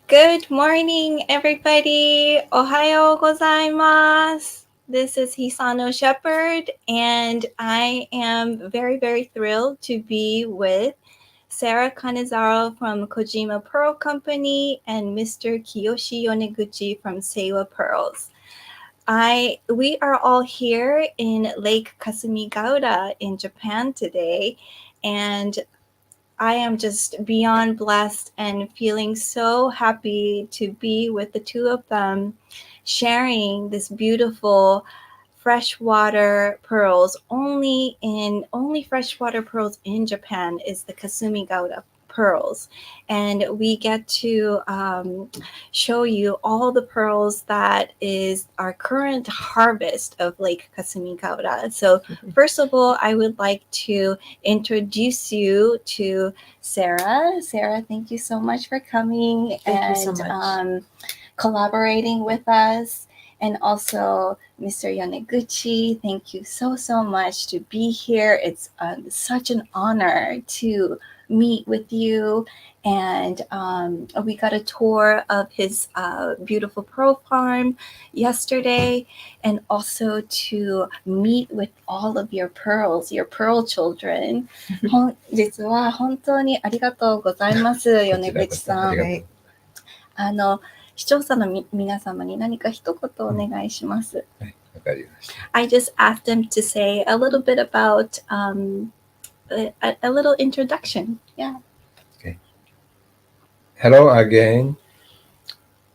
Good morning, everybody. Ohayo gozaimasu. This is Hisano Shepherd, and I am very, very thrilled to be with Sarah Canizzaro from Kojima Pearl Company and Mr. Kiyoshi Yoneguchi from Seiwa Pearls. We are all here in Lake Kasumigaura in Japan today, and I am just beyond blessed and feeling so happy to be with the two of them sharing this beautiful freshwater pearls. Only freshwater pearls in Japan is the Kasumigaura pearls, and we get to show you all the pearls that is our current harvest of Lake Kasumigaura. So first of all, I would like to introduce you to Sarah. Sarah, thank you so much for coming Thank you so and much. collaborating with us. And also, Mr. Yaneguchi, thank you so much to be here. It's such an honor to meet with you. And we got a tour of his beautiful pearl farm yesterday, and also to meet with all of your pearls, your pearl children. 実は本当にありがとうございます、米口さん。はい。あの、視聴者の皆様に何か一言お願いします。I just asked them to say a little bit about a little introduction. Yeah. Okay. Hello again.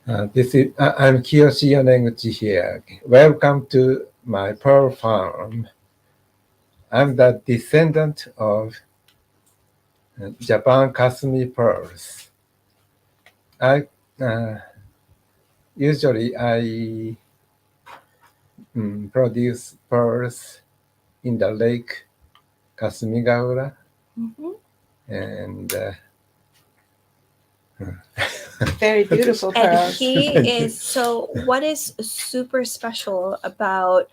I'm Kiyoshi Yoneguchi here. Welcome to my pearl farm. I'm the descendant of Japan Kasumi pearls. Usually I produce pearls in the Lake Kasumigaura, and Very beautiful And pearls. he is so. What is super special about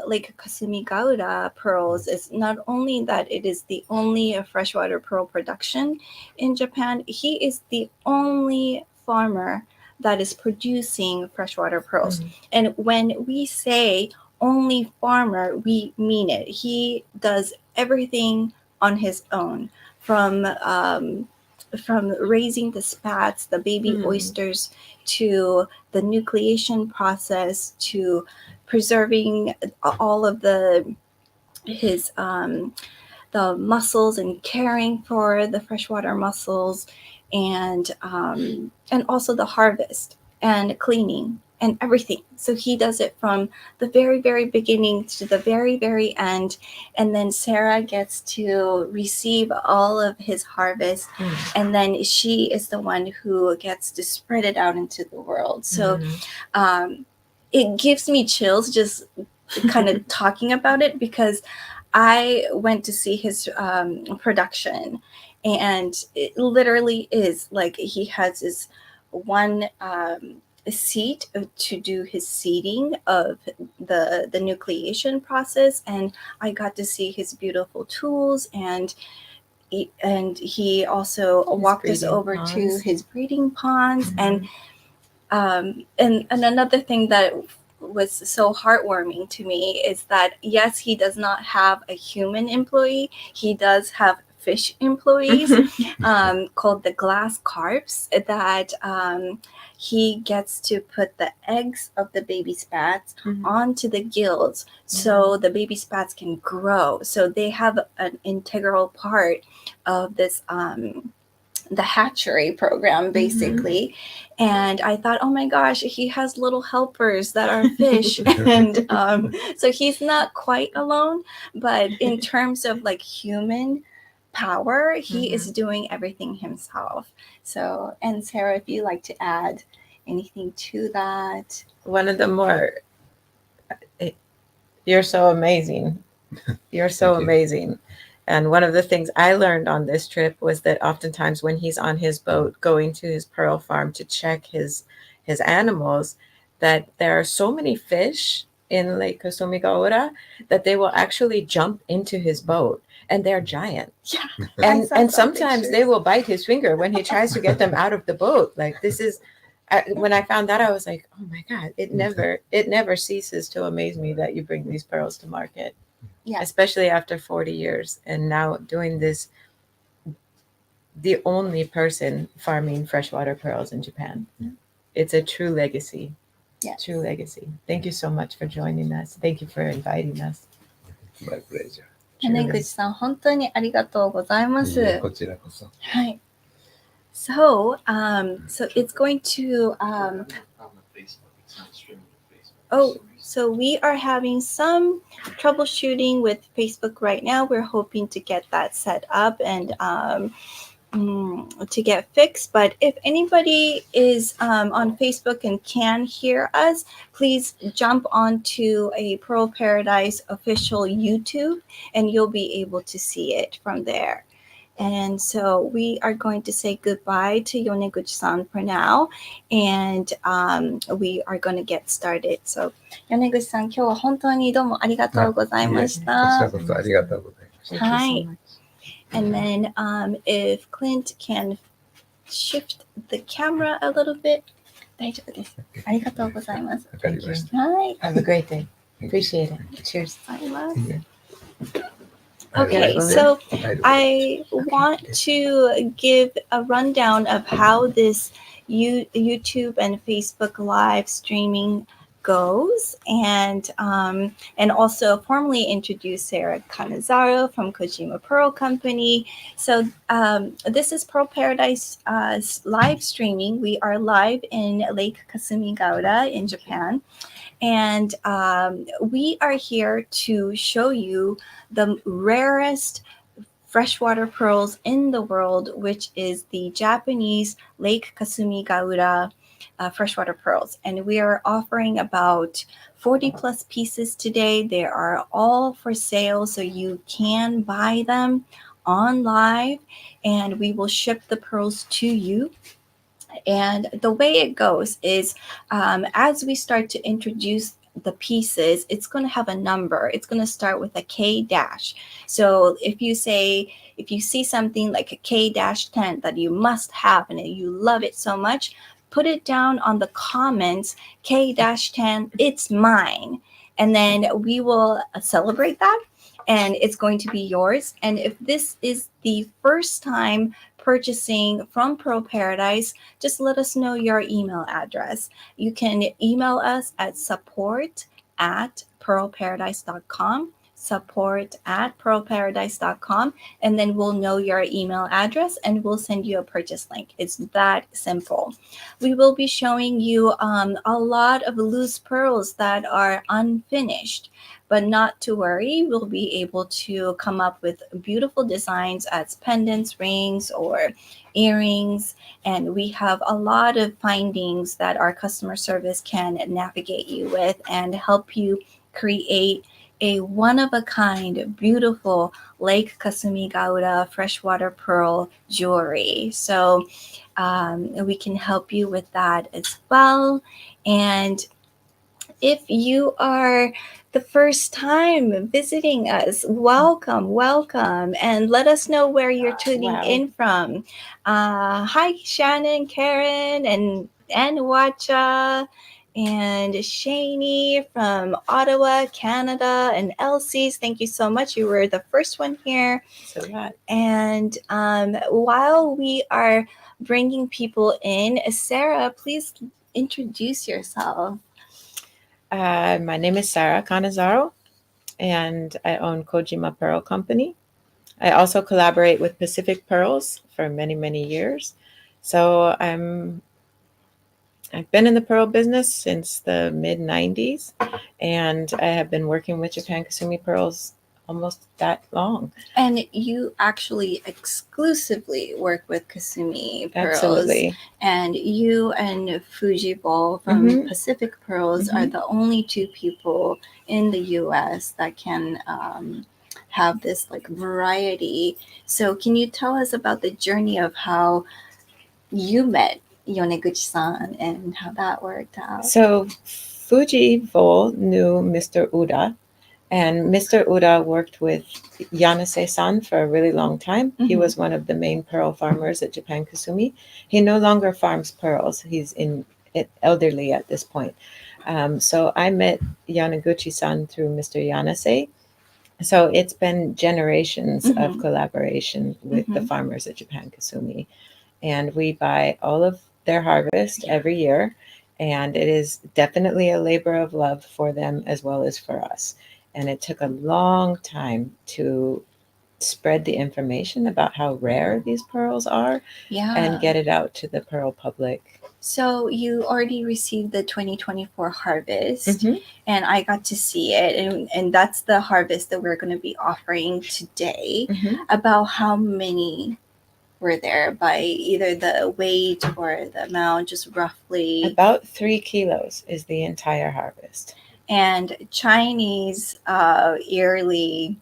Lake Kasumigaura pearls is not only that it is the only freshwater pearl production in Japan. He is the only farmer that is producing freshwater pearls. And when we say only farmer, we mean it. He does everything on his own, from raising the spats, the baby oysters, to the nucleation process, to preserving all of his the mussels and caring for the freshwater mussels, and also the harvest and cleaning and everything. So he does it from the very beginning to the very end, and then Sarah gets to receive all of his harvest, and then she is the one who gets to spread it out into the world. So it gives me chills just kind of talking about it, because I went to see his production, and it literally is like he has this one seat to do his seeding of the nucleation process, and I got to see his beautiful tools, and he also walked us over to his breeding ponds, and another thing that was so heartwarming to me is that yes, he does not have a human employee. He does have fish employees called the glass carps that he gets to put the eggs of the baby spats onto the gills so the baby spats can grow. So they have an integral part of this the hatchery program, basically. And I thought, oh my gosh, he has little helpers that are fish. And so he's not quite alone, but in terms of like human power, he is doing everything himself. So, and Sarah, if you'd like to add anything to that. One of the more, you're so amazing. You're so amazing. And one of the things I learned on this trip was that oftentimes when he's on his boat going to his pearl farm to check his animals, that there are so many fish in Lake Kasumigaura that they will actually jump into his boat and they're giant. Yeah. And saw and some sometimes pictures. they will bite his finger when he tries to get them out of the boat. Like this is, when I found that, I was like, oh my God, it never ceases to amaze me that you bring these pearls to market. Yeah. Especially after 40 years and now doing this, the only person farming freshwater pearls in Japan. It's a true legacy. Yes. True legacy. Thank you so much for joining us. Thank you for inviting us. My pleasure. 米口さん、本当にありがとうございまいいえ、す。こちらこそ。はい。So, so it's going to, On the Facebook, it's not streaming to Facebook. oh, so we are having some troubleshooting with Facebook right now. We're hoping to get that set up and to get fixed. But if anybody is on Facebook and can hear us, please jump onto a Pearl Paradise official YouTube and you'll be able to see it from there. And so we are going to say goodbye to Yoneguchi-san for now, and we are going to get started. So, Yoneguchi-san, 今日は本当にどうもありがとうございましこちらた。こそありがとうございました。 Thank you so much. And then if Clint can shift the camera a little bit, 大丈夫です。ありがとうございます。わかりました。はい。 Have a great day. Appreciate it. Cheers. ありがとうございます Yeah. Okay, so I want to give a rundown of how this YouTube and Facebook live streaming goes, and also formally introduce Sarah Canizzaro from Kojima Pearl Company. So this is Pearl Paradise live streaming. We are live in Lake Kasumigaura in Japan. And we are here to show you the rarest freshwater pearls in the world, which is the Japanese Lake Kasumigaura freshwater pearls. And we are offering about 40 plus pieces today. They are all for sale, so you can buy them on live, and we will ship the pearls to you. And the way it goes is as we start to introduce the pieces, it's going to have a number. It's going to start with a K dash. So if you see something like a K-10 that you must have and you love it so much, put it down on the comments, K-10, it's mine. And then we will celebrate that, and it's going to be yours. And if this is the first time purchasing from Pearl Paradise, just let us know your email address. You can email us at support@pearlparadise.com, support@pearlparadise.com, and then we'll know your email address and we'll send you a purchase link. It's that simple. We will be showing you a lot of loose pearls that are unfinished, but not to worry. We'll be able to come up with beautiful designs as pendants, rings, or earrings. And we have a lot of findings that our customer service can navigate you with and help you create a one-of-a-kind, beautiful Lake Kasumigaura freshwater pearl jewelry. So we can help you with that as well. And if you are the first time visiting us, welcome, and let us know where you're tuning in from. Hi, Shannon, Karen, and Wacha, and Shani from Ottawa, Canada, and Elsie's. Thank you so much. You were the first one here. So that. And while we are bringing people in, Sarah, please introduce yourself. My name is Sarah Canizzaro, and I own Kojima Pearl Company. I also collaborate with Pacific Pearls for many, many years. So I've been in the pearl business since the mid-90s, and I have been working with Japan Kasumi Pearls almost that long. And you actually exclusively work with Kasumi Pearls. Absolutely. And you and Fujibo from Pacific Pearls are the only two people in the US that can have this like variety. So can you tell us about the journey of how you met Yoneguchi-san and how that worked out? So Fujibo knew Mr. Uda, And Mr. Ura worked with Yanase-san for a really long time. He Mhm. was one of the main pearl farmers at Japan Kasumi. He no longer farms pearls. He's elderly at this point. So I met Yanaguchi-san through Mr. Yanase. So it's been generations of Mhm. collaboration with the Mhm. farmers at Japan Kasumi. And we buy all of their harvest every year. And it is definitely a labor of love for them as well as for us. And it took a long time to spread the information about how rare these pearls are Yeah. and get it out to the pearl public. So you already received the 2024 harvest, Mhm. and I got to see it, and that's the harvest that we're going to be offering today. Mhm. About how many were there by either the weight or the amount, just roughly? About 3 kilos is the entire harvest. And Chinese yearly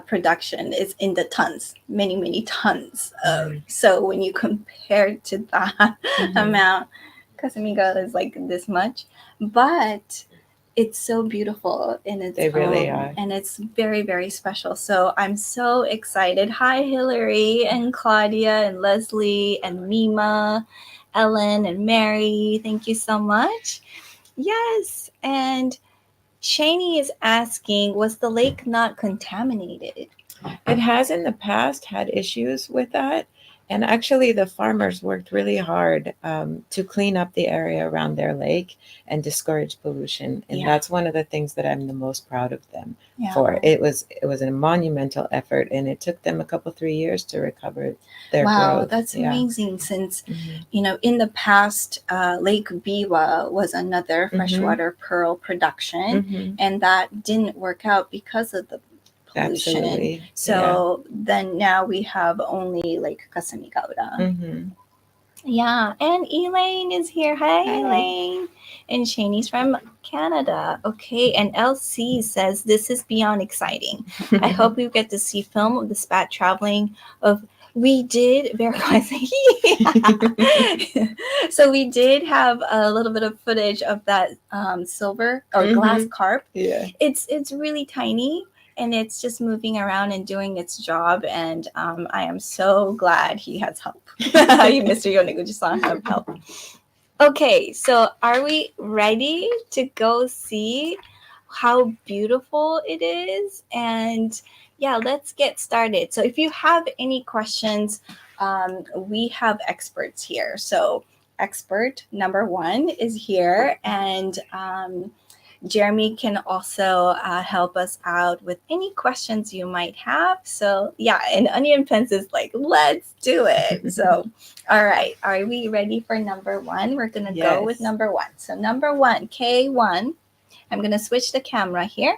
production is in the tons, many tons. So when you compare to that amount, Kasumigaura is like this much, but it's so beautiful in its They really own, are. and it's very special. So I'm so excited. Hi, Hillary and Claudia and Leslie and Mima, Ellen and Mary. Thank you so much. Yes, and Shani is asking, was the lake not contaminated? It has in the past had issues with that. And actually, the farmers worked really hard to clean up the area around their lake and discourage pollution. And Yeah. that's one of the things that I'm the most proud of them Yeah. for. It was a monumental effort, and it took them a couple 3 years to recover their Wow, growth. that's amazing. Since Mhm. in the past, Lake Biwa was another Mhm. freshwater pearl production, Mhm. and that didn't work out because of the pollution. Absolutely. So then now we have only Lake Kasumigaura. Mhm. Yeah, and Elaine is here. Hi, Hi. Elaine. And Shani's from Canada. Okay, and LC says this is beyond exciting. I hope we get to see film of the spat traveling of. We did verify. So we did have a little bit of footage of that silver or glass carp. Yeah. It's really tiny, and it's just moving around and doing its job. And I am so glad he has help. Mr. Yoneguchi-san have help. Okay, so are we ready to go see how beautiful it is? And yeah, let's get started. So if you have any questions, we have experts here. So expert number 1 is here, and Jeremy can also help us out with any questions you might have. So yeah, and Onion Pence is like, let's do it. So, all right, are we ready for number 1? We're gonna go with number 1. So number 1, K1. I'm gonna switch the camera here.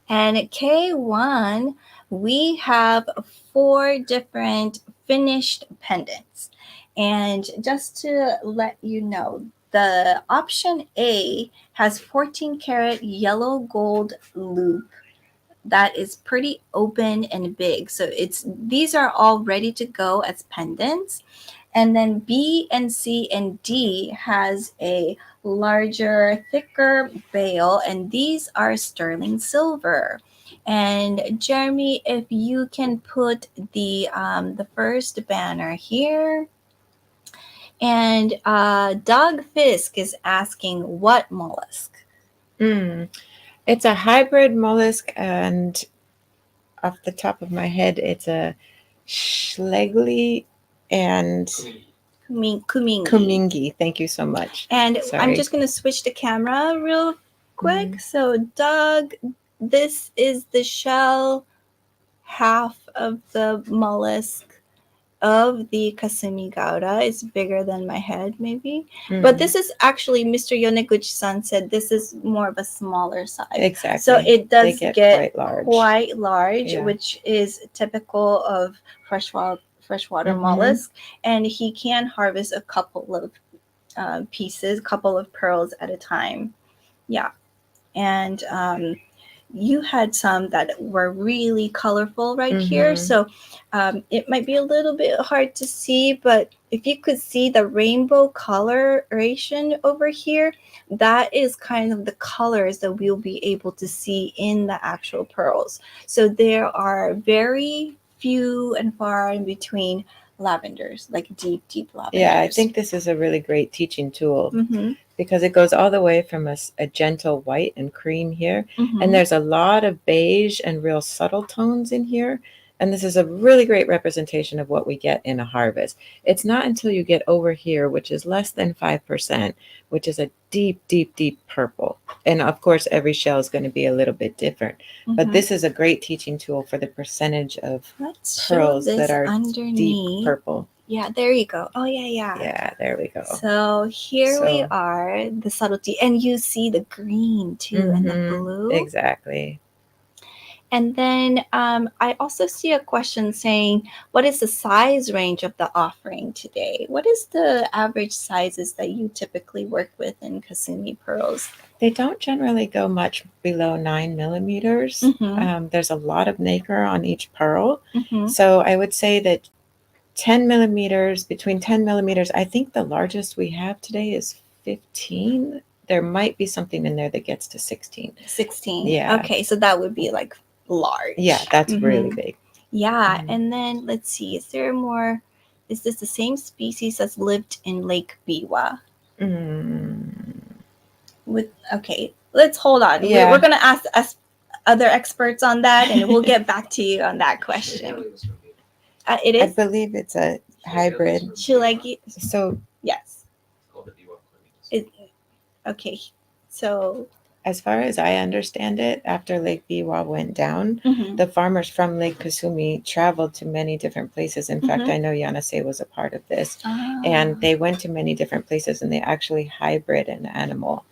And at K1, we have 4 different finished pendants. And just to let you know, the option A has 14 karat yellow gold loop that is pretty open and big. So these are all ready to go as pendants. And then B and C and D has a larger, thicker bail, and these are sterling silver. And Jeremy, if you can put the first banner here. And Doug Fisk is asking, what mollusk? It's a hybrid mollusk, and off the top of my head, it's a Schlegel and Kumingi. Thank you so much. And Sorry. I'm just going to switch the camera real quick. So, Doug, this is the shell half of the mollusk of the Kasumigaura. It's bigger than my head, maybe. But this is actually, Mr. Yoneguchi-san said this is more of a smaller size. Exactly. So it does get quite large, which is typical of freshwater mollusk. And he can harvest a couple of pieces, couple of pearls at a time. Yeah. And you had some that were really colorful right here. So it might be a little bit hard to see, but if you could see the rainbow coloration over here, that is kind of the colors that we'll be able to see in the actual pearls. So there are very few and far in between lavenders, like deep lavenders. Yeah, I think this is a really great teaching tool Mm-hmm. because it goes all the way from a gentle white and cream here. Mm-hmm. And there's a lot of beige and real subtle tones in here. And this is a really great representation of what we get in a harvest. It's not until you get over here, which is less than 5%, which is a deep purple. And of course, every shell is going to be a little bit different. But this is a great teaching tool for the percentage of pearls that are deep purple. Yeah, there you go. Oh, yeah. Yeah, there we go. So here we are, the subtlety. And you see the green too and the blue. Exactly. And then I also see a question saying, what is the size range of the offering today? What is the average sizes that you typically work with in Kasumi pearls? They don't generally go much below 9 millimeters. There's a lot of nacre on each pearl. So I would say that 10 millimeters, between 10 millimeters, I think the largest we have today is 15. There might be something in there that gets to 16. 16. Yeah. Okay, so that would be like large. Yeah, that's really big. Yeah, and then let's see, is this the same species as lived in Lake Biwa? Okay, let's hold on. Yeah. We're going to ask other experts on that, and we'll get back to you on that question. It is? I believe it's a hybrid. Shulegi? So yes. Okay, so as far as I understand it, after Lake Biwa went down, the farmers from Lake Kasumi traveled to many different places. In fact, I know Yanase was a part of this. And they went to many different places and they actually hybrid an animal.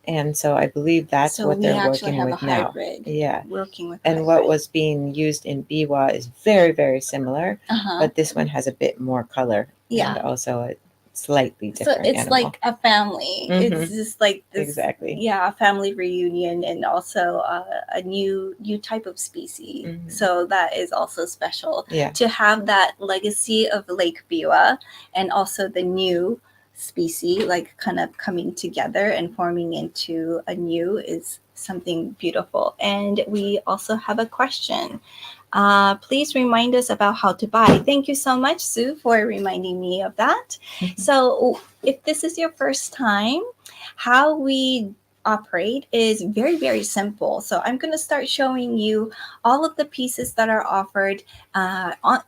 And so I believe that's what they're working with now. Yeah. Working with and what was being used in Biwa is very, very similar, but this one has a bit more color. Yeah. And also a slightly different So it's animal. like a family. It's just like this, exactly. Yeah, a family reunion, and also a new type of species. So that is also special. Yeah. To have that legacy of Lake Biwa and also the new species like kind of coming together and forming into a new is something beautiful. And we also have a question. Please remind us about how to buy. Thank you so much, Sue, for reminding me of that. So if this is your first time, how we operate is very, very simple. So I'm going to start showing you all of the pieces that are offered.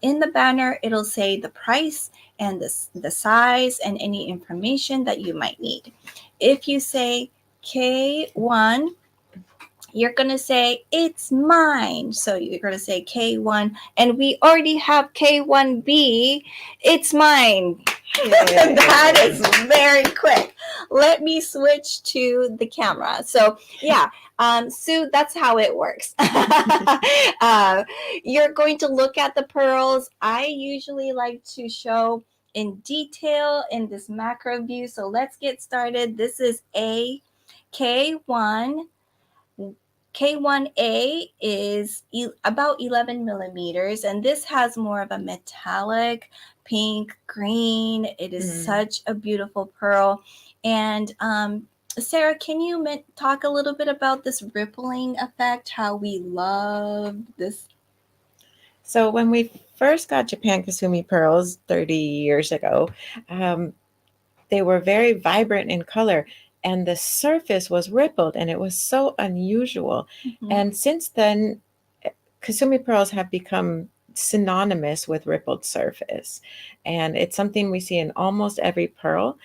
In the banner, it'll say the price and the size and any information that you might need. If you say K1, you're going to say, it's mine. So you're going to say K1, and we already have K1B. It's mine. That is very quick. Let me switch to the camera. So yeah, Sue, that's how it works. You're going to look at the pearls. I usually like to show in detail in this macro view. So let's get started. This is a K1. K1A is about 11 millimeters, and this has more of a metallic pink green. It is such a beautiful pearl. And Sarah, can you talk a little bit about this rippling effect, how we love this? So when we first got Japan Kasumi pearls 30 years ago, they were very vibrant in color. And the surface was rippled, and it was so unusual. And since then, Kasumi pearls have become synonymous with rippled surface. And it's something we see in almost every pearl.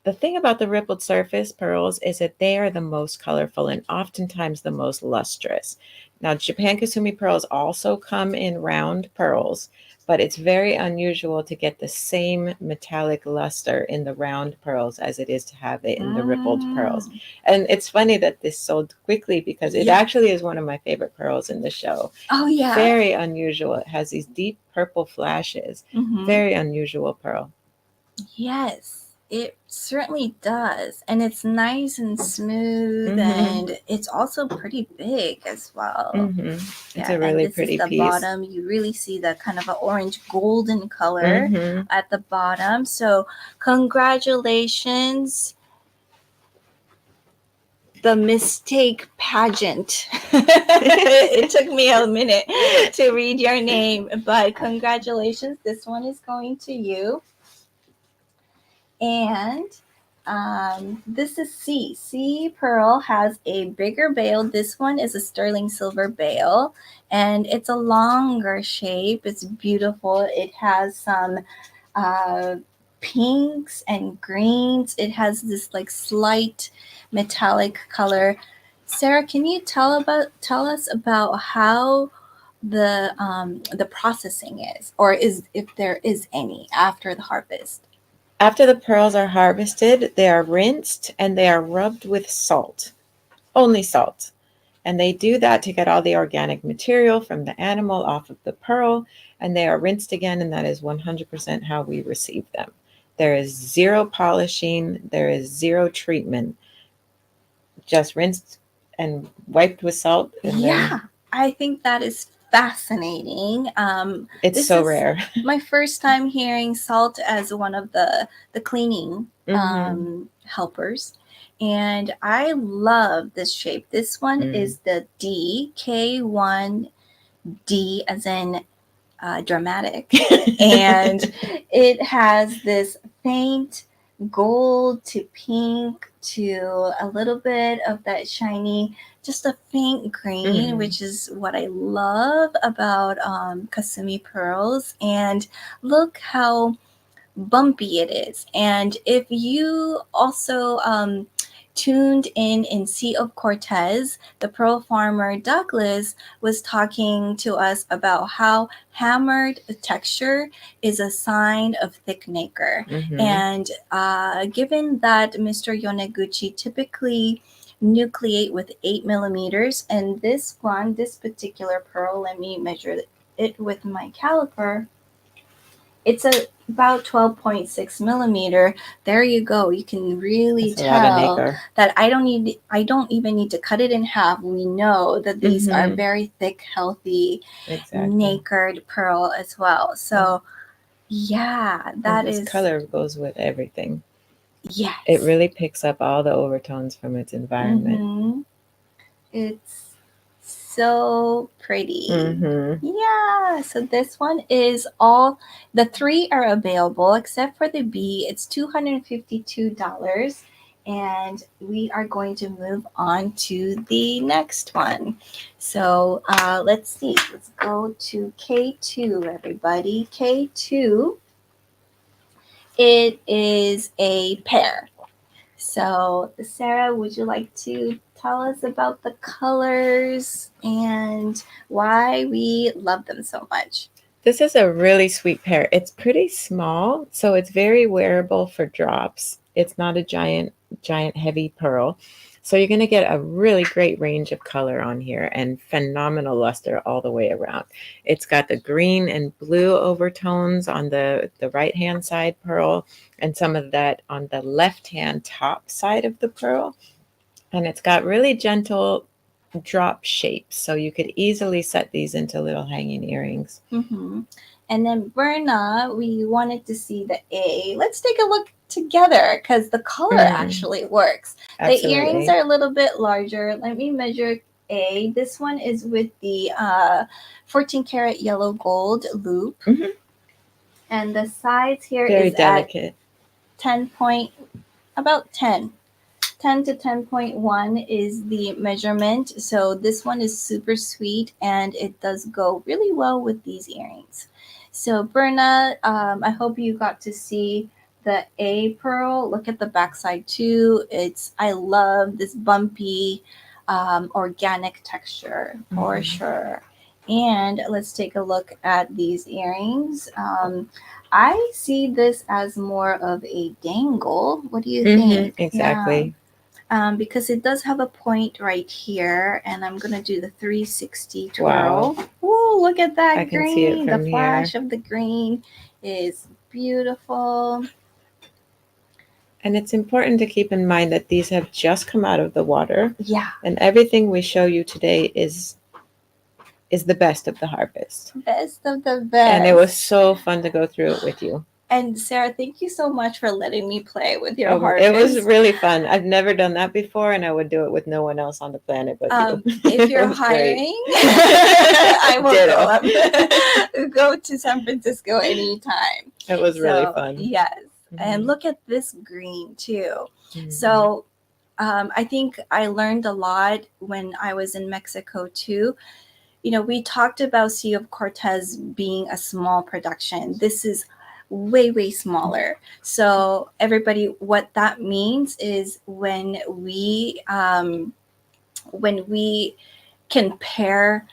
The thing about the rippled surface pearls is that they are the most colorful and oftentimes the most lustrous. Now, Japan Kasumi pearls also come in round pearls, but it's very unusual to get the same metallic luster in the round pearls as it is to have it in the rippled pearls. And it's funny that this sold quickly because it actually is one of my favorite pearls in the show. Oh, yeah. Very unusual. It has these deep purple flashes. Very unusual pearl. Yes. It certainly does. And it's nice and smooth, Mhm. and it's also pretty big as well. It's a really and this pretty is the piece. bottom. You really see the kind of an orange golden color Mhm. at the bottom. So congratulations, the mistake pageant. It took me a minute to read your name, but congratulations. This one is going to you. And this is C. C pearl has a bigger bail. This one is a sterling silver bail, and it's a longer shape. It's beautiful. It has some uh, pinks and greens. It has this like slight metallic color. Sarah, can you tell us about how the processing is, or is if there is any after the harvest? After the pearls are harvested, they are rinsed and they are rubbed with salt, only salt. And they do that to get all the organic material from the animal off of the pearl, and they are rinsed again, and that is 100% how we receive them. There is zero polishing, there is zero treatment, just rinsed and wiped with salt. And Yeah, I think that is fascinating. It's this so is rare. my first time hearing salt as one of the cleaning helpers, and I love this shape. This one is the DK1D, as in dramatic, and it has this faint gold to pink to a little bit of that shiny, just a faint green, which is what I love about Kasumi pearls. And look how bumpy it is. And if you also tuned in Sea of Cortez, the pearl farmer Douglas was talking to us about how hammered texture is a sign of thick nacre. And given that Mr. Yoneguchi typically nucleate with 8 millimeters, and this particular pearl, let me measure it with my caliper. It's about 12.6 millimeter. There you go. You can really tell that I don't even need to cut it in half. We know that these are very thick, healthy, nacred pearl as well. So yeah, that is color goes with everything. Yes. It really picks up all the overtones from its environment. It's so pretty. Yeah, so this one is all, the three are available except for the B. It's $252, and we are going to move on to the next one. So let's see. Let's go to K2, everybody. K2, it is a pair. So, Sarah, would you like to tell us about the colors and why we love them so much? This is a really sweet pair. It's pretty small, so it's very wearable for drops. It's not a giant heavy pearl. So you're going to get a really great range of color on here and phenomenal luster all the way around. It's got the green and blue overtones on the right-hand side pearl, and some of that on the left-hand top side of the pearl. And it's got really gentle drop shapes, so you could easily set these into little hanging earrings. And then Berna, we wanted to see the A. Let's take a look together because the color actually works. Absolutely. The earrings are a little bit larger. Let me measure A. This one is with the 14 karat yellow gold loop. And the size here very is delicate. At 10 about 10. 10 to 10.1 is the measurement. So this one is super sweet, and it does go really well with these earrings. So Berna, I hope you got to see the A pearl. Look at the backside too. I love this bumpy, organic texture for sure. And let's take a look at these earrings. I see this as more of a dangle. What do you think? Exactly. Yeah. Because it does have a point right here, and I'm gonna do the 360 twirl. Wow! Ooh, look at that I green! Can see it from the flash of the green is beautiful. And it's important to keep in mind that these have just come out of the water, Yeah. and everything we show you today is the best of the harvest. Best of the best. And it was so fun to go through it with you. And Sarah, thank you so much for letting me play with your It harvest. was really fun. I've never done that before, and I would do it with no one else on the planet but you. If you're It was great. hiring, I will Ditto. go to San Francisco anytime. It was really fun. Yes. And Mhm. look at this green too. Mhm. So I think I learned a lot when I was in Mexico too. You know, we talked about Sea of Cortez being a small production. This is way, way smaller. So everybody, what that means is when we can pair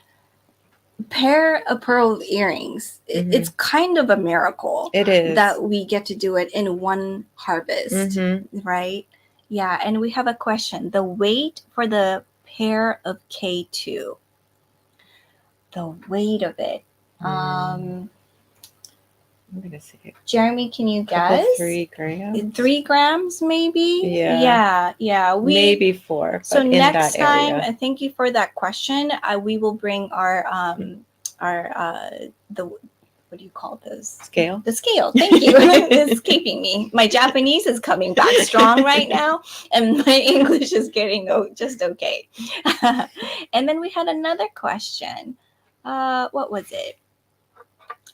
a pearl of earrings, it's kind of a miracle. It is. That we get to do it in one harvest, right? Yeah, and we have a question. The weight for the pair of K2. The weight of it. I'm gonna see. Jeremy, can you guess? 3 grams. 3 grams, maybe. Yeah. Maybe 4. So but next in that time, area. thank you for that question. We will bring our the what do you call those? Scale. The scale. Thank you. It's escaping me. My Japanese is coming back strong right now, and my English is getting just okay. And then we had another question. What was it?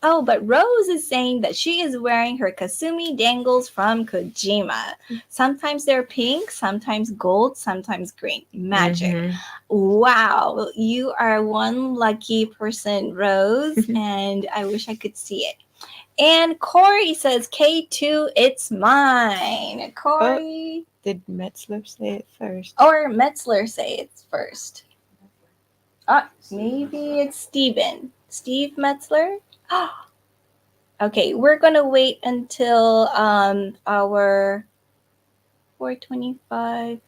Oh, but Rose is saying that she is wearing her Kasumi dangles from Kojima. Sometimes they're pink, sometimes gold, sometimes green. Magic. Wow. You are one lucky person, Rose, and I wish I could see it. And Corey says, K2, it's mine. Corey. Did Metzler say it first? Or Metzler say it's first. Maybe it's Steven. Steve Metzler? Okay, we're gonna wait until our 4:25.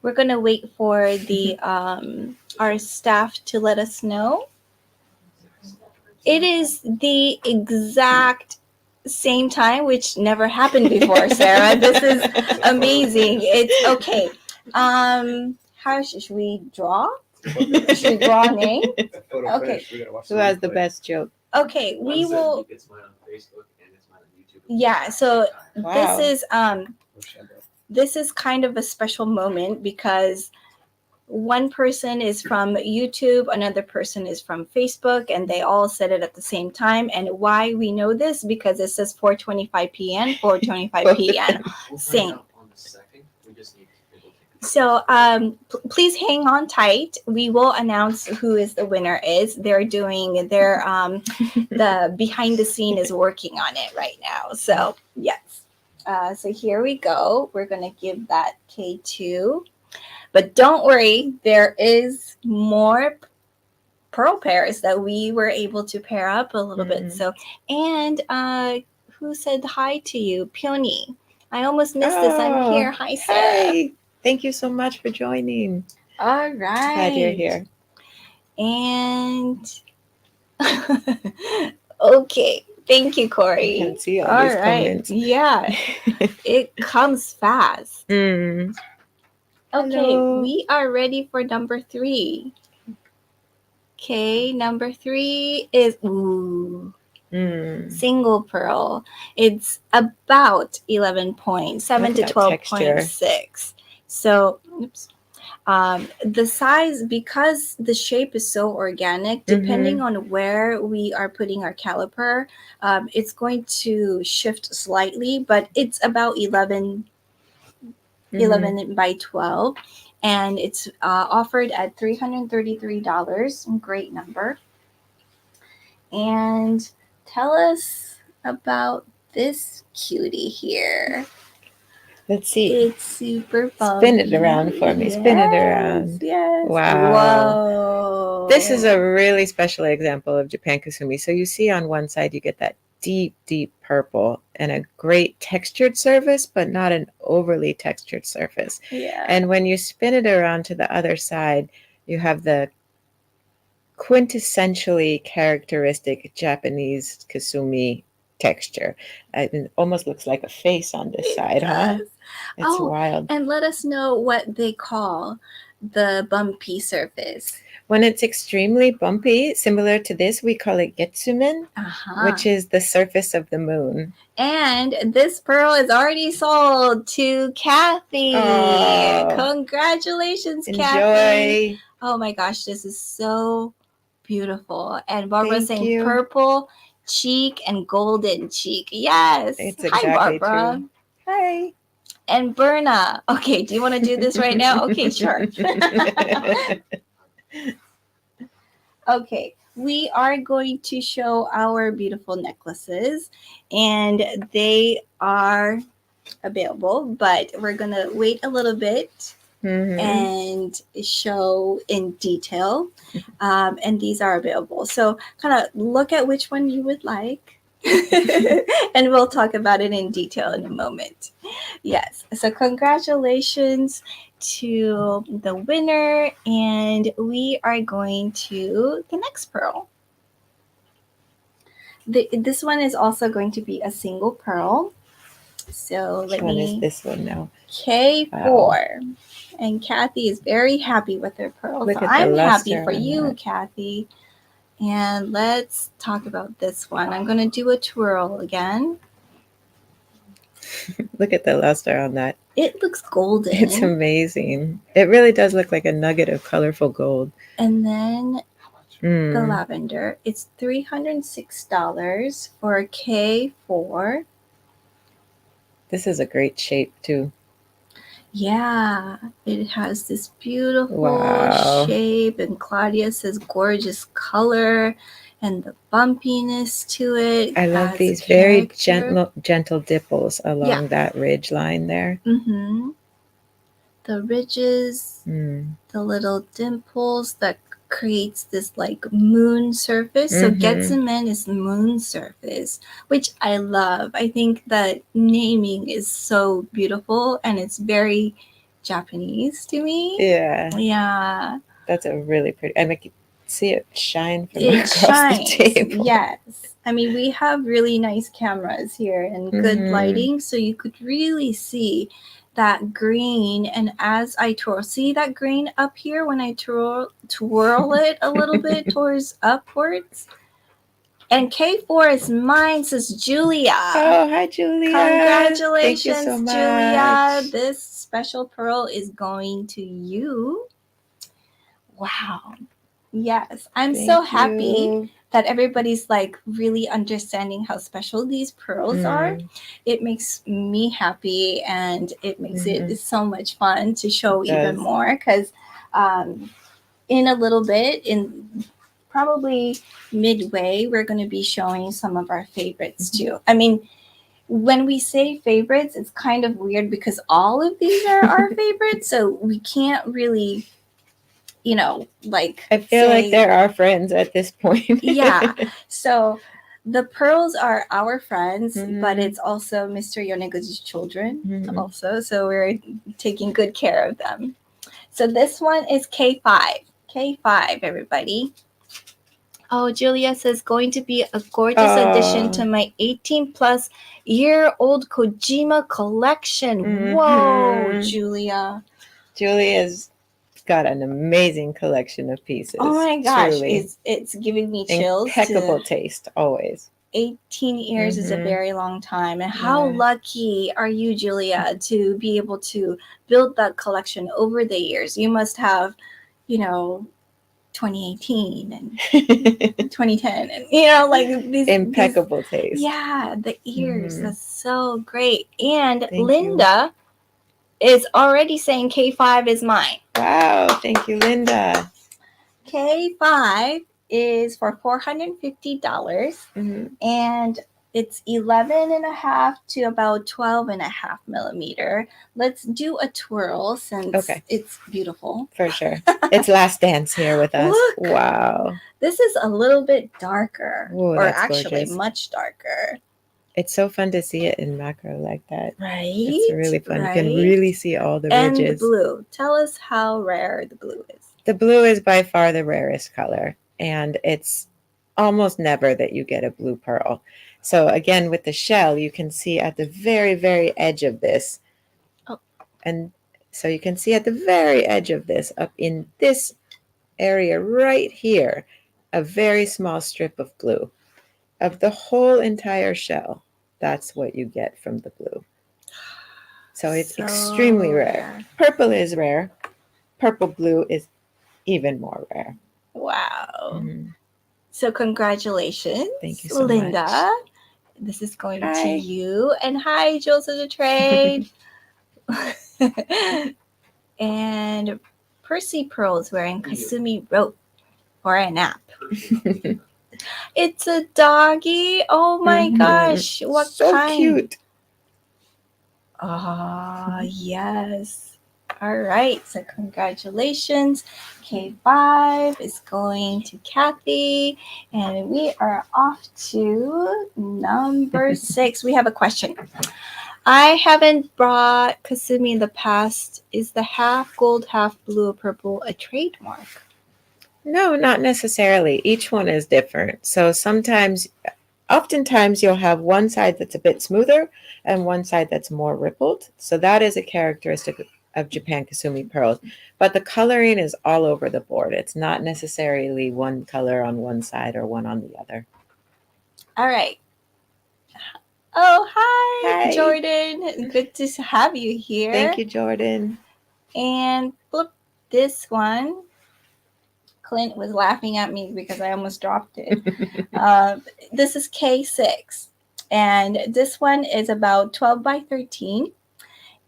We're gonna wait for the our staff to let us know. It is the exact same time, which never happened before, Sarah. This is amazing. It's okay. How should we draw? Should we draw a name? Okay. Who has the best joke? Okay, we will. It's mine on Facebook and it's mine on YouTube. Yeah, so Wow. this is kind of a special moment because one person is from YouTube, another person is from Facebook, and they all said it at the same time. And why we know this? Because it says 4:25 p.m., 4:25 p.m. Same. On the second, we just need people to So please hang on tight. We will announce who is the winner is. They're doing their the behind the scene is working on it right now. So yes. So here we go. We're gonna give that K2. But don't worry, there is more pearl pairs that we were able to pair up a little bit. So, and who said hi to you? Peony. I almost missed this. I'm here. Hi, Sarah. Hey, thank you so much for joining. All right. Glad you're here. And okay. Thank you, Corey. You can see all these comments. Yeah. It comes fast. Okay, Hello. we are ready for number 3. Okay, number 3 is single pearl. It's about 11.7 to 12.6. So, the size, because the shape is so organic, depending on where we are putting our caliper, it's going to shift slightly, but it's about 11 by 12, and it's offered at $333. Great number. And tell us about this cutie here. Let's see. It's super fun. Spin it around for me. Spin it around. Yes. Wow. Whoa. This is a really special example of Japan Kasumi. So you see on one side, you get that deep, deep purple and a great textured surface, but not an overly textured surface. Yeah. And when you spin it around to the other side, you have the quintessentially characteristic Japanese Kasumi texture. It almost looks like a face on this side, huh? Yes. It's Oh, wild. and let us know what they call the bumpy surface. When it's extremely bumpy, similar to this, we call it getsumen, which is the surface of the moon. And this pearl is already sold to Kathy. Oh, congratulations, enjoy. Kathy. Oh my gosh, this is so beautiful. And Barbara's Thank saying you. purple cheek and golden cheek. Yes. It's Hi, exactly Barbara. true. Hi. And Berna. Okay, do you want to do this right now? Okay, sure. Okay, we are going to show our beautiful necklaces, and they are available, but we're going to wait a little bit and show in detail. And these are available. So kind of look at which one you would like. And we'll talk about it in detail in a moment. Yes. So congratulations to the winner. And we are going to the next pearl. This one is also going to be a single pearl. So Which one is this one now? K4. Wow. And Kathy is very happy with her pearls. Look So at the I'm happy luster for on you, that. Kathy. And let's talk about this one. I'm going to do a twirl again. Look at the luster on that. It looks golden. It's amazing. It really does look like a nugget of colorful gold. And then the lavender. It's $306 for a K4. This is a great shape too. Yeah, it has this beautiful Wow. shape, and Claudia says gorgeous color and the bumpiness to it. I love these character. very gentle dipples along that ridge line there. Mm-hmm. The ridges, Mm. the little dimples that creates this like moon surface. So Getsumen is moon surface, which I love. I think that naming is so beautiful and it's very Japanese to me. Yeah. Yeah. That's a really pretty, and I can see it shine from It across shines. the table. Yes. I mean, we have really nice cameras here and good lighting, so you could really see that green. And as I twirl, see that green up here when I twirl it a little bit towards upwards? And K4 is mine, says Julia. Oh, hi, Julia. Congratulations, Thank you so much. Julia. This special pearl is going to you. Wow. Yes, I'm so happy that everybody's like really understanding how special these pearls are. It makes me happy, and it makes it so much fun to show even more, because in a little bit, in probably midway, we're going to be showing some of our favorites too. I mean, when we say favorites, it's kind of weird because all of these are our favorites, so we can't really, you know, like I feel like they're our friends at this point. Yeah. So the pearls are our friends, but it's also Mr. Yoneguchi's children also. So we're taking good care of them. So this one is K5. K5, everybody. Oh, Julia says, going to be a gorgeous addition to my 18-plus year-old Kojima collection. Whoa, Julia. Julia's got an amazing collection of pieces. Oh my gosh, truly. it's giving me chills. Impeccable taste, always. 18 years is a very long time. And how lucky are you, Julia, to be able to build that collection over the years? You must have, 2018 and 2010 and, like these impeccable taste. Yeah, the ears. That's so great. And Linda is already saying K5 is mine. Wow, thank you, Linda. K5 is for $450 and it's 11.5 to about 12.5 millimeter. Let's do a twirl since it's beautiful. For sure. It's last dance here with us. Look, wow. This is a little bit darker. Ooh, or that's actually gorgeous. Much darker. It's so fun to see it in macro like that. Right? It's really fun. You can really see all the ridges. And the blue. Tell us how rare the blue is. The blue is by far the rarest color. And it's almost never that you get a blue pearl. So again, with the shell, you can see at the very, very edge of this. Oh. And so you can see at the very edge of this, up in this area right here, a very small strip of blue. Of the whole entire shell, that's what you get from the blue. So it's extremely rare. Purple is rare. Purple blue is even more rare. Wow. Mm-hmm. So congratulations. Thank you so Linda. much. This is going Hi. to you. And hi, Jules of the Trade. And Percy Pearls wearing Kasumi rope for a nap. It's a doggy. Oh my gosh. What so kind? cute. Ah, yes. All right. So congratulations. K5 is going to Kathy. And we are off to number 6. We have a question. I haven't brought Kasumi in the past. Is the half gold, half blue or purple a trademark? No, not necessarily. Each one is different. So oftentimes you'll have one side that's a bit smoother and one side that's more rippled. So that is a characteristic of Japan Kasumi pearls. But the coloring is all over the board. It's not necessarily one color on one side or one on the other. All right. Oh, hi, Hi. Jordan. Good to have you here. Thank you, Jordan. And look, this one, Clint was laughing at me because I almost dropped it. This is K6. And this one is about 12 by 13.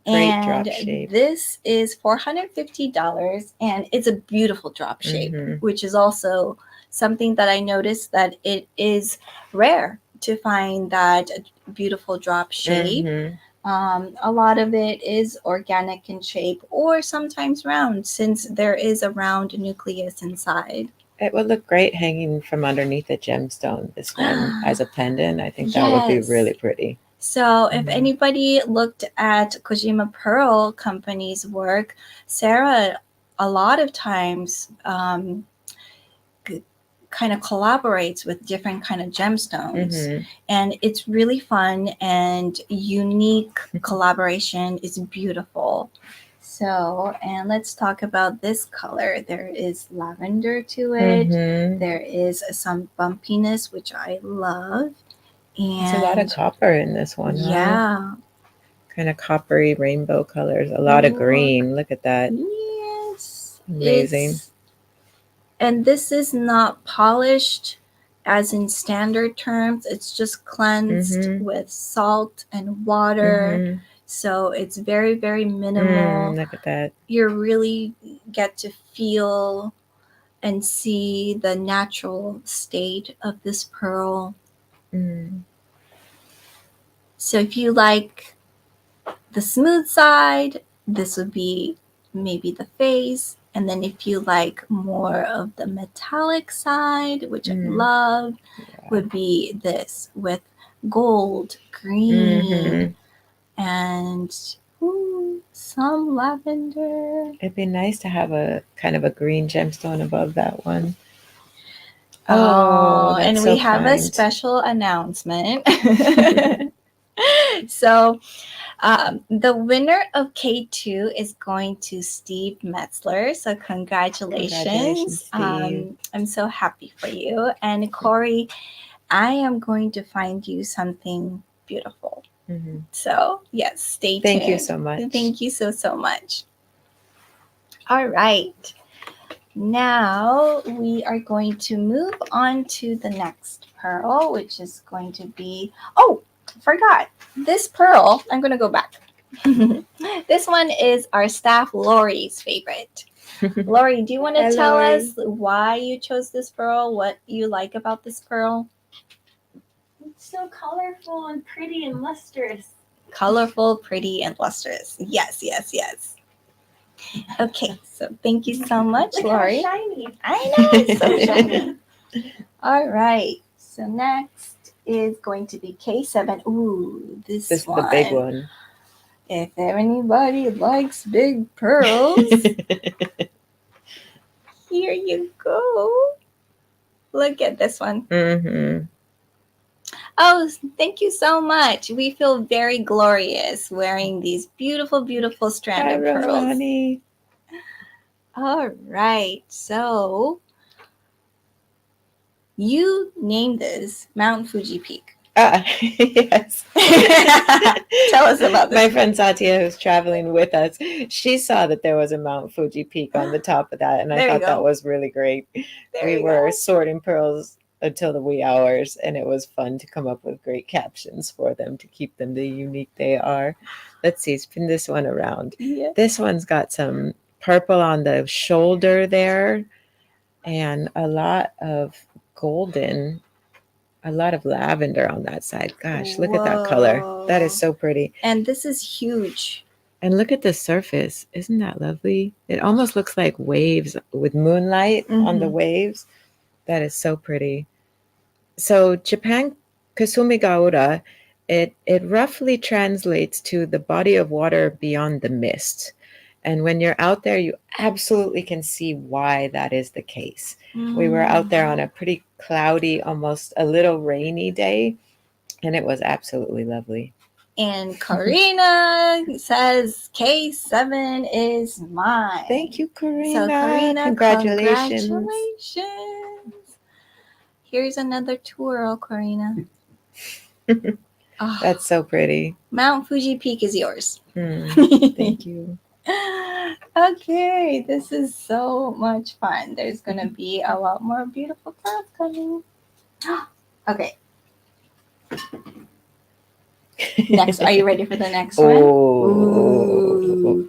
Great And drop shape. this is $450. And it's a beautiful drop shape, which is also something that I noticed that it is rare to find that beautiful drop shape. A lot of it is organic in shape or sometimes round, since there is a round nucleus inside. It would look great hanging from underneath a gemstone, this one, as a pendant. I think that would be really pretty. So if anybody looked at Kojima Pearl Company's work, Sarah a lot of times kind of collaborates with different kind of gemstones, and it's really fun and unique collaboration. Is beautiful. So, and let's talk about this color. There is lavender to it. There is some bumpiness, which I love. And there's a lot of copper in this one. Yeah. Kind of coppery rainbow colors. A lot of green. Look at that. Yes. Amazing. And this is not polished as in standard terms. It's just cleansed with salt and water. So it's very, very minimal. Look at that. You really get to feel and see the natural state of this pearl. So if you like the smooth side, this would be maybe the face. And then if you like more of the metallic side, which I love, would be this with gold, green, and some lavender. It'd be nice to have a kind of a green gemstone above that one. Oh, that's and so we have a special announcement. So the winner of K2 is going to Steve Metzler. So congratulations. Steve. I'm so happy for you. And Corey, I am going to find you something beautiful. So yes, stay tuned. Thank you so much. Thank you so much. All right. Now we are going to move on to the next pearl, which is going to be, forgot. This pearl, I'm going to go back. This one is our staff Lori's favorite. Lori, do you want to tell us why you chose this pearl, what you like about this pearl? It's so colorful and pretty and lustrous. Colorful, pretty, and lustrous. Yes. Okay, so thank you so much, Lori. How shiny. I know, it's so shiny. All right, so next is going to be K7. Ooh, this is one. The big one. If anybody likes big pearls, here you go. Look at this one. Mm-hmm. Oh, thank you so much. We feel very glorious wearing these beautiful, beautiful Hi, stranded pearls. Romani. All right. So you named this Mount Fuji Peak. Yes. Tell us about this. My friend Satya, who's traveling with us, she saw that there was a Mount Fuji peak on the top of that, and I There you thought that go. was really great. There We you were go. sorting pearls until the wee hours, and it was fun to come up with great captions for them to keep them the unique they are. Let's see, spin this one around. Yeah. This one's got some purple on the shoulder there, and a lot of golden. A lot of lavender on that side. Gosh, look at that color. That is Whoa. so pretty. And this is huge. And look at the surface. Isn't that lovely? It almost looks like waves with moonlight on the Mhm. waves. That is so pretty. So Japan Kasumigaura, it roughly translates to the body of water beyond the mist. And when you're out there, you absolutely can see why that is the case. We were out there on a pretty cloudy, almost a little rainy day, and it was absolutely lovely. And Karina says K7 is mine. Thank you, Karina. So Karina, Congratulations. congratulations. Here's another twirl, Karina. Oh, That's so pretty. Mount Fuji Peak is yours. Thank you. Okay, this is so much fun. There's going to be a lot more beautiful pearls coming. Okay. Next, are you ready for the next one? Oh.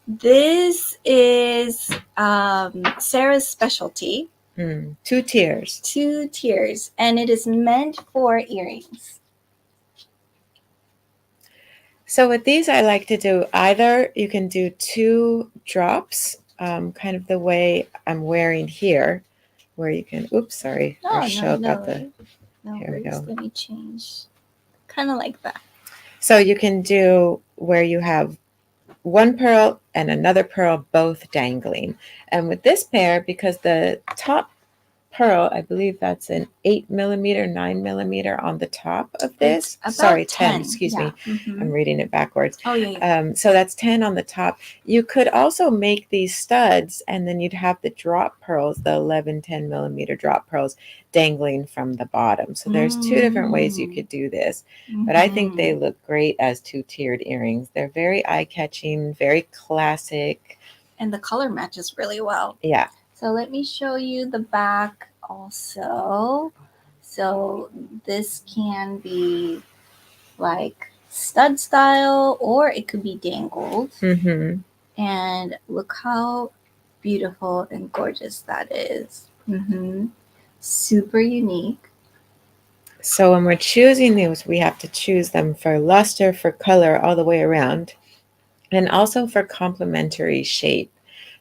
This is Sarah's specialty. 2 tiers. 2 tiers, and it is meant for earrings. So with these, I like to do either you can do 2 drops, kind of the way I'm wearing here, where you can, oops, sorry, Oh, our show got the, no here we worries. go. Let me change. Kind of like that. So you can do where you have 1 pearl and another pearl both dangling. And with this pair, because the top pearl, I believe that's an 8 millimeter, 9 millimeter on the top of this. About Sorry, 10. excuse me. Mhm. I'm reading it backwards. Oh, yeah. So that's 10 on the top. You could also make these studs, and then you'd have the drop pearls, the 11, 10 millimeter drop pearls dangling from the bottom. So there's 2 different ways you could do this. But I think they look great as 2-tiered earrings. They're very eye-catching, very classic. And the color matches really well. Yeah. So let me show you the back also. So this can be like stud style, or it could be dangled. Mm-hmm. And look how beautiful and gorgeous that is. Mm-hmm. Super unique. So when we're choosing these, we have to choose them for luster, for color, all the way around, and also for complementary shape.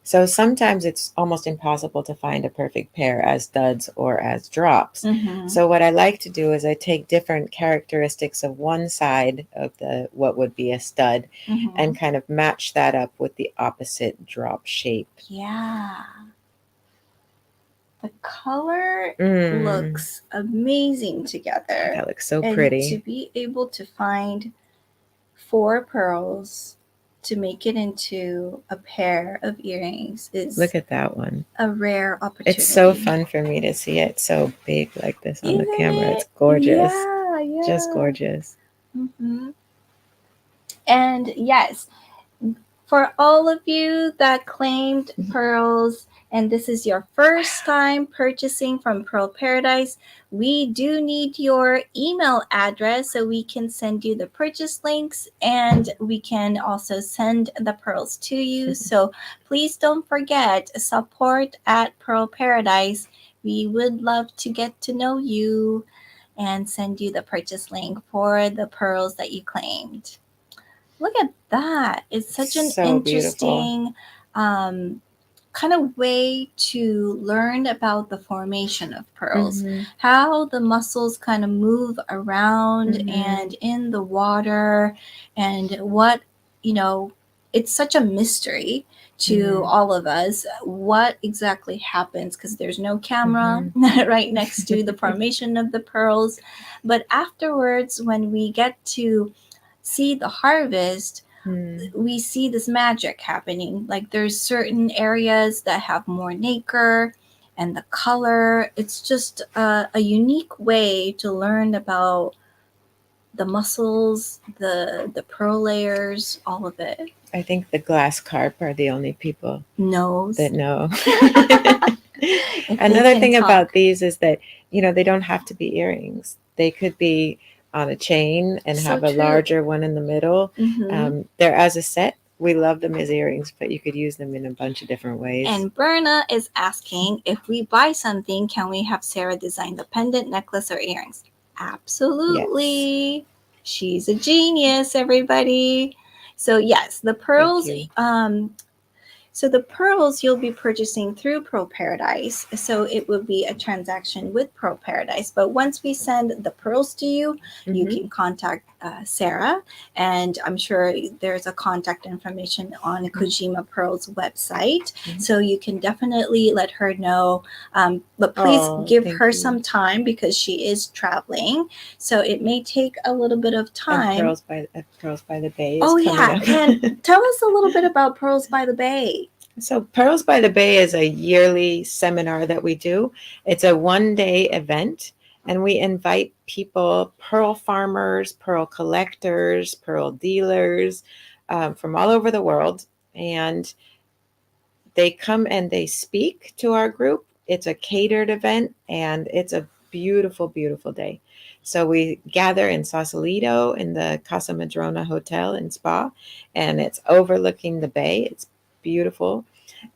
So sometimes it's almost impossible to find a perfect pair as studs or as drops. Mm-hmm. So what I like to do is I take different characteristics of one side of the what would be a stud Mm-hmm. and kind of match that up with the opposite drop shape. Yeah. The color looks amazing together. That looks so and pretty. To be able to find 4 pearls to make it into a pair of earrings is Look at that one. a rare opportunity. It's so fun for me to see it so big like this on Isn't the camera. it? It's gorgeous. Yeah. Just gorgeous. Mm-hmm. And yes, for all of you that claimed pearls, and this is your first time purchasing from Pearl Paradise, we do need your email address so we can send you the purchase links, and we can also send the pearls to you. So please don't forget, support at Pearl Paradise. We would love to get to know you and send you the purchase link for the pearls that you claimed. Look at that. It's such an So interesting kind of way to learn about the formation of pearls, how the muscles kind of move around and in the water, and what, it's such a mystery to all of us what exactly happens, because there's no camera right next to the formation of the pearls. But afterwards, when we get to see the harvest, we see this magic happening. Like there's certain areas that have more nacre and the color. It's just a unique way to learn about the muscles, the pearl layers, all of it. I think the glass carp are the only people Nose. that know. If they Another can thing talk. about these is that, you know, they don't have to be earrings. They could be on a chain and So have a true. larger one in the middle. Mhm. They're as a set. We love them as earrings, but you could use them in a bunch of different ways. And Berna is asking, if we buy something, can we have Sarah design the pendant, necklace, or earrings? Absolutely. She's a genius, everybody. So yes, the pearls. you. So the pearls you'll be purchasing through Pearl Paradise. So it will be a transaction with Pearl Paradise. But once we send the pearls to you, you can contact Sarah. And I'm sure there's a contact information on Kojima Pearl's website. So you can definitely let her know. But please give her some time because she is traveling. So it may take a little bit of time. And Pearls by the Bay is coming up. And tell us a little bit about Pearls by the Bay. So Pearls by the Bay is a yearly seminar that we do. It's a one-day event, and we invite people, pearl farmers, pearl collectors, pearl dealers from all over the world. And they come and they speak to our group. It's a catered event, and it's a beautiful, beautiful day. So we gather in Sausalito in the Casa Madrona Hotel and Spa, and it's overlooking the bay. It's beautiful.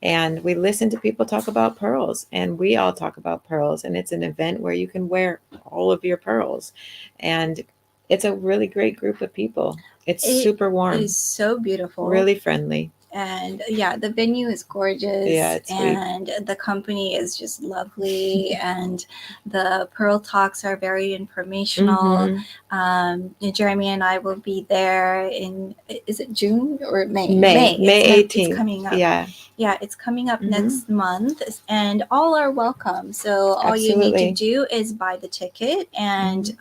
And we listen to people talk about pearls, and we all talk about pearls. And it's an event where you can wear all of your pearls. And it's a really great group of people. It's super warm. It is so beautiful. Really friendly. And yeah, the venue is gorgeous. Yeah, it's and the company is just lovely. And the Pearl Talks are very informational. Jeremy and I will be there in, is it June or May? May 18th. It's coming up. Yeah, it's coming up next month, and all are welcome. So all you need to do is buy the ticket and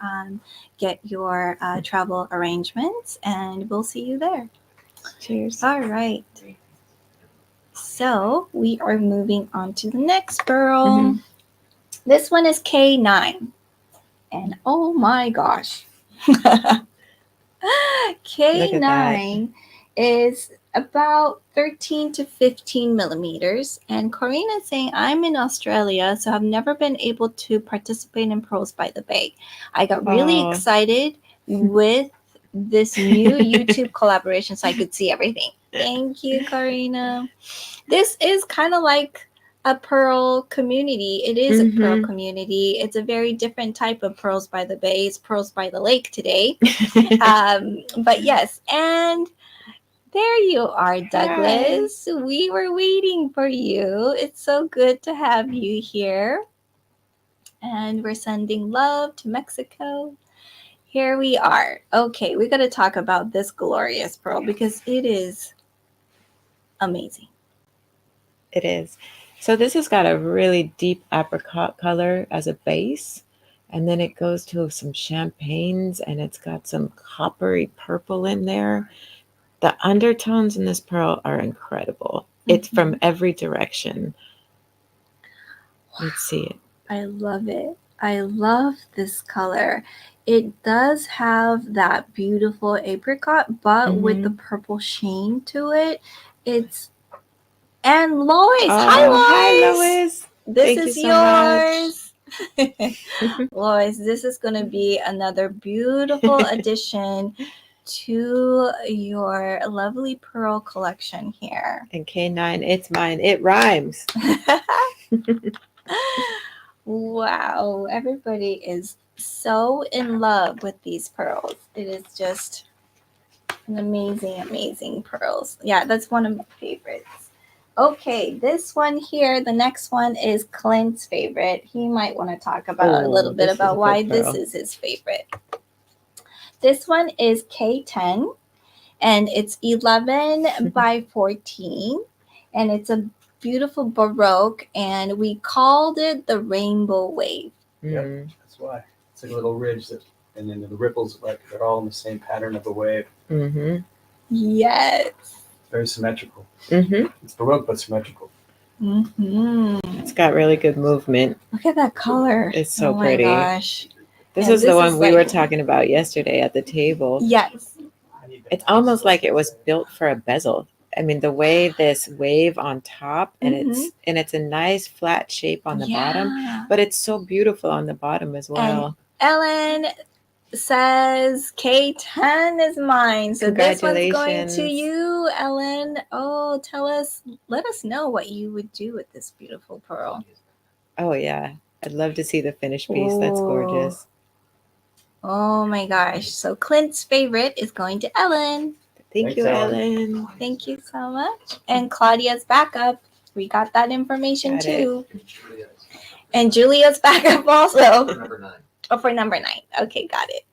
get your travel arrangements, and we'll see you there. Cheers. All right. So we are moving on to the next pearl. This one is K9. And oh my gosh. K9 is about 13 to 15 millimeters. And Corina is saying, I'm in Australia, so I've never been able to participate in Pearls by the Bay. I got really excited with this new YouTube collaboration so I could see everything. Thank you, Corina. This is kind of like a pearl community. It is a pearl community. It's a very different type of Pearls by the Bay. It's Pearls by the Lake today. But yes, and there you are, Douglas. Hi. We were waiting for you. It's so good to have you here. And we're sending love to Mexico. Here we are. Okay, we got to talk about this glorious pearl because it is amazing. It is. So this has got a really deep apricot color as a base, and then it goes to some champagnes, and it's got some coppery purple in there. The undertones in this pearl are incredible. It's from every direction. Let's see it. I love it. I love this color. It does have that beautiful apricot, but with the purple sheen to it. And Lois. Hi, Lois. Hi, Lois. This is yours. Lois, this is going to be another beautiful addition to your lovely pearl collection here. And K9, it's mine. It rhymes. Wow, everybody is so in love with these pearls. It is just an amazing, amazing pearls. Yeah, that's one of my favorites. Okay, this one here, the next one is Clint's favorite. He might want to talk about a little bit about why this is his favorite. This one is K10, and it's 11 by 14, and it's a beautiful Baroque, and we called it the Rainbow Wave. Mm. That's why. It's like a little ridge that, and then the ripples, like they're all in the same pattern of the wave. Mm-hmm. Yes. It's very symmetrical. Mm-hmm. It's Baroque but symmetrical. Mm-hmm. It's got really good movement. Look at that color. It's so oh pretty. my gosh. This And is the this one is we like- were talking about yesterday at the table. Yes. It's almost like it was built for a bezel. I mean, the way this wave on top, and it's a nice flat shape on the bottom, but it's so beautiful on the bottom as well. Ellen says K10 is mine. So this one's going to Congratulations. you, Ellen. Oh, let us know what you would do with this beautiful pearl. Oh yeah, I'd love to see the finished piece. That's Ooh. gorgeous. Oh my gosh. So Clint's favorite is going to Ellen. Thank Thanks, you, Ellen. Ellen. Thank you so much. And Claudia's backup. We got that information Got it. too. And Julia's backup also. Number 9. Oh, for number 9. Okay, got it.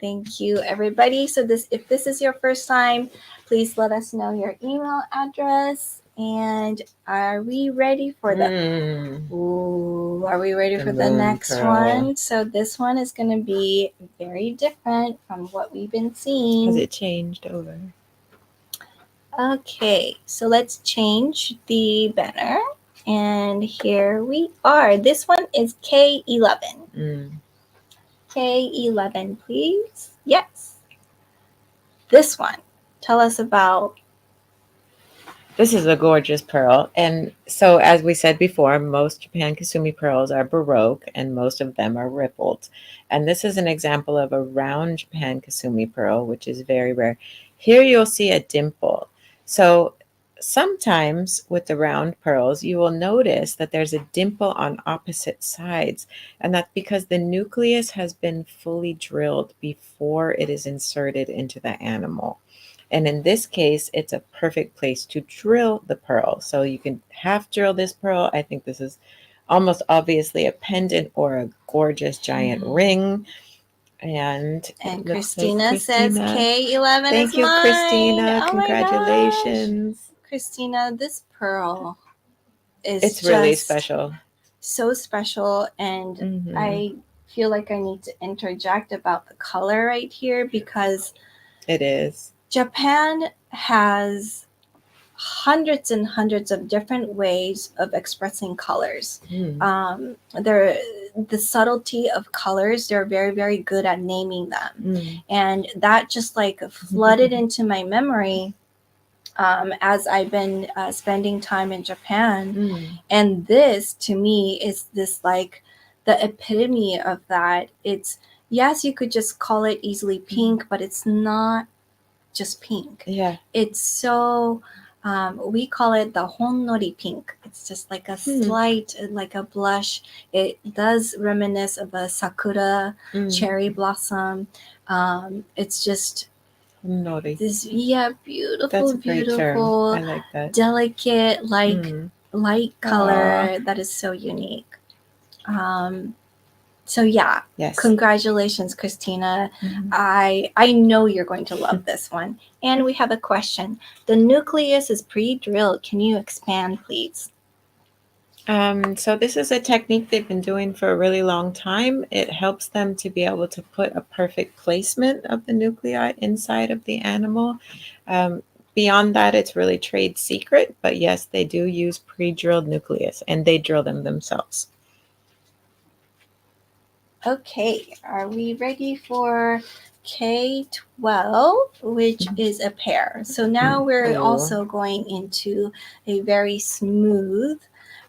Thank you, everybody. So if this is your first time, please let us know your email address. And are we ready for the Ooh, are we ready The for the moon next pearl. one? So this one is going to be very different from what we've been seeing. Has it changed over? Okay, so let's change the banner. And here we are. This one is K11. Mm. K11, please. Yes. This one. Tell us about. This is a gorgeous pearl. And so, as we said before, most Japan Kasumi pearls are Baroque and most of them are rippled. And this is an example of a round Japan Kasumi pearl, which is very rare. Here you'll see a dimple. So, sometimes with the round pearls, you will notice that there's a dimple on opposite sides. And that's because the nucleus has been fully drilled before it is inserted into the animal. And in this case, it's a perfect place to drill the pearl. So you can half drill this pearl. I think this is almost obviously a pendant or a gorgeous giant ring. And Christina says K11 Thank is you, mine. Christina. Oh Congratulations. my gosh. Christina, this pearl is It's really just special. so special. And Mhm. I feel like I need to interject about the color right here because It is. Japan has hundreds and hundreds of different ways of expressing colors. Mm. The subtlety of colors, they're very, very good at naming them. Mm. And that just like flooded into my memory as I've been spending time in Japan. Mm. And this, to me, is this like the epitome of that. It's, yes, you could just call it easily pink, but it's not just pink. Yeah. It's so, we call it the honnori pink. It's just like a slight, like a blush. It does reminisce of a sakura cherry blossom. It's just Nori. this, beautiful, That's a great beautiful, term. I like that. delicate, like light color Aww. that is so unique. So yeah, Yes. congratulations, Christina. I know you're going to love this one. And we have a question. The nucleus is pre-drilled. Can you expand, please? So this is a technique they've been doing for a really long time. It helps them to be able to put a perfect placement of the nuclei inside of the animal. Beyond that, it's really trade secret. But yes, they do use pre-drilled nucleus, and they drill them themselves. Okay, are we ready for K12, which is a pear? So now we're also going into a very smooth,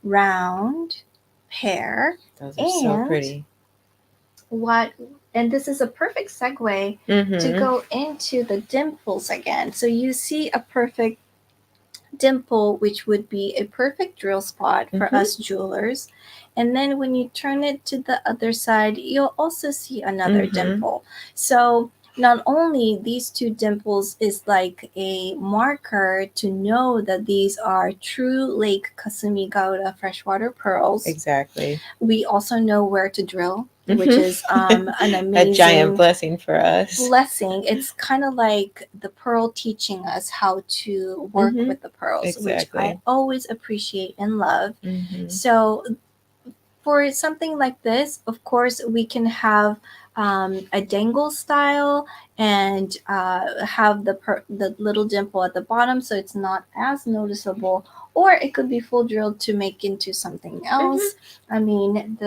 round pear. Those are so pretty. And this is a perfect segue to go into the dimples again. So you see a perfect dimple, which would be a perfect drill spot for us jewelers. And then when you turn it to the other side, you'll also see another dimple. So not only these two dimples is like a marker to know that these are true Lake Kasumigaura freshwater pearls. Exactly. We also know where to drill which is an amazing a giant blessing for us. blessing. It's kind of like the pearl teaching us how to work with the pearls, which I Exactly. always appreciate and love. Mhm. So for something like this, of course, we can have a dangle style and have the little dimple at the bottom so it's not as noticeable, or it could be full drilled to make into something else. I mean,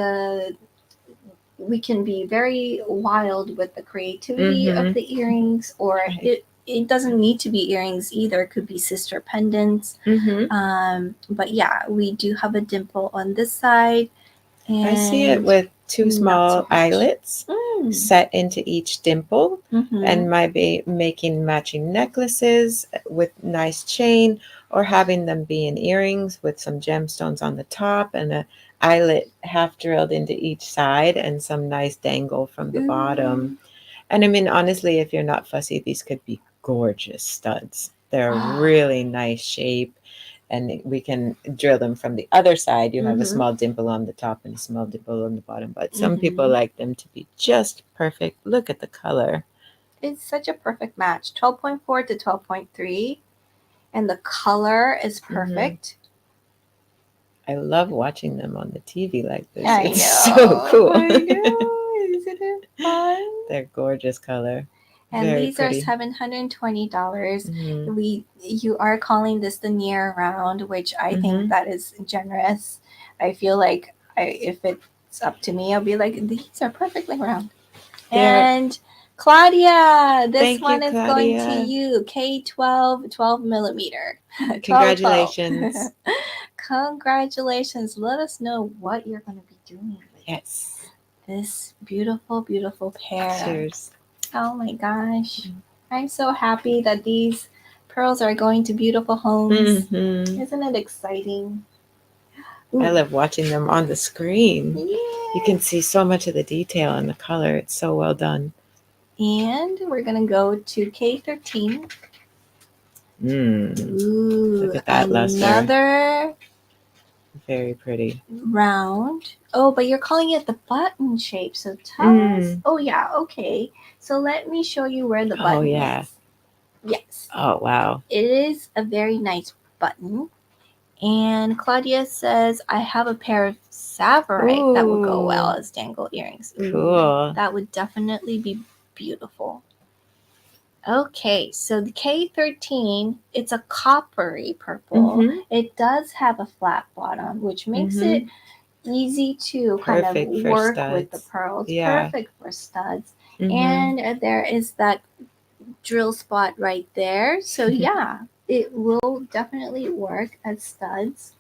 we can be very wild with the creativity of the earrings, or Right. it doesn't need to be earrings either. It could be sister pendants. But yeah, we do have a dimple on this side. And I see it with two not so small much. eyelets set into each dimple, and might be making matching necklaces with nice chain, or having them be in earrings with some gemstones on the top and a eyelet half drilled into each side and some nice dangle from the bottom. And I mean, honestly, if you're not fussy, these could be gorgeous studs. They're really nice shape, and we can drill them from the other side. You have a small dimple on the top and a small dimple on the bottom, but some people like them to be just perfect. Look at the color. It's such a perfect match. 12.4 to 12.3, and the color is perfect. I love watching them on the TV like this. I It's know. so cool. I know. Isn't it fun? They're gorgeous color. And Very these pretty. are $720. You are calling this the near round, which I think that is generous. I feel like if it's up to me, I'll be like, these are perfectly round. And Claudia, this Thank you, one is going to Claudia. you. K12, 12 millimeter. 12, Congratulations. Congratulations. Let us know what you're going to be doing with Yes. this beautiful, beautiful pair. Cheers. Oh my gosh. I'm so happy that these pearls are going to beautiful homes. Isn't it exciting? I love watching them on the screen. Yeah. You can see so much of the detail and the color. It's so well done. And we're going to go to K13. Ooh, Look at that luster. another Very pretty. round. Oh, but you're calling it the button shape. So tell us. Oh, yeah. Okay. So let me show you where the button is. Yes. Oh, wow. It is a very nice button. And Claudia says, I have a pair of Savorite that would go well as dangle earrings. Cool. That would definitely be beautiful. Okay, so the K13, it's a coppery purple. It does have a flat bottom, which makes it easy to kind of work with the pearls. Perfect for studs. And there is that drill spot right there. So yeah, it will definitely work as studs.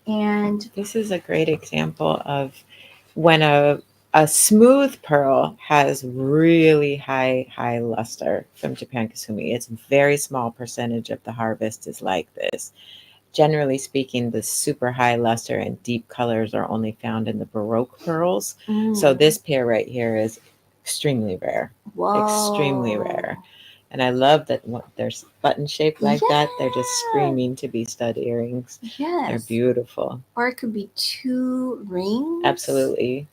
And this is a great example of when a smooth pearl has really high luster from Japan Kasumi. It's a very small percentage of the harvest is like this. Generally speaking, the super high luster and deep colors are only found in the Baroque pearls. So this pair right here is extremely rare. Whoa. Extremely rare. And I love that there's button shaped like that. They're just screaming to be stud earrings. Yes. They're beautiful. Or it could be 2 rings. Absolutely.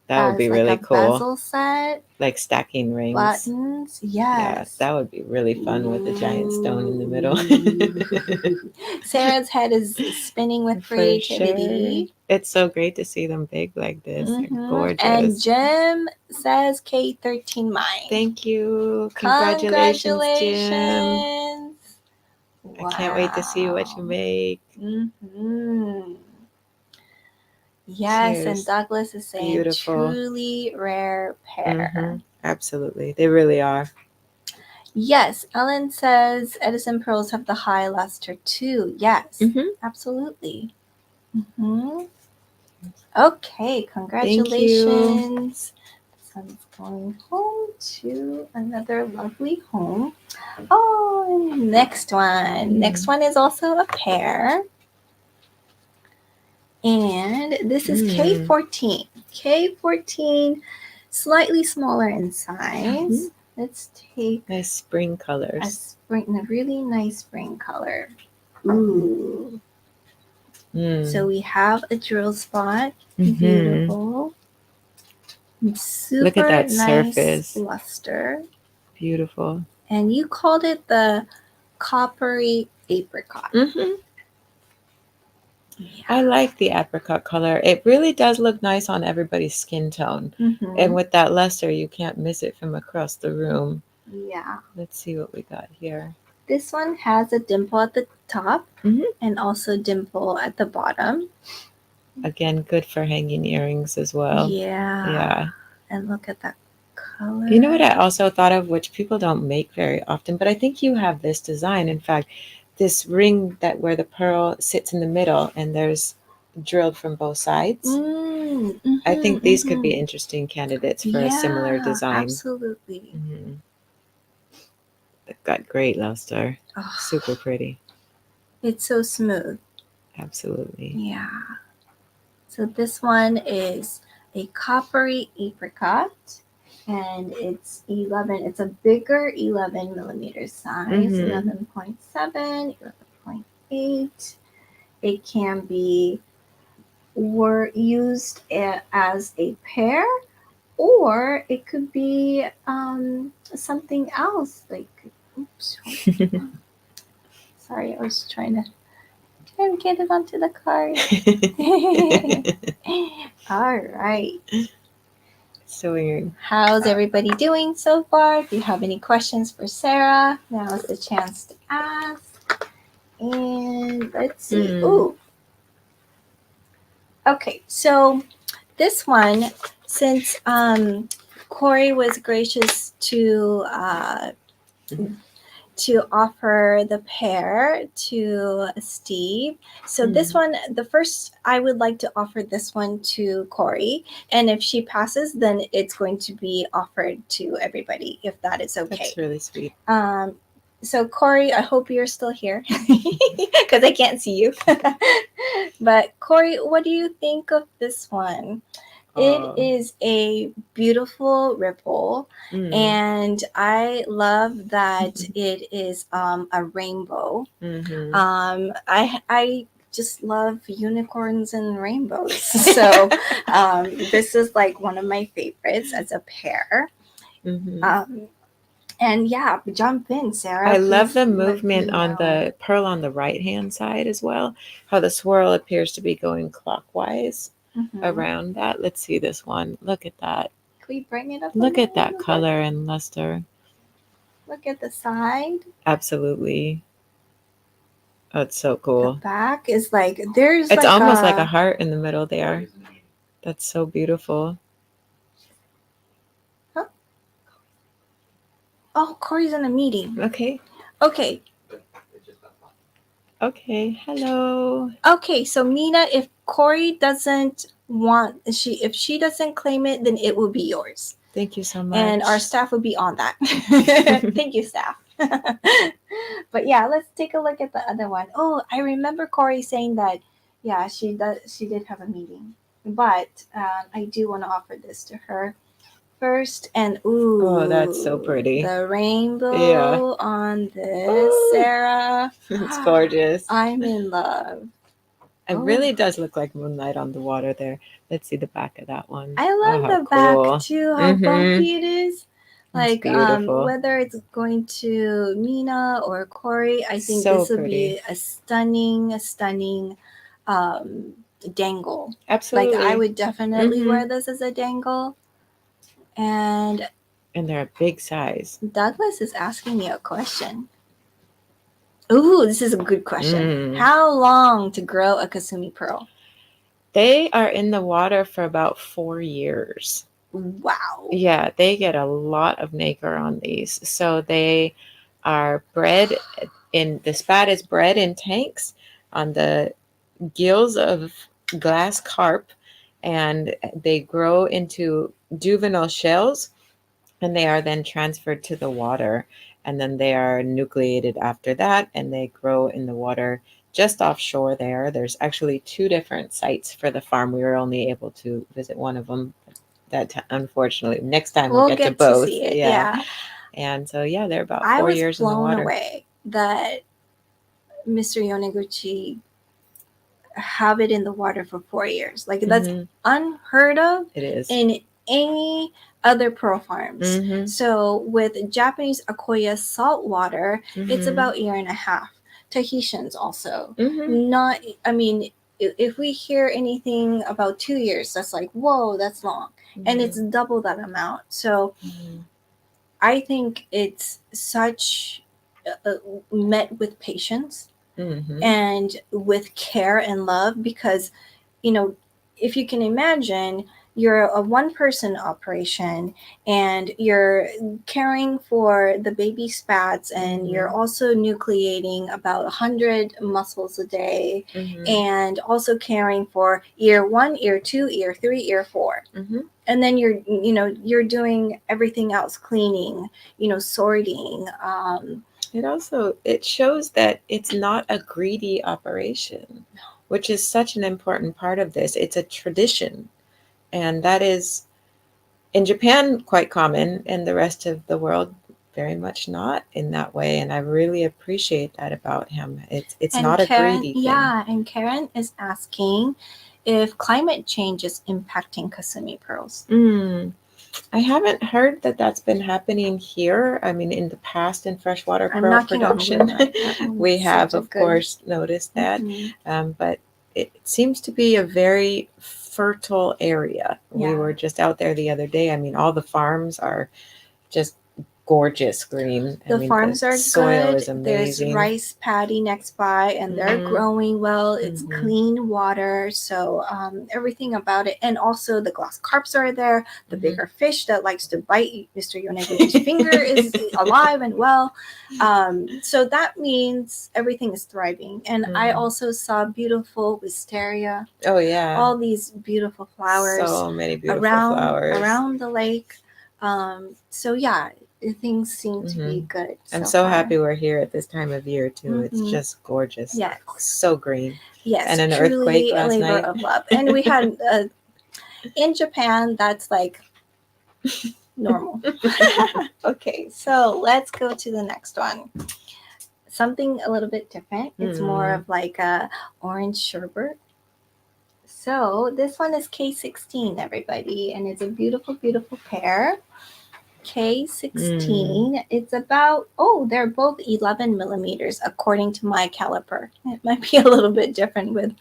That would be like really a cool. Bezel set. Like stacking rings. Buttons. Yes. Yeah, that would be really fun with a giant stone in the middle. Sarah's head is spinning with creativity. Sure. It's so great to see them big like this. They're gorgeous. And Jim says K13 mine. Thank you. Congratulations, Jim. Wow. I can't wait to see what you make. Yes, Cheers. and Douglas is saying beautiful. Truly rare pair. Absolutely. They really are. Yes, Ellen says Edison pearls have the high luster too. Yes, absolutely. Okay, congratulations. Son's going home to another lovely home. Oh, next one. Next one is also a pair. And this is K14. K14, slightly smaller in size. Let's take nice spring colors. A really nice spring color. Ooh. So we have a drill spot. Beautiful. Super Look at that nice surface. luster. Beautiful. And you called it the coppery apricot. Mm-hmm. Yeah. I like the apricot color. It really does look nice on everybody's skin tone. Mhm. And with that luster, you can't miss it from across the room. Yeah. Let's see what we got here. This one has a dimple at the top Mhm. and also dimple at the bottom. Again, good for hanging earrings as well. Yeah. Yeah. And look at that color. You know what I also thought of, which people don't make very often, but I think you have this design. In fact, this ring that where the pearl sits in the middle and there's drilled from both sides. I think these could be interesting candidates for a similar design. Absolutely. Mhm. They've got great luster. Oh, Super pretty. it's so smooth. Absolutely. Yeah. So this one is a coppery apricot, and it's 11. It's a bigger 11 millimeter size, Mhm. 11.7, 11.8. It can be used as a pair, or it could be something else. Like, oops, sorry, I was trying to get it onto the card. All right. So weird. How's everybody doing so far? If you have any questions for Sarah, now is the chance to ask. And let's see. Ooh. Okay, so this one, since Corey was gracious to offer the pair to Steve. So this one, the first, I would like to offer this one to Corey. And if she passes, then it's going to be offered to everybody, if that is okay. That's really sweet. So Corey, I hope you're still here because I can't see you. But Corey, what do you think of this one? It is a beautiful ripple, and I love that it is a rainbow. I just love unicorns and rainbows, so this is like one of my favorites as a pair. And yeah, jump in, Sarah. I love the movement on the pearl on the right hand side as well. How the swirl appears to be going clockwise around that. Let's see this one. Look at that. Can we bring it up? Look at that color and luster. Look at the side. Absolutely. Oh, it's so cool. The back is like there's. It's like almost like a heart in the middle there. That's so beautiful. Huh? Oh, Corey's in a meeting. Okay. Okay. Okay. Hello. Okay, so Mina, if Corey doesn't want if she doesn't claim it, then it will be yours. Thank you so much. And our staff would be on that. Thank you, staff. But yeah, let's take a look at the other one. Oh, I remember Corey saying that, yeah, she did have a meeting. But I do want to offer this to her first. And ooh, oh, that's so pretty. The rainbow on this, Sarah. It's gorgeous. I'm in love. It really does look like moonlight on the water there. Let's see the back of that one. I love the back too, how bumpy it is. Like whether it's going to Mina or Corey, I think So this would pretty. be a stunning dangle. Absolutely. Like I would definitely wear this as a dangle. And they're a big size. Douglas is asking me a question. Ooh, this is a good question. How long to grow a Kasumi pearl? They are in the water for about 4 years. Wow. Yeah, they get a lot of nacre on these. So they are bred in, the spat is bred in tanks on the gills of glass carp, and they grow into juvenile shells, and they are then transferred to the water, and then they are nucleated after that, and they grow in the water just offshore there. There's actually 2 different sites for the farm. We were only able to visit one of them. That unfortunately, next time we'll get to both. See it. Yeah. And so they're about 4 years in the water. I was blown away that Mr. Yoneguchi have it in the water for 4 years. Like that's unheard of. It is. In any other pearl farms. Mhm. So with Japanese Akoya saltwater, it's Mhm. about a year and a half. Tahitians also. Mhm. Not, I mean, if we hear anything about 2 years, that's like, whoa, that's long. And it's double that amount. So Mhm. I think it's such met with patience Mhm. and with care and love, because if you can imagine, you're a one person operation and you're caring for the baby spats, and you're also nucleating about 100 muscles a day, Mhm. and also caring for ear 1, ear 2, ear 3, ear 4. Mhm. And then you're doing everything else, cleaning, sorting. It shows that it's not a greedy operation, which is such an important part of this. It's a tradition, and that is in Japan quite common, and the rest of the world very much not in that way. And I really appreciate that about him. It's And not a Karen, greedy thing. yeah, and Karen is asking if climate change is impacting Kasumi pearls. I haven't heard that that's been happening here. I mean, in the past, in freshwater I'm pearl knocking on production, wood on that one. we It's have, such a of good- course, noticed that. But it seems to be a very fertile area. We Yeah. were just out there the other day. I mean, all the farms are just gorgeous green. The I mean, farms the are soil good. is amazing. There's rice paddy next by, and they're Mhm. growing well. It's Mhm. clean water, so everything about it. And also the glass carps are there. The Mhm. bigger fish that likes to bite Mr. Yoneguchi's finger is alive and well. So that means everything is thriving. And I Mhm. also saw beautiful wisteria. Oh yeah, All these beautiful flowers so many beautiful around flowers. the lake. So yeah, things seem to be Mhm. good. I'm so so far. happy we're here at this time of year too. It's Mhm. just gorgeous. Yes. So green. Yes, And an truly earthquake a last labor night. of love. And we had in Japan, that's like normal. Okay, so let's go to the next one. Something a little bit different. It's more of like a orange sherbet. So this one is K16, everybody, and it's a beautiful, beautiful pair. K16. It's about, they're both 11 millimeters according to my caliper. It might be a little bit different with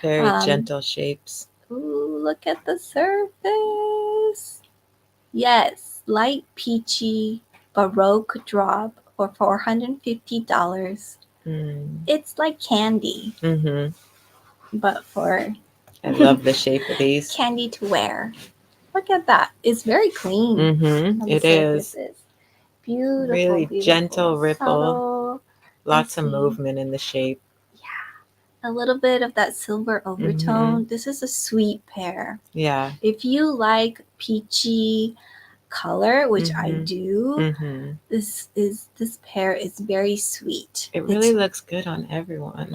Very gentle shapes. Ooh, look at the surface. Yes, light peachy Baroque drop for $450. It's like candy, but for I love the shape of these. candy to wear. Look at that. It's very clean. It is. Beautiful, Really beautiful, gentle ripple. subtle. Lots of movement in the shape. Yeah. A little bit of that silver overtone. This is a sweet pear. Yeah. If you like peachy color, which I do, this pear is very sweet. It really looks good on everyone.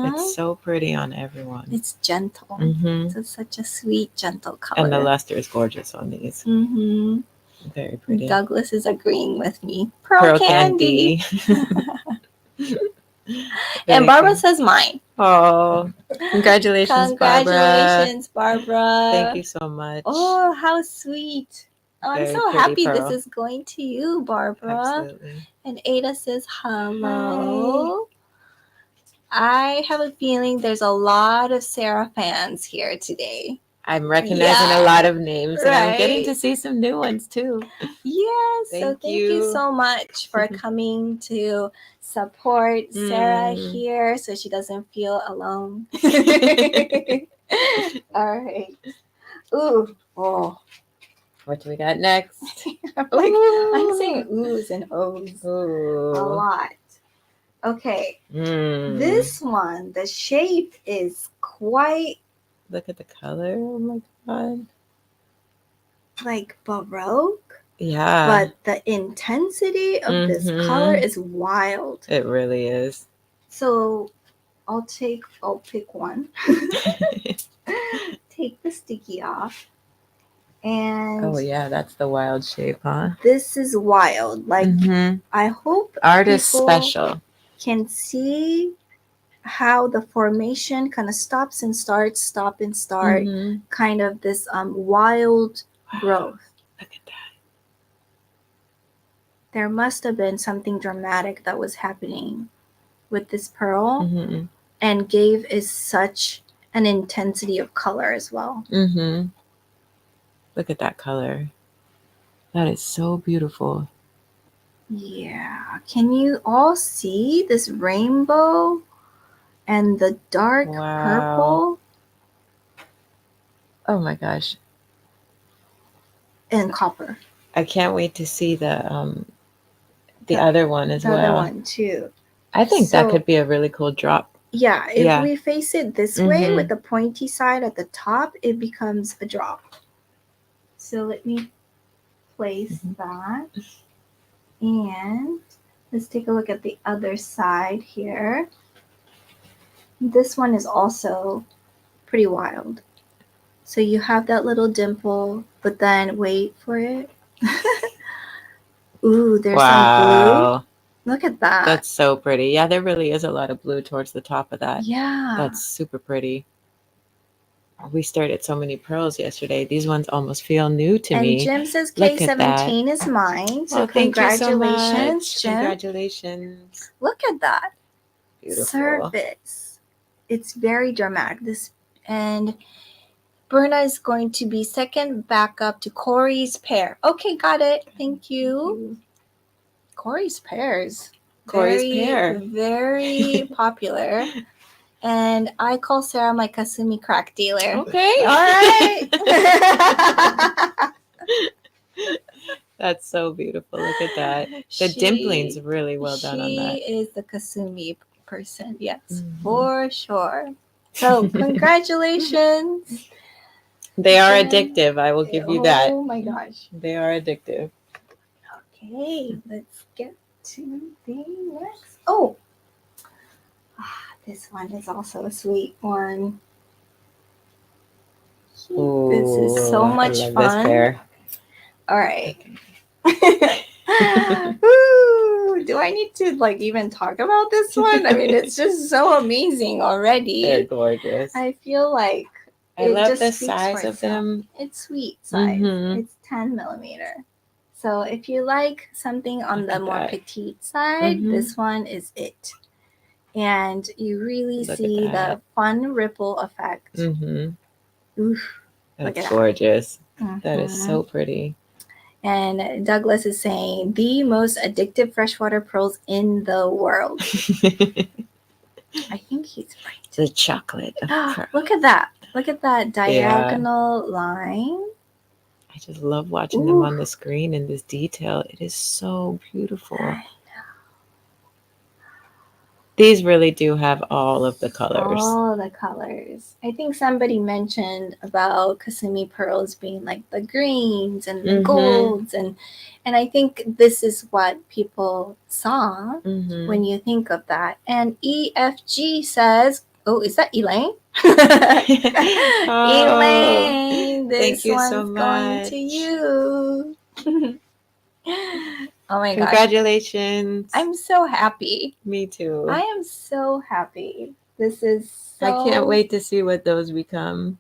It's so pretty on everyone. It's gentle. It's such a sweet, gentle color. And the luster is gorgeous on these. Very pretty. Douglas is agreeing with me. Pearl candy. And Barbara says mine. Oh, congratulations, Congratulations, Barbara. Thank you so much. Oh, how sweet. Oh, I'm so happy this is going to you, Barbara. Absolutely. And Ada says hello. Hi. I have a feeling there's a lot of Sarah fans here today. I'm recognizing a lot of names, and I'm getting to see some new ones too. Yes. Thank you so much for coming to support Sarah here so she doesn't feel alone. All right. Ooh. Oh. What do we got next? I'm saying oohs and ohs a lot. Okay. This one, the shape is quite. Look at the color. Oh my god. Like Baroque. Yeah. But the intensity of this color is wild. It really is. So I'll pick one. Take the sticky off. And oh yeah, that's the wild shape, huh? This is wild. Like I hope artist special can see how the formation kind of stops and starts, stop and start, kind of this wild growth. Look at that. There must have been something dramatic that was happening with this pearl Mm-hmm. and gave it such an intensity of color as well. Mm-hmm. Look at that color. That is so beautiful. Yeah. Can you all see this rainbow and the dark Wow. purple Oh my gosh. and copper? I can't wait to see the The- other one as The well. other one too. I think that So- could be a really cool drop. Yeah, if Yeah. we face it this way Mhm. with the pointy side at the top, it becomes a drop. So let me place that. And let's take a look at the other side here. This one is also pretty wild. So you have that little dimple, but then wait for it. Ooh, there's some blue. Wow. Look at that. That's so pretty. Yeah, there really is a lot of blue towards the top of that. Yeah. That's super pretty. We stared at so many pearls yesterday. These ones almost feel new to and me. Jim says Look at that. K17 is mine. So Well, thank you so congratulations, much. Jim. Congratulations. Look at that. Beautiful. Surface. It's very dramatic. This and Berna is going to be second backup to Corey's pair. Okay, got it. Thank you. Corey's pairs. Corey's very, pair. Very popular. And I call Sarah my Kasumi crack dealer. Okay. All right. That's so beautiful. Look at that. The dimpling's really well done on that. She is the Kasumi person. Yes, Mhm. for sure. So congratulations. They are Jen. addictive. I will give you that. Oh my gosh. They are addictive. Okay, let's get to the next. Oh, this one is also a sweet one. This is so Ooh, much I love fun. This pair. All right. Ooh, do I need to even talk about this one? I mean, it's just so amazing already. They're gorgeous. I feel like I it love just the speaks size for of itself. them. It's sweet size. Mhm. It's 10 millimeter. So if you like something on Look the at more that. petite side, Mhm. this one is it. And you really Look at see the that. fun ripple effect. Mm-hmm. Oof. Look That's at that. gorgeous. That is Mhm. so pretty. And Douglas is saying the most addictive freshwater pearls in the world. I think he's right. The chocolate of pearl. Look at that. Look at that diagonal line. I just love watching them on the screen in this detail. It is so beautiful. I know. These really do have all of the colors. All the colors. I think somebody mentioned about Kasumi pearls being like the greens and the Mhm. golds, and I think this is what people saw Mhm. when you think of that. And EFG says, "Oh, is that Elaine?" Oh, Elaine, this thank you one's so going much. to you. Oh my gosh. Congratulations. I'm so happy. Me too. I am so happy. This is so... I can't wait to see what those become.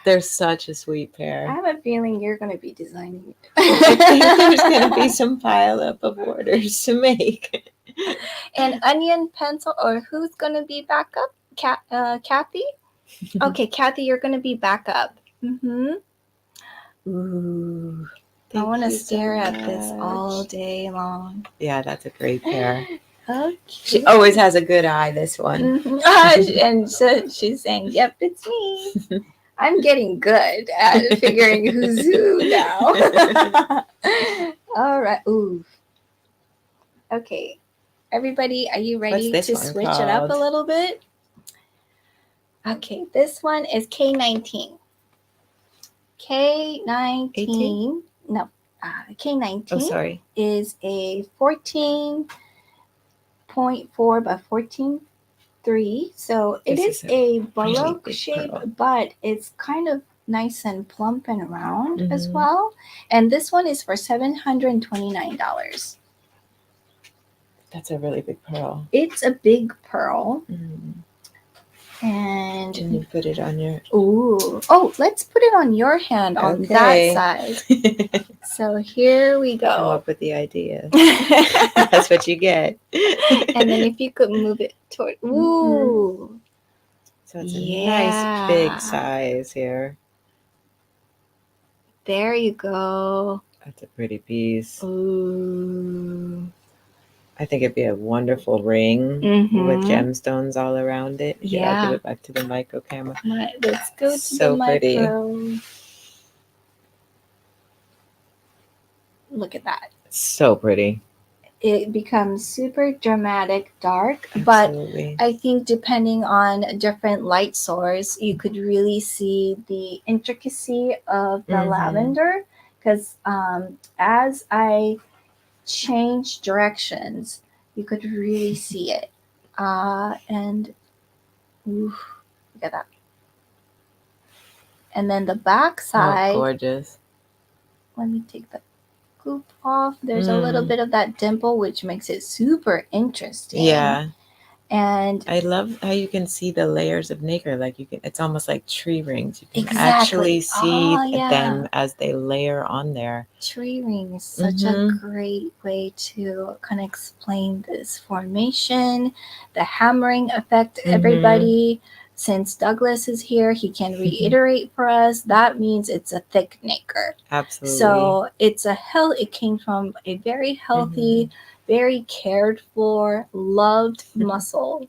They're such a sweet I pair. have a feeling you're going to be designing it. I think there's going to be some pile up of orders to make. An onion pencil, or who's going to be back up? Kathy? Okay, Kathy, you're going to be back up. Mm-hmm. Ooh. I want to Thank you stare so at this much. all day long. Yeah, that's a great pair. Okay. She always has a good eye, this one. Mhm. And so she's saying, "Yep, it's me." I'm getting good at figuring who's who now. All right. Ooh. Okay. Everybody, are you ready What's to this one switch it up a called? little bit? Okay, this one is K19. K19. 18? No, K19 Oh, sorry. is a 14.4 by 14.3. So it This is is a really baroque big shape, pearl. but it's kind of nice and plump and round as Mhm. well. And this one is for $729. That's a really big pearl. It's a big pearl. Mm. And Can you put it on your? ooh, oh, let's put it on your hand on that Okay. side. So here we Come go. up with the idea. That's what you get. And then if you could move it toward, ooh, So it's a nice yeah. big size here. There you go. That's a pretty piece. Ooh. I think it'd be a wonderful ring with gemstones all around it. Here, I'll give Yeah. it back to the micro camera. Let's go to So the pretty. micro. Look at that. So pretty. It becomes super dramatic dark, but Absolutely. I think depending on different light source, you could really see the intricacy of the lavender, because as I change directions, you could really see it. And ooh, look at that. And then the back Oh, side, gorgeous. let me take the goop off. There's a little bit of that dimple, which makes it super interesting. Yeah. And I love how you can see the layers of nacre. Like you can, it's almost like tree rings. You can exactly. actually see Oh, yeah. them as they layer on there. Tree ring is such a great way to kind of explain this formation, the hammering effect. Everybody, since Douglas is here, he can reiterate for us. That means it's a thick nacre. Absolutely. So it's it came from a very healthy, very cared for, loved muscle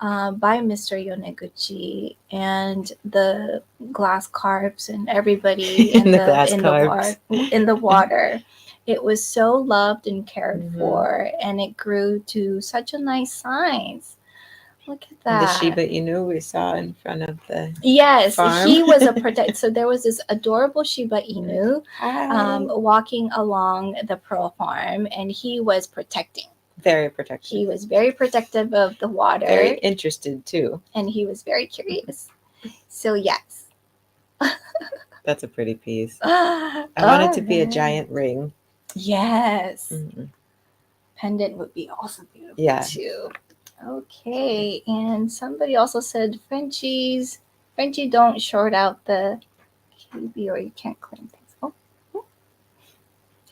by Mr. Yoneguchi and the glass carps and everybody in the water. It was so loved and cared for, and it grew to such a nice size. Look at that. The Shiba Inu we saw in front of the farm. He was a protect. So there was this adorable Shiba Inu walking along the pearl farm, and he was protecting. Very protective. He was very protective of the water. Very interested too. And he was very curious. So yes. That's a pretty piece. I want it to be a giant ring. Yes. Pendant would be also beautiful too. Okay. And somebody also said Frenchie, don't short out the QB or you can't clean things. Oh.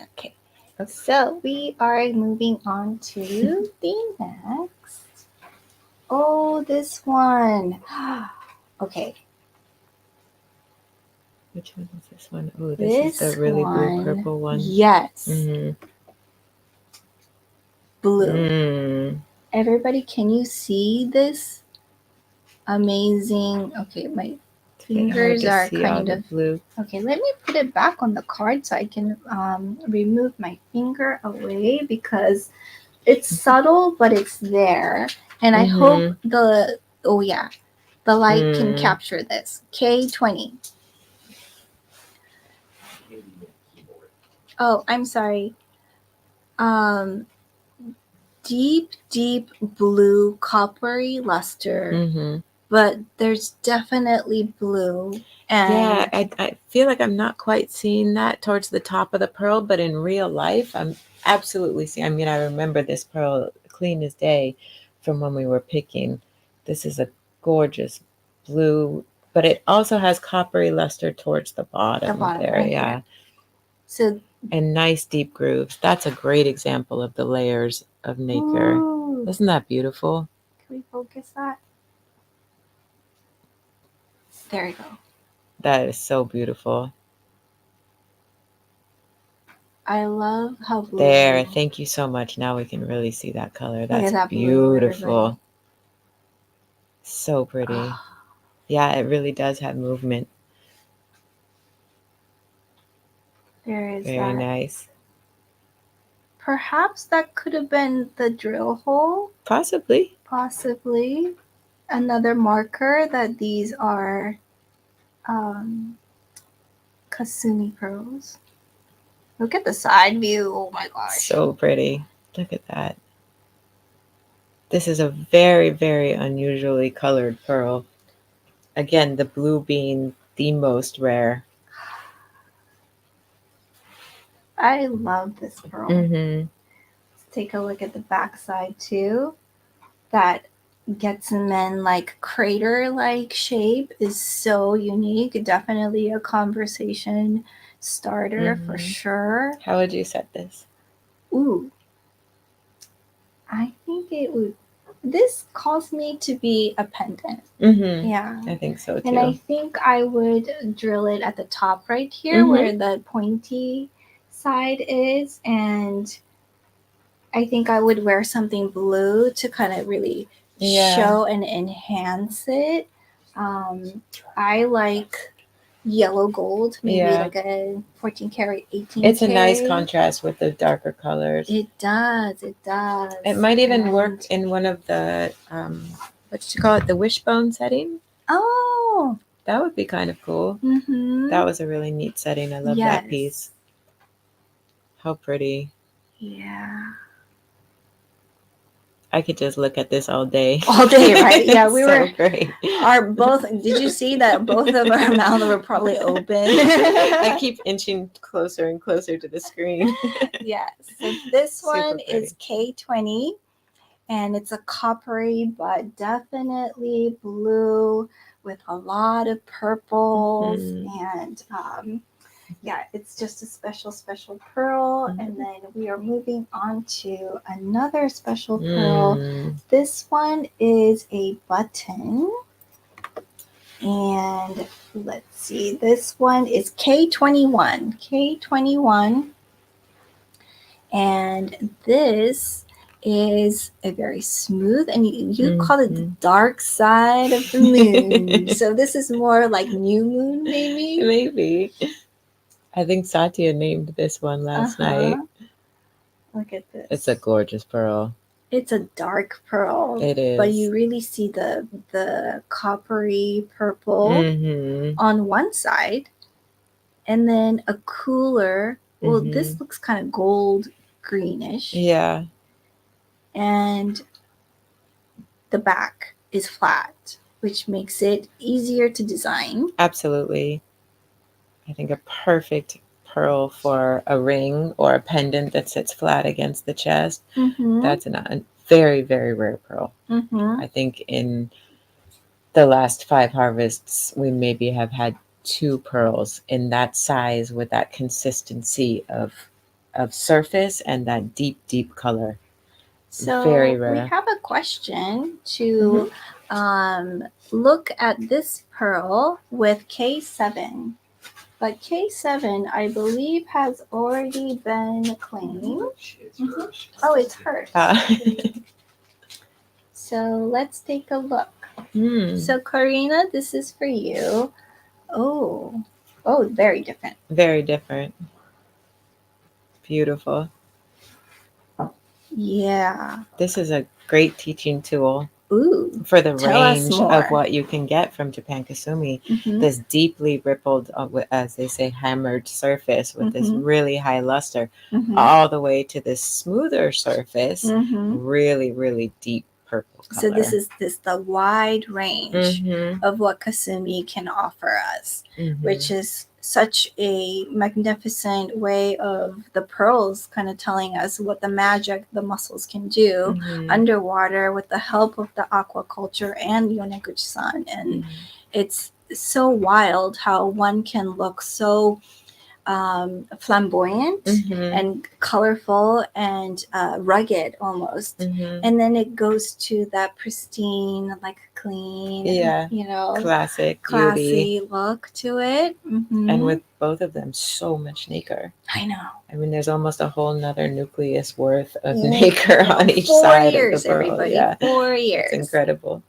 Okay. So we are moving on to the next. Oh, this one. Okay. Which one is this one? Oh, this is the really blue purple one. Yes. Blue. Everybody, can you see this? Amazing. Okay, my fingers are kind of blue. Okay, let me put it back on the card so I can remove my finger away because it's subtle, but it's there. And I hope the light can capture this. K20. Oh, I'm sorry. Deep blue coppery luster. But there's definitely blue. And I feel like I'm not quite seeing that towards the top of the pearl, but in real life, I'm absolutely seeing. I mean, I remember this pearl clean as day from when we were picking. This is a gorgeous blue, but it also has coppery luster towards the bottom there. Right yeah. here. So and nice deep grooves. That's a great example of the layers of nacre. Ooh. Isn't that beautiful? Can we focus that? There we go. That is so beautiful. I love how blue. There, thank you so much. Now we can really see that color. That's that beautiful. Blue, so pretty. Yeah, it really does have movement. There is very nice. Perhaps that could have been the drill hole. Possibly. Another marker that these are Kasumi pearls. Look at the side view. Oh my gosh. So pretty. Look at that. This is a very, very unusually colored pearl. Again, the blue being the most rare. I love this pearl. Mm-hmm. Let's take a look at the back side too. That Getsumen like crater like shape is so unique. Definitely a conversation starter for sure. How would you set this? Ooh, I think it would. This calls me to be a pendant. Mm-hmm. Yeah. I think so too. And I think I would drill it at the top right here where the pointy side is. And I think I would wear something blue to kind of really show and enhance it. I like yellow gold, maybe like a 14 karat, 18 It's a nice contrast with the darker colors. It does. It does. It might even work in one of the, what did you call it? The wishbone setting? Oh. That would be kind of cool. Mm-hmm. That was a really neat setting. I love that piece. How pretty. Yeah. I could just look at this all day. All day, right? Yeah, we were great. Did you see that both of our mouths were probably open? I keep inching closer and closer to the screen. Yes. So this one is K20 and it's a coppery but definitely blue with a lot of purples and yeah, it's just a special pearl. And then we are moving on to another special pearl. This one is a button. And let's see, this one is K21. K21. And this is a very smooth, and you call it the dark side of the moon. So this is more like new moon, maybe? Maybe. I think Satya named this one last night. Look at this. It's a gorgeous pearl. It's a dark pearl. It is. But you really see the coppery purple on one side. And then a cooler, well, this looks kind of gold greenish. Yeah. And the back is flat, which makes it easier to design. Absolutely. I think a perfect pearl for a ring or a pendant that sits flat against the chest. That's a very, very rare pearl. I think in the last 5 harvests, we maybe have had 2 pearls in that size with that consistency of surface and that deep color. So very rare. We have a question to look at this pearl with K7. But K7, I believe, has already been claimed. Oh, it's hers. So let's take a look. So Karina, this is for you. Oh, very different. Very different. Beautiful. Yeah. This is a great teaching tool. Ooh, for the range of what you can get from Japan Kasumi. This deeply rippled, as they say, hammered surface with this really high luster, all the way to this smoother surface, really, really deep purple color. So this is the wide range of what Kasumi can offer us, which is such a magnificent way of the pearls kind of telling us what the magic the mussels can do underwater with the help of the aquaculture and Yoneguchi-san. And it's so wild how one can look so flamboyant and colorful and rugged almost, and then it goes to that pristine, like clean, classy beauty look to it. And with both of them, so much nacre. I know. I mean, there's almost a whole nother nucleus worth of nacre on each side of the pearl. Everybody. 4 years. It's incredible.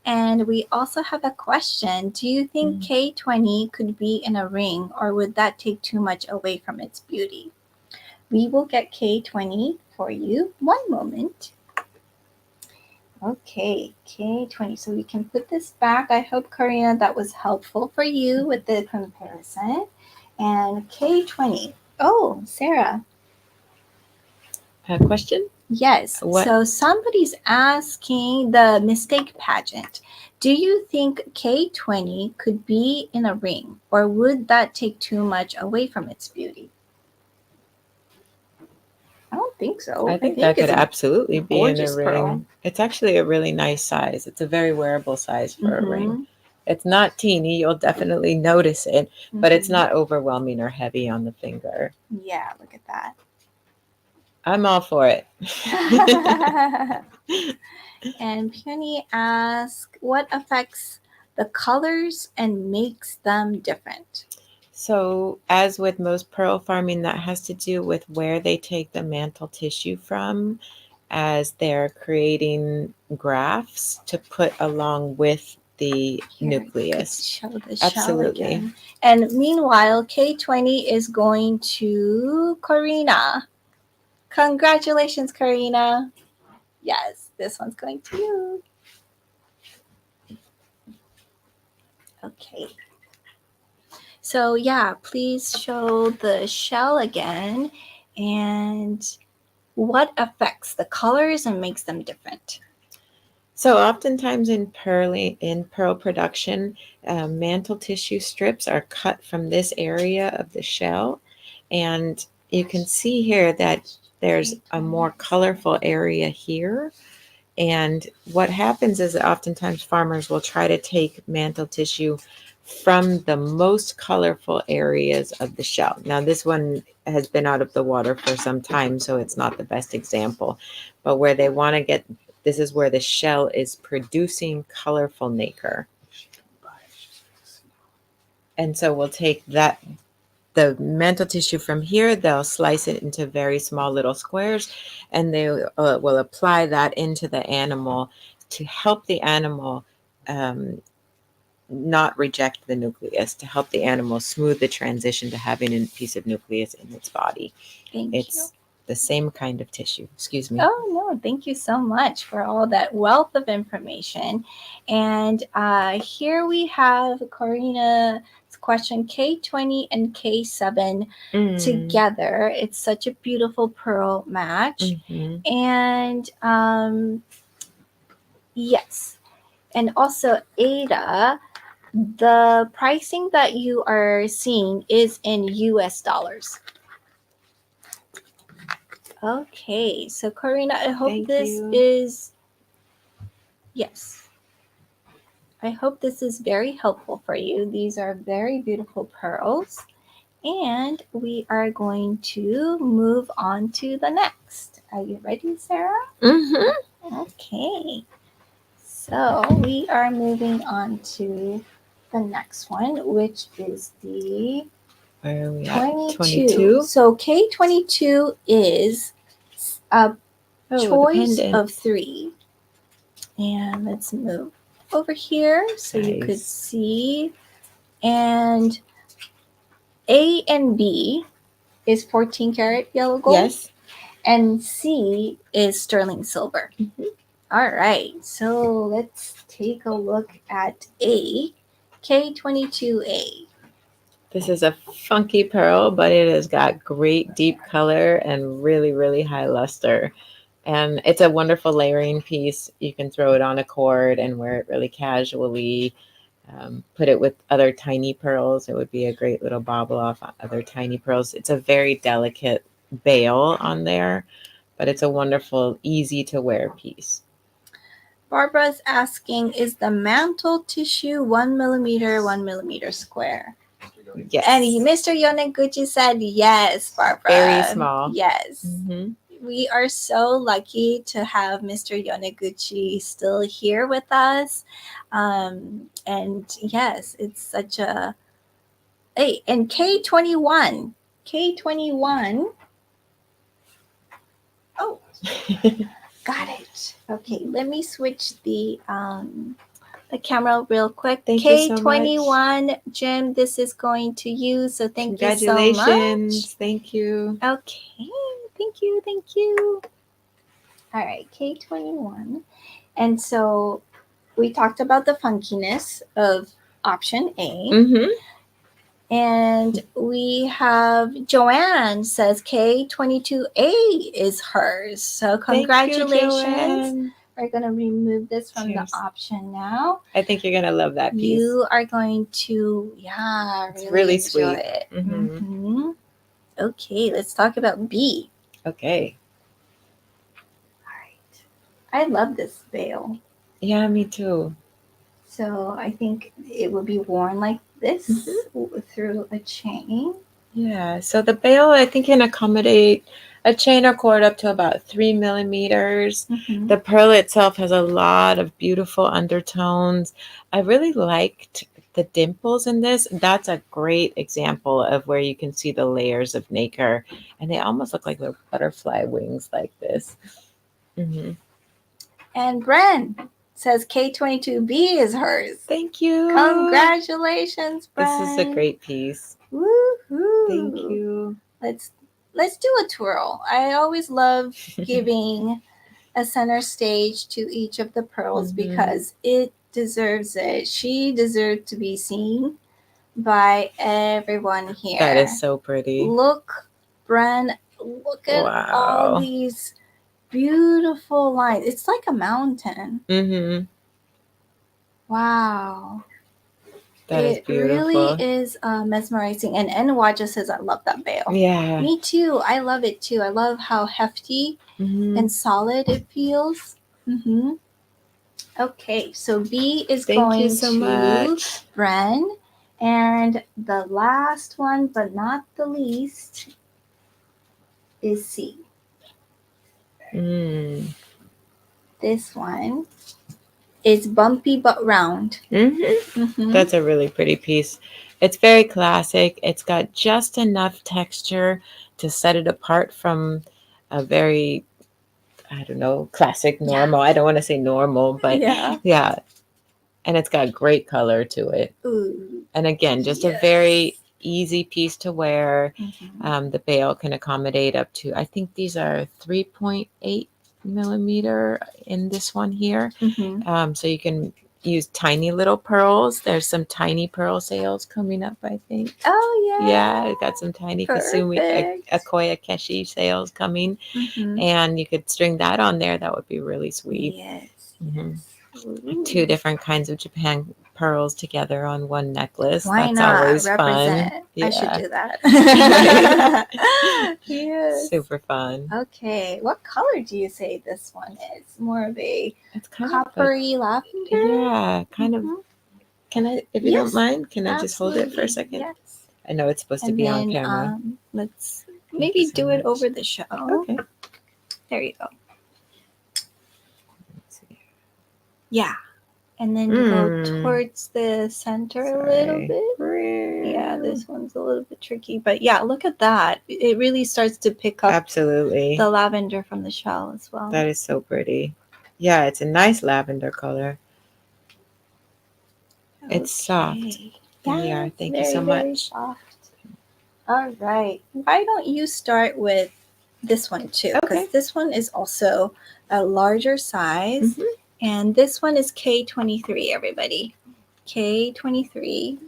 And we also have a question. Do you think K20 could be in a ring, or would that take too much away from its beauty? We will get K20 for you. One moment. Okay, K20. So we can put this back. I hope, Karina, that was helpful for you with the comparison. And K20. Oh, Sarah. A question? Yes. What? So somebody's asking the mistake pageant. Do you think K20 could be in a ring, or would that take too much away from its beauty? I don't think so. I think that could it's a absolutely be in a gorgeous ring. pearl. It's actually a really nice size. It's a very wearable size for a ring. Mhm, It's not teeny. You'll definitely notice it, but it's mhm. not overwhelming or heavy on the finger. Yeah, look at that. I'm all for it. And Peony asks, what affects the colors and makes them different? So, as with most pearl farming, that has to do with where they take the mantle tissue from as they're creating grafts to put along with the Here, you could nucleus. show the shell Absolutely. again. And meanwhile, K20 is going to Karina. Congratulations, Karina. Yes, this one's going to you. Okay. So yeah, please show the shell again and what affects the colors and makes them different. So, oftentimes in pearl production, mantle tissue strips are cut from this area of the shell, and you can see here that there's a more colorful area here. And what happens is that oftentimes farmers will try to take mantle tissue from the most colorful areas of the shell. Now, this one has been out of the water for some time, so it's not the best example. But where they want to get, this is where the shell is producing colorful nacre. And so we'll take that, the mantle tissue from here, they'll slice it into very small little squares, and they will apply that into the animal to help the animal not reject the nucleus, to help the animal smooth the transition to having a piece of nucleus in its body. Thank you. It's the same kind of tissue. Excuse me. Oh, no, thank you so much for all that wealth of information. And here we have Karina's question, K20 and K7 together. It's such a beautiful pearl match. Mhm. And yes, and also Ada, the pricing that you are seeing is in US dollars. Okay, so Karina, I hope Thank this you. is, yes. I hope this is very helpful for you. These are very beautiful pearls. And we are going to move on to the next. Are you ready, Sarah? Mm-hmm. Okay. So we are moving on to the next one, which is the Where are we at? 22. So K22 is a choice the of 3. And let's move over here so you could Nice. see. And A and B is 14 karat yellow gold. Yes. And C is sterling silver. Mhm. All right. So let's take a look at A, K22A. This is a funky pearl, but it has got great deep color and really, really high luster. And it's a wonderful layering piece. You can throw it on a cord and wear it really casually. Put it with other tiny pearls. It would be a great little bauble off other tiny pearls. It's a very delicate bail on there, but it's a wonderful, easy to wear piece. Barbara's asking, is the mantle tissue 1 millimeter, 1 millimeter square? Yes. And Mr. Yoneguchi said yes, Barbara. Very small. Yes. Mm-hmm. We are so lucky to have Mr. Yoneguchi still here with us. And yes, it's such a... Hey, and K21. K21. Oh, got it. Okay, let me switch the camera real quick. Thank you so K21, Jim, this is going to you. So thank you so much. Congratulations. Thank you. Okay, thank you, thank you. All right, K21. And so we talked about the funkiness of option A. Mm-hmm. And we have Joanne says K22A is hers. So congratulations. Thank you, We're going to remove this from Cheers. the option now. I think you're going to love that piece. You are going to, It's really really enjoy sweet. it. Mhm. Okay, let's talk about B. Okay. I love this veil. Yeah, me too. So I think it would be worn like this through a chain. Yeah, so the bail I think can accommodate a chain or cord up to about 3 millimeters. Mhm. The pearl itself has a lot of beautiful undertones. I really liked the dimples in this. That's a great example of where you can see the layers of nacre, and they almost look like little butterfly wings like this. Hmm. And Bren says K22B is hers. Thank you. Congratulations, Bren. This is a great piece. Woohoo. Thank you. Let's do a twirl. I always love giving a center stage to each of the pearls because it deserves it. She deserved to be seen by everyone here. That is so pretty. Look, Bren, look at all Wow. these beautiful lines. It's like a mountain. Mm-hmm. Wow. That is beautiful. It really is mesmerizing. And Enwaja says, I love that veil. Yeah. Me too. I love it too. I love how hefty and solid it feels. Mm-hmm. Okay, so B is Thank going you so to much. Bren. And the last one, but not the least, is C. This one is bumpy but round. That's a really pretty piece. It's very classic. It's got just enough texture to set it apart from a very, I don't know, classic normal. I don't want to say normal, but yeah. And it's got great color to it. Ooh. And again, just a very easy piece to wear. The bail can accommodate up to, I think these are 3.8 millimeter in this one here. So you can use tiny little pearls. There's some tiny pearl sales coming up, I think. Oh, yeah. Yeah, it got some tiny Kasumi Akoya Keshi sales coming. And you could string that on there. That would be really sweet. Yes. 2 different kinds of Japan pearls together on one necklace. Why That's not? always Represent. fun. I should do that. Yes. Super fun. Okay. What color do you say this one is? More of a It's kind coppery lavender? Yeah, kind of. Can I, if you don't mind, can I just hold it for a second? Yes. I know it's supposed to And be then, on camera. let's Thank maybe you so do it much. over the show. Okay. There you go. Let's see. Yeah. And then you go towards the center a little bit. Yeah, this one's a little bit tricky. But yeah, look at that. It really starts to pick up Absolutely the lavender from the shell as well. That is so pretty. Yeah, it's a nice lavender color. It's soft. Yeah, thank you so very much. Soft. All right. Why don't you start with this one too? Because this one is also a larger size. And this one is K23, everybody. K23.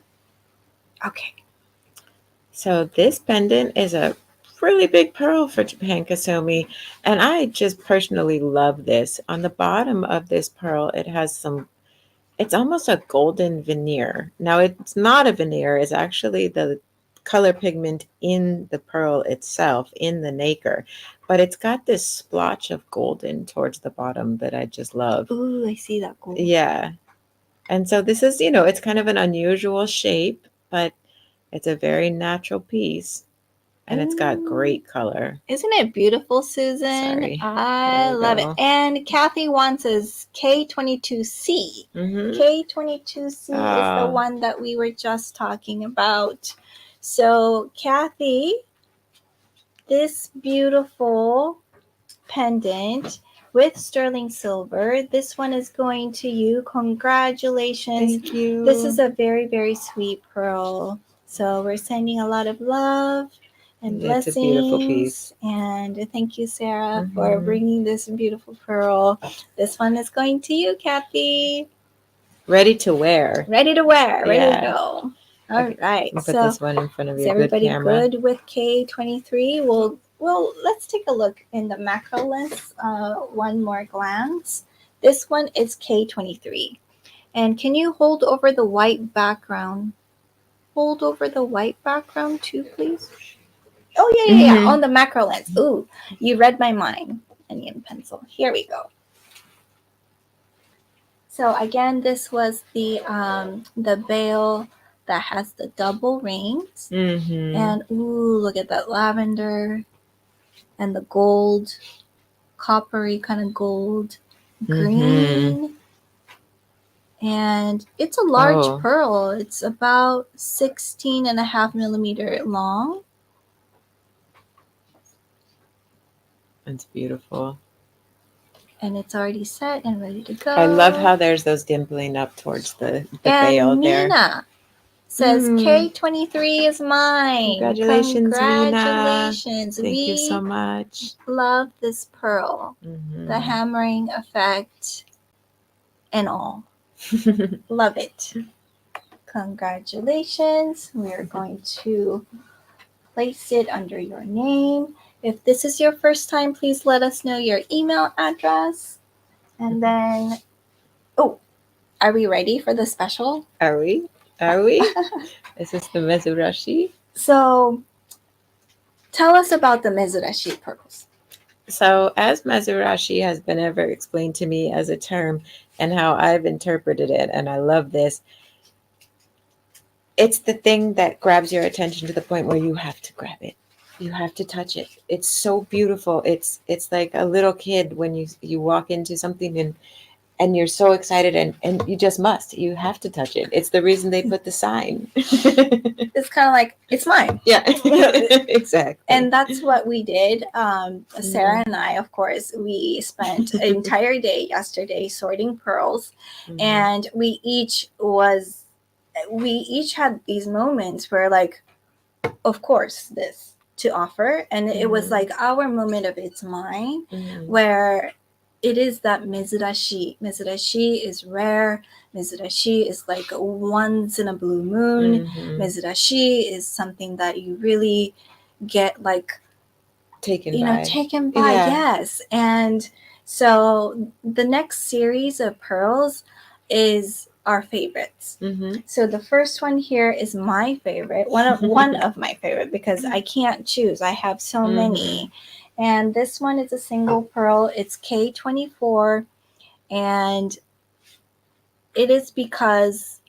Okay. So this pendant is a really big pearl for Japan Kasumi. And I just personally love this. On the bottom of this pearl, it has some, it's almost a golden veneer. Now, it's not a veneer. It's actually the color pigment in the pearl itself, in the nacre. But it's got this splotch of golden towards the bottom that I just love. Ooh, I see that gold. Yeah. And so this is, it's kind of an unusual shape, but it's a very natural piece. And it's got great color. Isn't it beautiful, Susan? Sorry. I love it. And Kathy wants us K22C. K22C is the one that we were just talking about. So, Kathy, this beautiful pendant with sterling silver, this one is going to you. Congratulations. Thank you. This is a very, very sweet pearl. So, we're sending a lot of love and blessings. It's a beautiful piece. And thank you, Sarah, for bringing this beautiful pearl. This one is going to you, Kathy. Ready to wear. Ready to wear. Ready to go. All right. I'll put this one in front of your good everybody camera. good with K23? Well, let's take a look in the macro lens. One more glance. This one is K23. And can you hold over the white background? Hold over the white background too, please. Oh, yeah. On the macro lens. Ooh, you read my mind. Onion pencil. Here we go. So again, this was the veil that has the double rings. Mm-hmm. And ooh, look at that lavender and the gold, coppery kind of gold, green. And it's a large pearl. It's about 16.5 millimeter long. It's beautiful. And it's already set and ready to go. I love how there's those dimpling up towards the veil and there. Mina says K23 is mine. Congratulations, Congratulations. Thank you so much. Love this pearl. The hammering effect and all. Love it. Congratulations. We're going to place it under your name. If this is your first time, please let us know your email address. And then, are we ready for the special? Are we? Is this the Mezurashi? So, tell us about the Mezurashi pearls. So, as Mezurashi has been ever explained to me as a term and how I've interpreted it, and I love this, it's the thing that grabs your attention to the point where you have to grab it. You have to touch it. It's so beautiful. It's like a little kid when you walk into something and you're so excited and you just must. You have to touch it. It's the reason they put the sign. It's kind of like, it's mine. Yeah, exactly. And that's what we did. Sarah and I, of course, we spent an entire day yesterday sorting pearls. And we each had these moments where, like, of course, this to offer. And it was like our moment of it's mine, where it is that mezurashi. Mezurashi is rare. Mezurashi is like once in a blue moon. Mezurashi is something that you really get like taken by. Yes. And so the next series of pearls is our favorites. So the first one here is my favorite, one of my favorite, because I can't choose. I have so many. And this one is a single pearl. It's K24, and it is because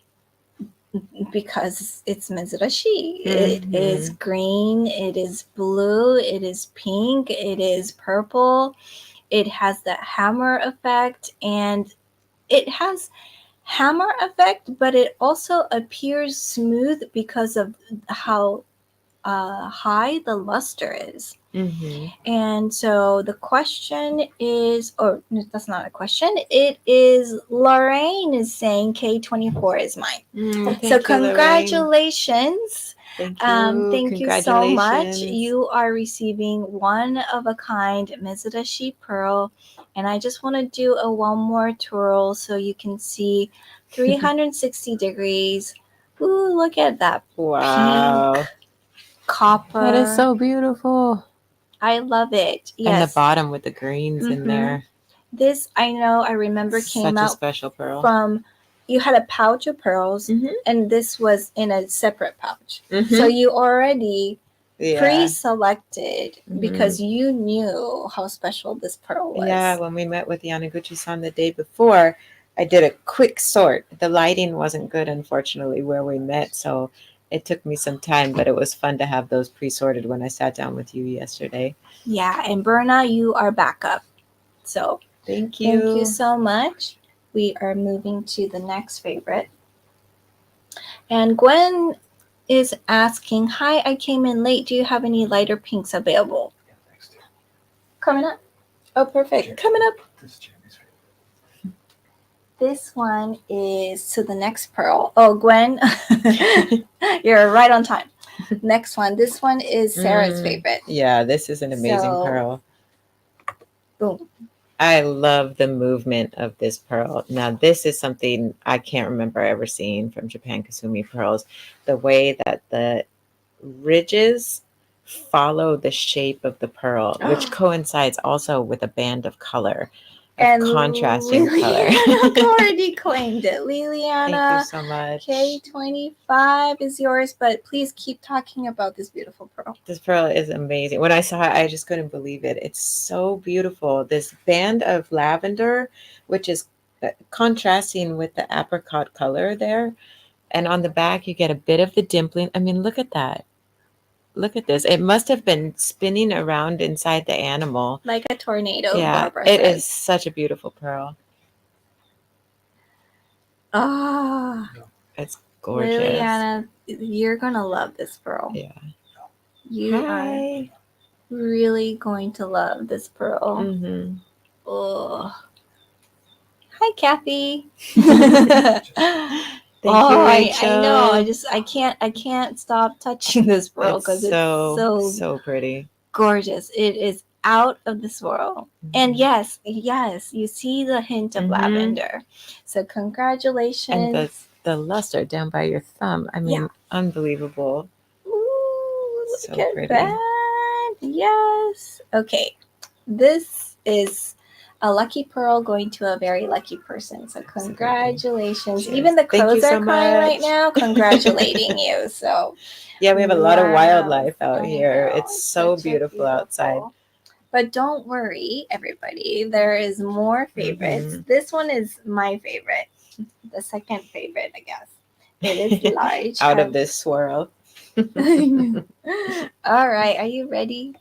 it's Mezurashi. It is green, it is blue, it is pink, it is purple. It has that hammer effect, and it has hammer effect, but it also appears smooth because of how high the luster is. And so the question is, or that's not a question, it is Lorraine is saying K24 is mine. So congratulations. Thank you so much. You are receiving one of a kind Mezurashi pearl. And I just want to do one more twirl so you can see 360 degrees. Ooh, look at that. Wow. Pink copper. That is so beautiful. I love it. Yes. And the bottom with the greens in there. This, I know, I remember came out such a special pearl. From, you had a pouch of pearls, and this was in a separate pouch. So you already pre-selected because you knew how special this pearl was. Yeah, when we met with Yanaguchi-san the day before, I did a quick sort. The lighting wasn't good, unfortunately, where we met, so it took me some time, but it was fun to have those pre-sorted when I sat down with you yesterday. Yeah, and Berna, you are back up. So thank you. Thank you so much. We are moving to the next favorite. And Gwen is asking, hi, I came in late. Do you have any lighter pinks available? Yeah, thanks, too. Coming up. Oh, perfect. Cheers. Coming up. This jam is This one is to the next pearl. Oh, Gwen, you're right on time. Next one. This one is Sarah's favorite. Yeah, this is an amazing pearl. Boom. I love the movement of this pearl. Now, this is something I can't remember ever seeing from Japan Kasumi pearls. The way that the ridges follow the shape of the pearl, which coincides also with a band of color. And contrasting color. already claimed it. Liliana, thank you so much. K25 is yours, but please keep talking about this beautiful pearl. This pearl is amazing. When I saw it, I just couldn't believe it. It's so beautiful. This band of lavender, which is contrasting with the apricot color there. And on the back, you get a bit of the dimpling. I mean, look at that. Look at this. It must have been spinning around inside the animal. Like a tornado, Yeah, Barbara it says. is such a beautiful pearl. Ah, It's gorgeous. Liliana, you're going to love this pearl. Yeah. You are Hi. really going to love this pearl. Mm-hmm. Oh. Hi, Kathy. Thank you, Rachel. I know. I can't stop touching this pearl because it's so pretty. gorgeous. It is out of this world. And yes, you see the hint of lavender. So congratulations. And the luster down by your thumb. I mean, unbelievable. Ooh, look So at pretty. that. Yes. Okay. This is a lucky pearl going to a very lucky person. So congratulations. Cheers. Even the Thank crows you so are crying right much. now, congratulating you. So yeah, we have a lot of wow. wildlife out I here. know. It's so beautiful outside. But don't worry, everybody. There is more favorites. This one is my favorite. The second favorite, I guess. It is large. Out of this swirl. All right. Are you ready?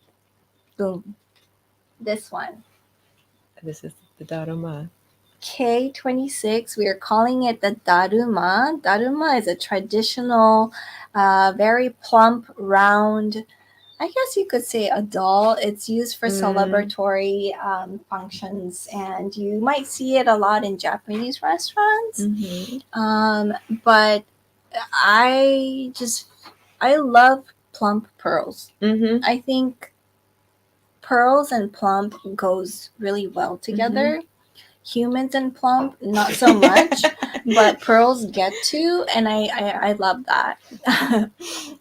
Boom. This one. This is the Daruma. K26. We are calling it the Daruma. Daruma is a traditional, very plump, round, I guess you could say a doll. It's used for celebratory functions, and you might see it a lot in Japanese restaurants. But I love plump pearls. I think pearls and plump goes really well together. Humans and plump, not so much, but pearls get to, and I love that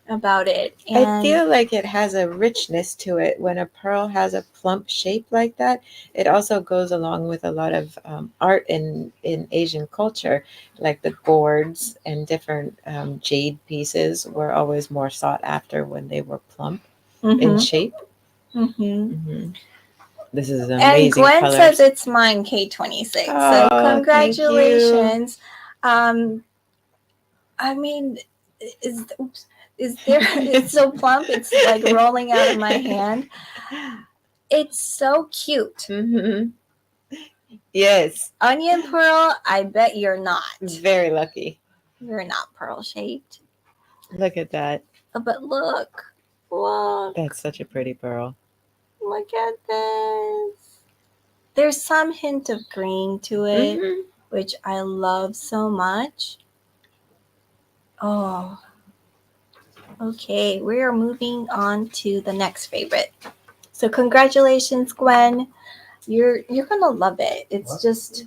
about it. And I feel like it has a richness to it. When a pearl has a plump shape like that, it also goes along with a lot of art in Asian culture, like the gourds and different jade pieces were always more sought after when they were plump in shape. This is an amazing and Gwen colors. says it's mine, K26. So congratulations. I mean, is there? It's so plump. It's like rolling out of my hand. It's so cute. Yes. Onion pearl. I bet you're not. Very lucky. You're not pearl shaped. Look at that. But look. That's such a pretty pearl. Look at this. There's some hint of green to it, which I love so much. Oh. Okay, we are moving on to the next favorite. So congratulations, Gwen. You're gonna love it. It's just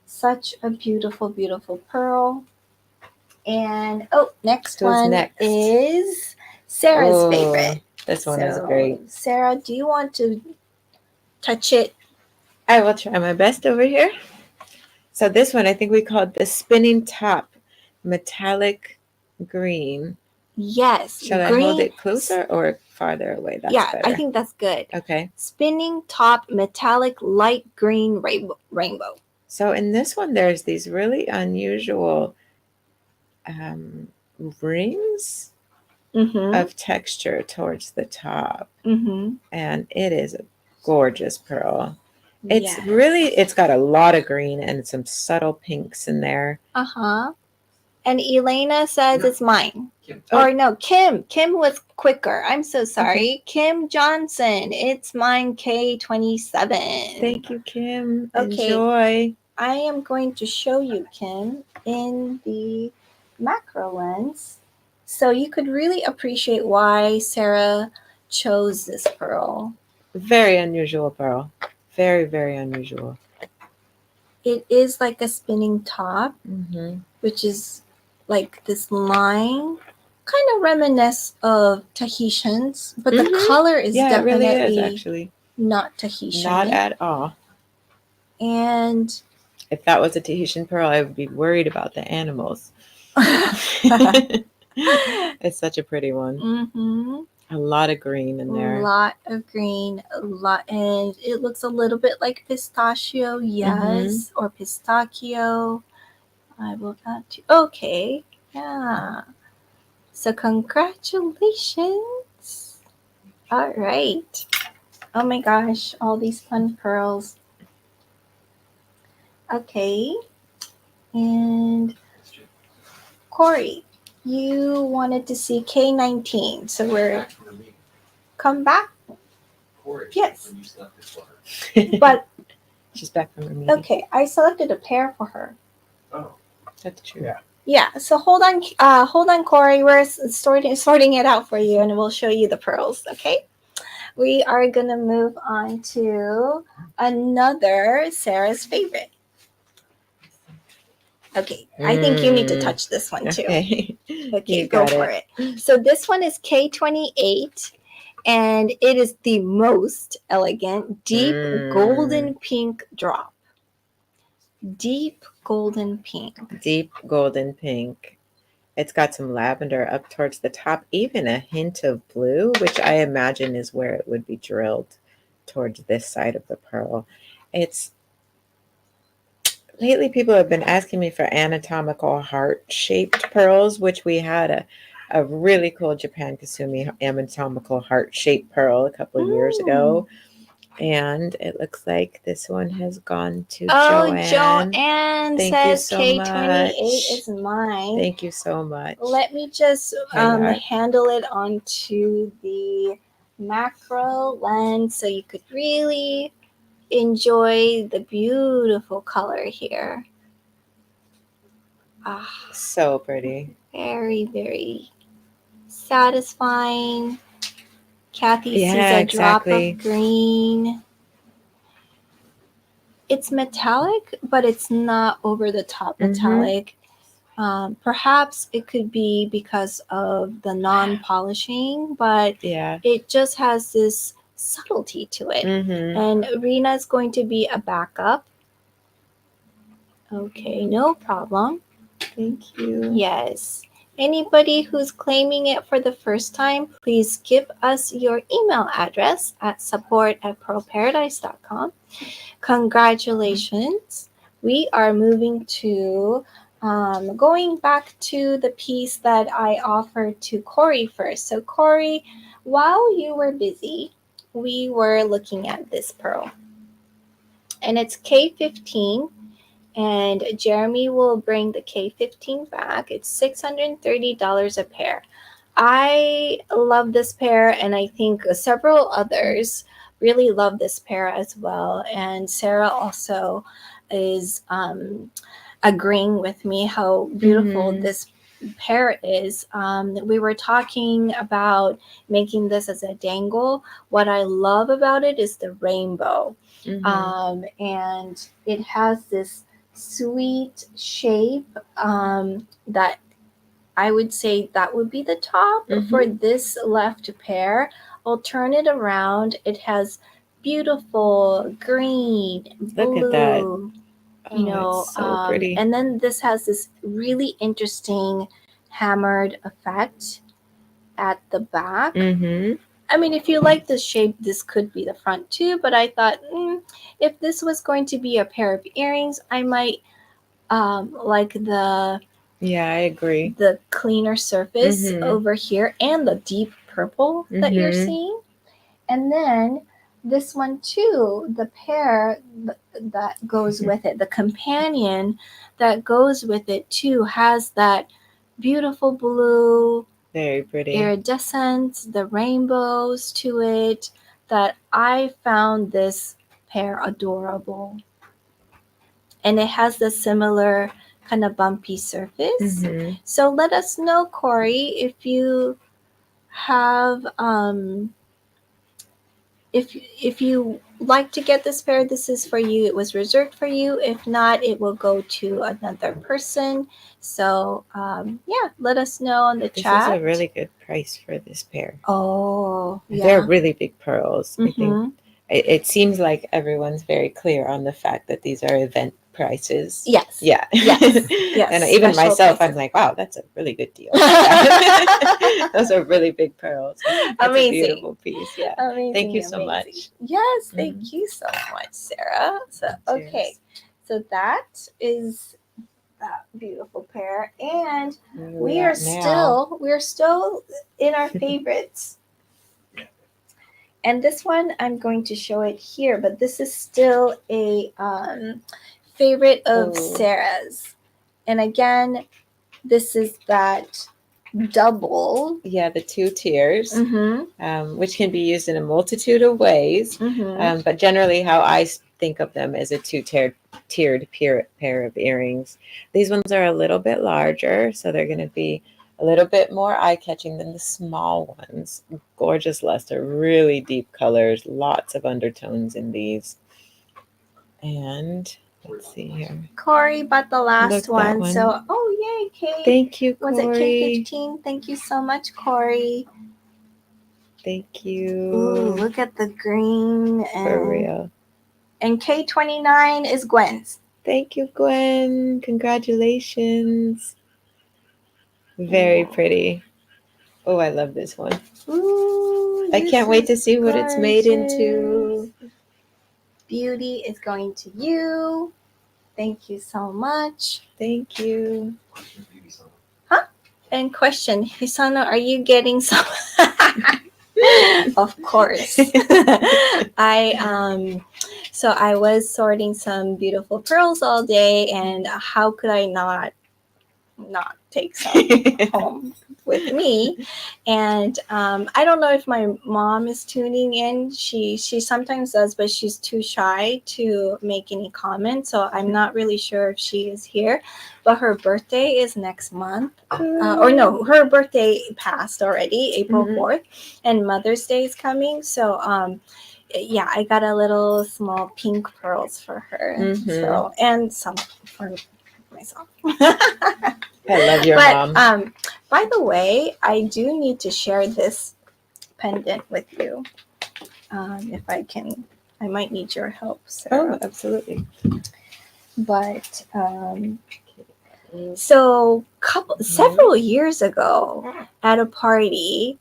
such a beautiful, beautiful pearl. And next one is Sarah's favorite. This one is great. Sarah, do you want to touch it? I will try my best over here. So this one, I think we called the spinning top metallic green. Yes. Shall I hold it closer or farther away? That's better. I think that's good. Okay. Spinning top metallic light green rainbow. So in this one, there's these really unusual rings of texture towards the top. And it is a gorgeous pearl. It's got a lot of green and some subtle pinks in there. And Elena says it's mine. Or no, Kim. Kim was quicker. I'm so sorry. Kim Johnson. It's mine, K27. Thank you, Kim. Okay. Enjoy. I am going to show you, Kim, in the macro lens. So you could really appreciate why Sarah chose this pearl. Very unusual pearl. Very, very unusual. It is like a spinning top, which is like this line, kind of reminisce of Tahitians, but the color is definitely it really is, actually. Not Tahitian. Not at all. And if that was a Tahitian pearl, I would be worried about the animals. It's such a pretty one. A lot of green in A there. lot of green, a lot, and it looks a little bit like pistachio, yes, or pistachio. I will add to. Okay, yeah. So congratulations. All right. Oh my gosh, all these fun pearls. Okay, and Corey, you wanted to see K19, so we're come back. Yes, but She's back from her meeting. okay, I selected a pair for her. Oh, That's true. Yeah. Yeah, so hold on, Corey. We're sorting it out for you, and we'll show you the pearls. Okay, we are gonna move on to another Sarah's favorite. Okay, I think you need to touch this one too. Okay. Okay, You go got for it. So this one is K28, and it is the most elegant deep golden pink drop. Deep golden pink. Deep golden pink. It's got some lavender up towards the top, even a hint of blue, which I imagine is where it would be drilled towards this side of the pearl. It's lately people have been asking me for anatomical heart-shaped pearls, which we had a really cool Japan Kasumi anatomical heart-shaped pearl a couple of years ago. And it looks like this one has gone to Joanne. Joanne Thank says you so K28 much. is mine. Thank you so much. Let me just Kayak. handle it onto the macro lens so you could really enjoy the beautiful color here. Ah, So pretty. very, very satisfying. Kathy Yeah, sees a exactly. drop of green. It's metallic, but it's not over the top metallic. Perhaps it could be because of the non-polishing, but Yeah. it just has this subtlety to it. And Rena is going to be a backup. Okay, no problem. Thank you. Yes. Anybody who's claiming it for the first time, please give us your email address at support@pearlparadise.com. Congratulations. We are moving to going back to the piece that I offered to Corey first. So Corey, while you were busy, we were looking at this pearl. And it's K15. And Jeremy will bring the K15 back. It's $630 a pair. I love this pair, and I think several others really love this pair as well. And Sarah also is agreeing with me how beautiful this pair is. We were talking about making this as a dangle. What I love about it is the rainbow. And it has this sweet shape that I would say that would be the top for this left pair. I'll turn it around. It has beautiful green, blue. Look at that. You know, it's so pretty. And then this has this really interesting hammered effect at the back. I mean, if you like this shape, this could be the front too, but I thought if this was going to be a pair of earrings, I might like the I agree. The cleaner surface over here and the deep purple that you're seeing. And then this one too, the pair that goes with it, the companion that goes with it too, has that beautiful blue, very pretty iridescence, the rainbows to it, that I found this pair adorable. And it has the similar kind of bumpy surface. So let us know, Corey, if you have if you like to get this pair, this is for you. It was reserved for you. If not, it will go to another person. So let us know on the chat. This is a really good price for this pair. Oh, yeah. They're really big pearls. I think it seems like everyone's very clear on the fact that these are event prices. Yes. Yeah. Yes. Yes. And even Special myself, prices. I'm like, wow, that's a really good deal. Those are really big pearls. That's Amazing. a beautiful piece. Yeah. Amazing. Thank you so amazing. much. Yes, thank you so much, Sarah. So okay, so that is that beautiful pair, and we are still in our favorites. And this one I'm going to show it here, but this is still a favorite of Sarah's. And again, this is that double. Yeah, the 2 tiers, Mm-hmm. which can be used in a multitude of ways. Mm-hmm. But generally, how I think of them is a 2-tiered pair of earrings. These ones are a little bit larger, so they're going to be a little bit more eye-catching than the small ones. Gorgeous luster, really deep colors, lots of undertones in these. And let's see here. Corey bought the last Look, that one. So, yay, Kate. Thank you, Was it Corey. K15? Thank you so much, Corey. Thank you. Ooh, look at the green. For real. And K29 is Gwen's. Thank you, Gwen. Congratulations. Very pretty. Oh, I love this one. Ooh, I can't wait to see what it's made into. Beauty is going to you. Thank you so much. Thank you. Huh? And question, Hisano, are you getting some? Of course. So I was sorting some beautiful pearls all day, and how could I not take some home with me? And I don't know if my mom is tuning in. She sometimes does, but she's too shy to make any comments, so I'm not really sure if she is here. But her birthday is next month. Or no, her birthday passed already, April 4th, and Mother's Day is coming. So yeah, I got a little small pink pearls for her. So, and some for myself. I love your mom. By the way, I do need to share this pendant with you. If I can, I might need your help, Sarah. Oh, absolutely. But so several years ago at a party,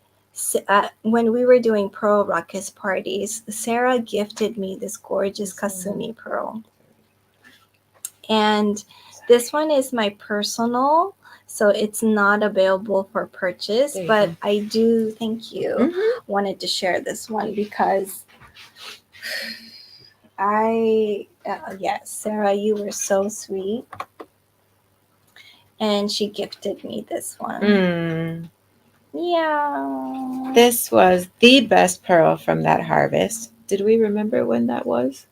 when we were doing pearl ruckus parties, Sarah gifted me this gorgeous Kasumi pearl. And this one is my personal, so it's not available for purchase, but I do, thank you, wanted to share this one because yes, Sarah, you were so sweet. And she gifted me this one. Yeah. This was the best pearl from that harvest. Did we remember when that was?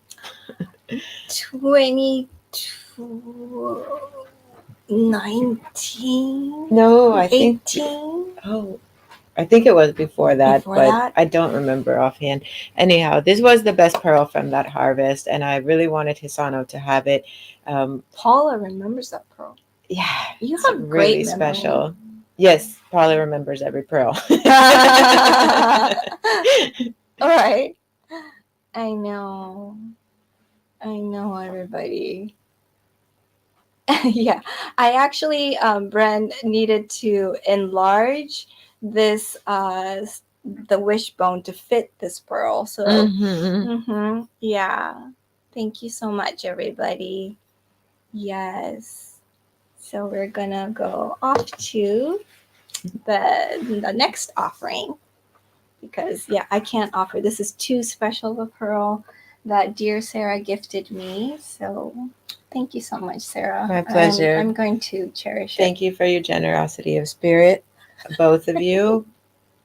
2019? No, I think 18? I think it was before that, I don't remember offhand. Anyhow, this was the best pearl from that harvest, and I really wanted Hisano to have it. Paula remembers that pearl. Yeah, you it's have really great special. Yes, Paula remembers every pearl. All right. I know, everybody. Yeah, I actually, Bren, needed to enlarge this, the wishbone to fit this pearl. So, yeah. Thank you so much, everybody. Yes. So we're gonna go off to the next offering because I can't offer. This is too special of a pearl that dear Sarah gifted me. So thank you so much, Sarah. My pleasure. I'm going to cherish it. Thank you for your generosity of spirit, both of you.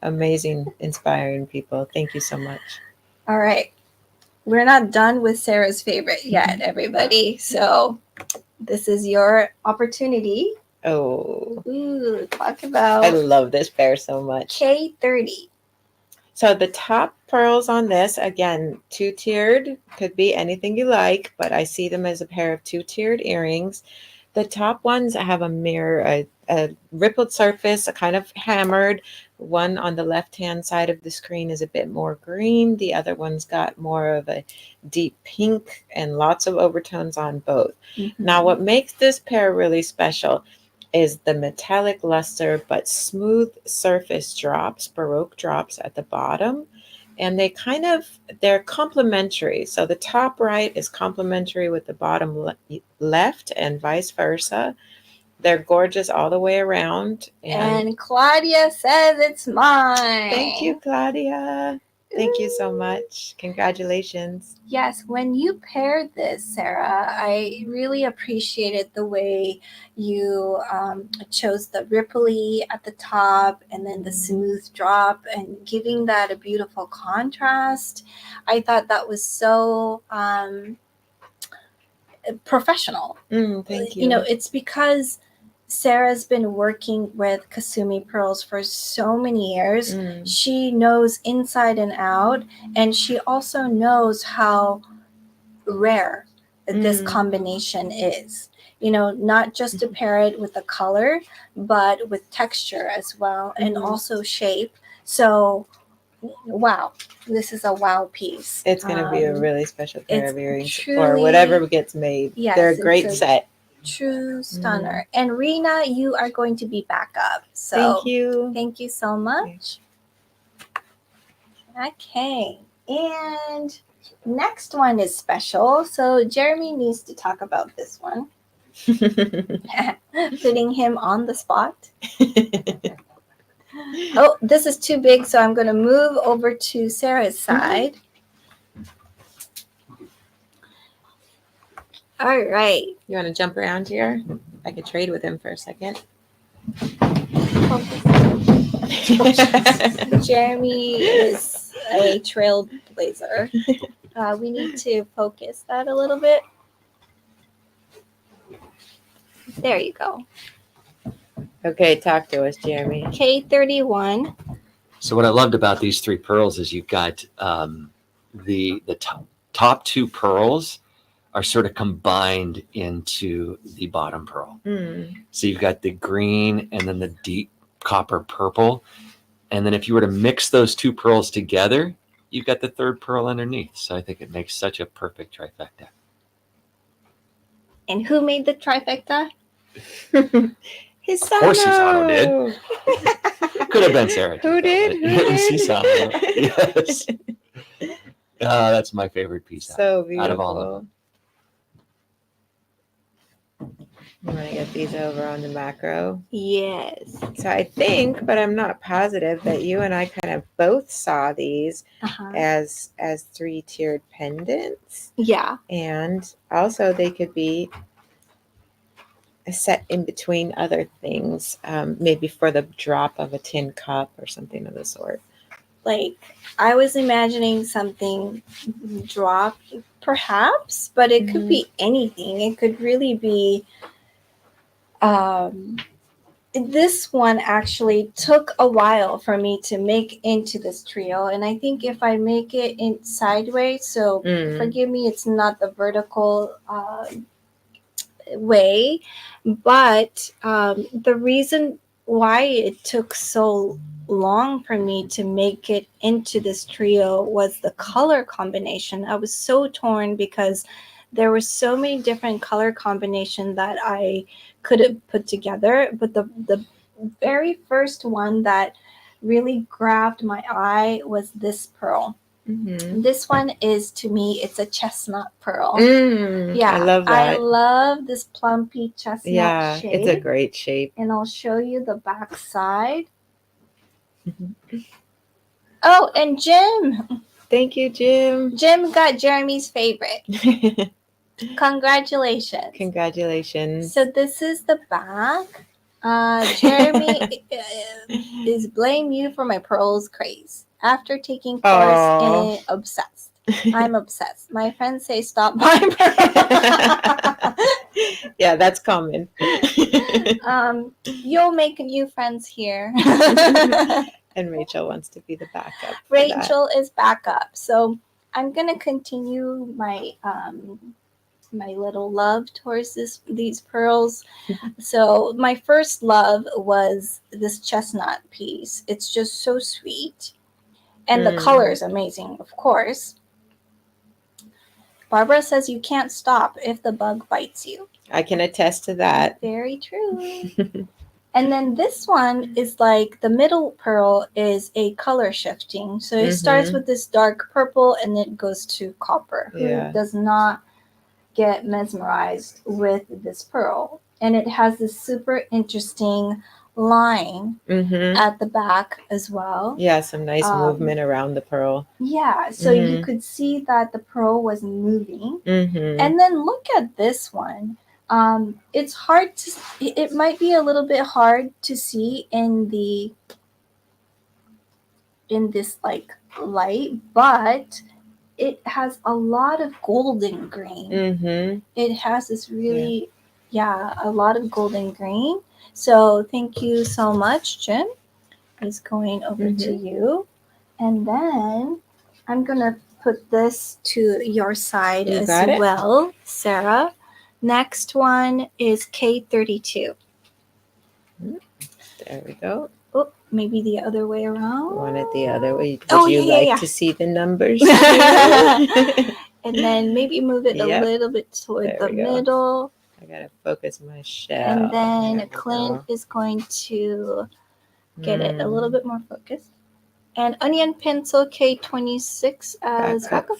Amazing, inspiring people. Thank you so much. All right. We're not done with Sarah's favorite yet, everybody. So this is your opportunity. Oh. Ooh, talk about. I love this pair so much. K30. So the top pearls on this, again, 2-tiered, could be anything you like, but I see them as a pair of 2-tiered earrings. The top ones have a mirror, a rippled surface, a kind of hammered. One on the left-hand side of the screen is a bit more green. The other one's got more of a deep pink and lots of overtones on both. Now, what makes this pair really special is the metallic luster but smooth surface drops, Baroque drops at the bottom. And they're complementary. So the top right is complementary with the bottom left and vice versa. They're gorgeous all the way around. And Claudia says it's mine. Thank you, Claudia. Thank you so much. Congratulations. Yes, when you paired this, Sarah, I really appreciated the way you chose the ripply at the top and then the smooth drop and giving that a beautiful contrast. I thought that was so professional. Thank you. You know, it's because Sarah's been working with Kasumi pearls for so many years. She knows inside and out, and she also knows how rare this combination is. You know, not just to pair it with the color, but with texture as well, and also shape. So, wow, this is a wow piece. It's going to be a really special pair of earrings truly, or whatever gets made. Yes, they're a great set. True stunner. And Rena, you are going to be back up. So Thank you. Thank you so much. Okay. And next one is special. So Jeremy needs to talk about this one. Putting him on the spot. Oh, this is too big, so I'm going to move over to Sarah's side. All right. You want to jump around here? I could trade with him for a second. Jeremy is a trailblazer. We need to focus that a little bit. There you go. Okay, talk to us, Jeremy. K31. So what I loved about these three pearls is you've got the top two pearls are sort of combined into the bottom pearl. So you've got the green and then the deep copper purple. And then if you were to mix those two pearls together, you've got the third pearl underneath. So I think it makes such a perfect trifecta. And who made the trifecta? Hisano. Of course Hisano did. Could have been Sarah. Who did? Hisano. Yes. That's my favorite piece So beautiful. out of all of them. You want to get these over on the macro? Yes. So I think, but I'm not positive, that you and I kind of both saw these as 3-tiered pendants. Yeah. And also they could be set in between other things, maybe for the drop of a tin cup or something of the sort. Like, I was imagining something drop, perhaps, but it could be anything. It could really be... this one actually took a while for me to make into this trio, and I think if I make it in sideways, so forgive me, it's not the vertical way, but the reason why it took so long for me to make it into this trio was the color combination. I was so torn because there were so many different color combinations that I could have put together, but the very first one that really grabbed my eye was this pearl. This one is, to me, it's a chestnut pearl. Yeah, I love that. I love this plumpy chestnut shape. It's a great shape. And I'll show you the back side. Oh, and Jim. Thank you, Jim. Jim got Jeremy's favorite. Congratulations. Congratulations. So this is the back. Jeremy is blame you for my pearls craze. After taking course in obsessed. I'm obsessed. My friends say stop buying pearls. Yeah, that's common. You'll make new friends here. And Rachel wants to be the backup. Rachel is backup. So I'm gonna continue my my little love towards these pearls. So my first love was this chestnut piece. It's just so sweet. And the color is amazing, of course. Barbara says you can't stop if the bug bites you. I can attest to that. Very true. And then this one is like the middle pearl is a color shifting. So it starts with this dark purple and it goes to copper. Yeah. Who does not get mesmerized with this pearl? And it has this super interesting line at the back as well. Yeah, some nice movement around the pearl. Yeah, so you could see that the pearl was moving. And then look at this one. It's hard to, it might be a little bit hard to see in this like light, but it has a lot of golden green. It has this really, a lot of golden green. So thank you so much, Jim. Is going over to you. And then I'm going to put this to your side as well, Sarah. Next one is K32. There we go. Oh, maybe the other way around. Want it the other way. Would you like to see the numbers? And then maybe move it a little bit toward the middle. I got to focus my shell. And then Clint is going to get it a little bit more focused. And onion pencil K26 as backup.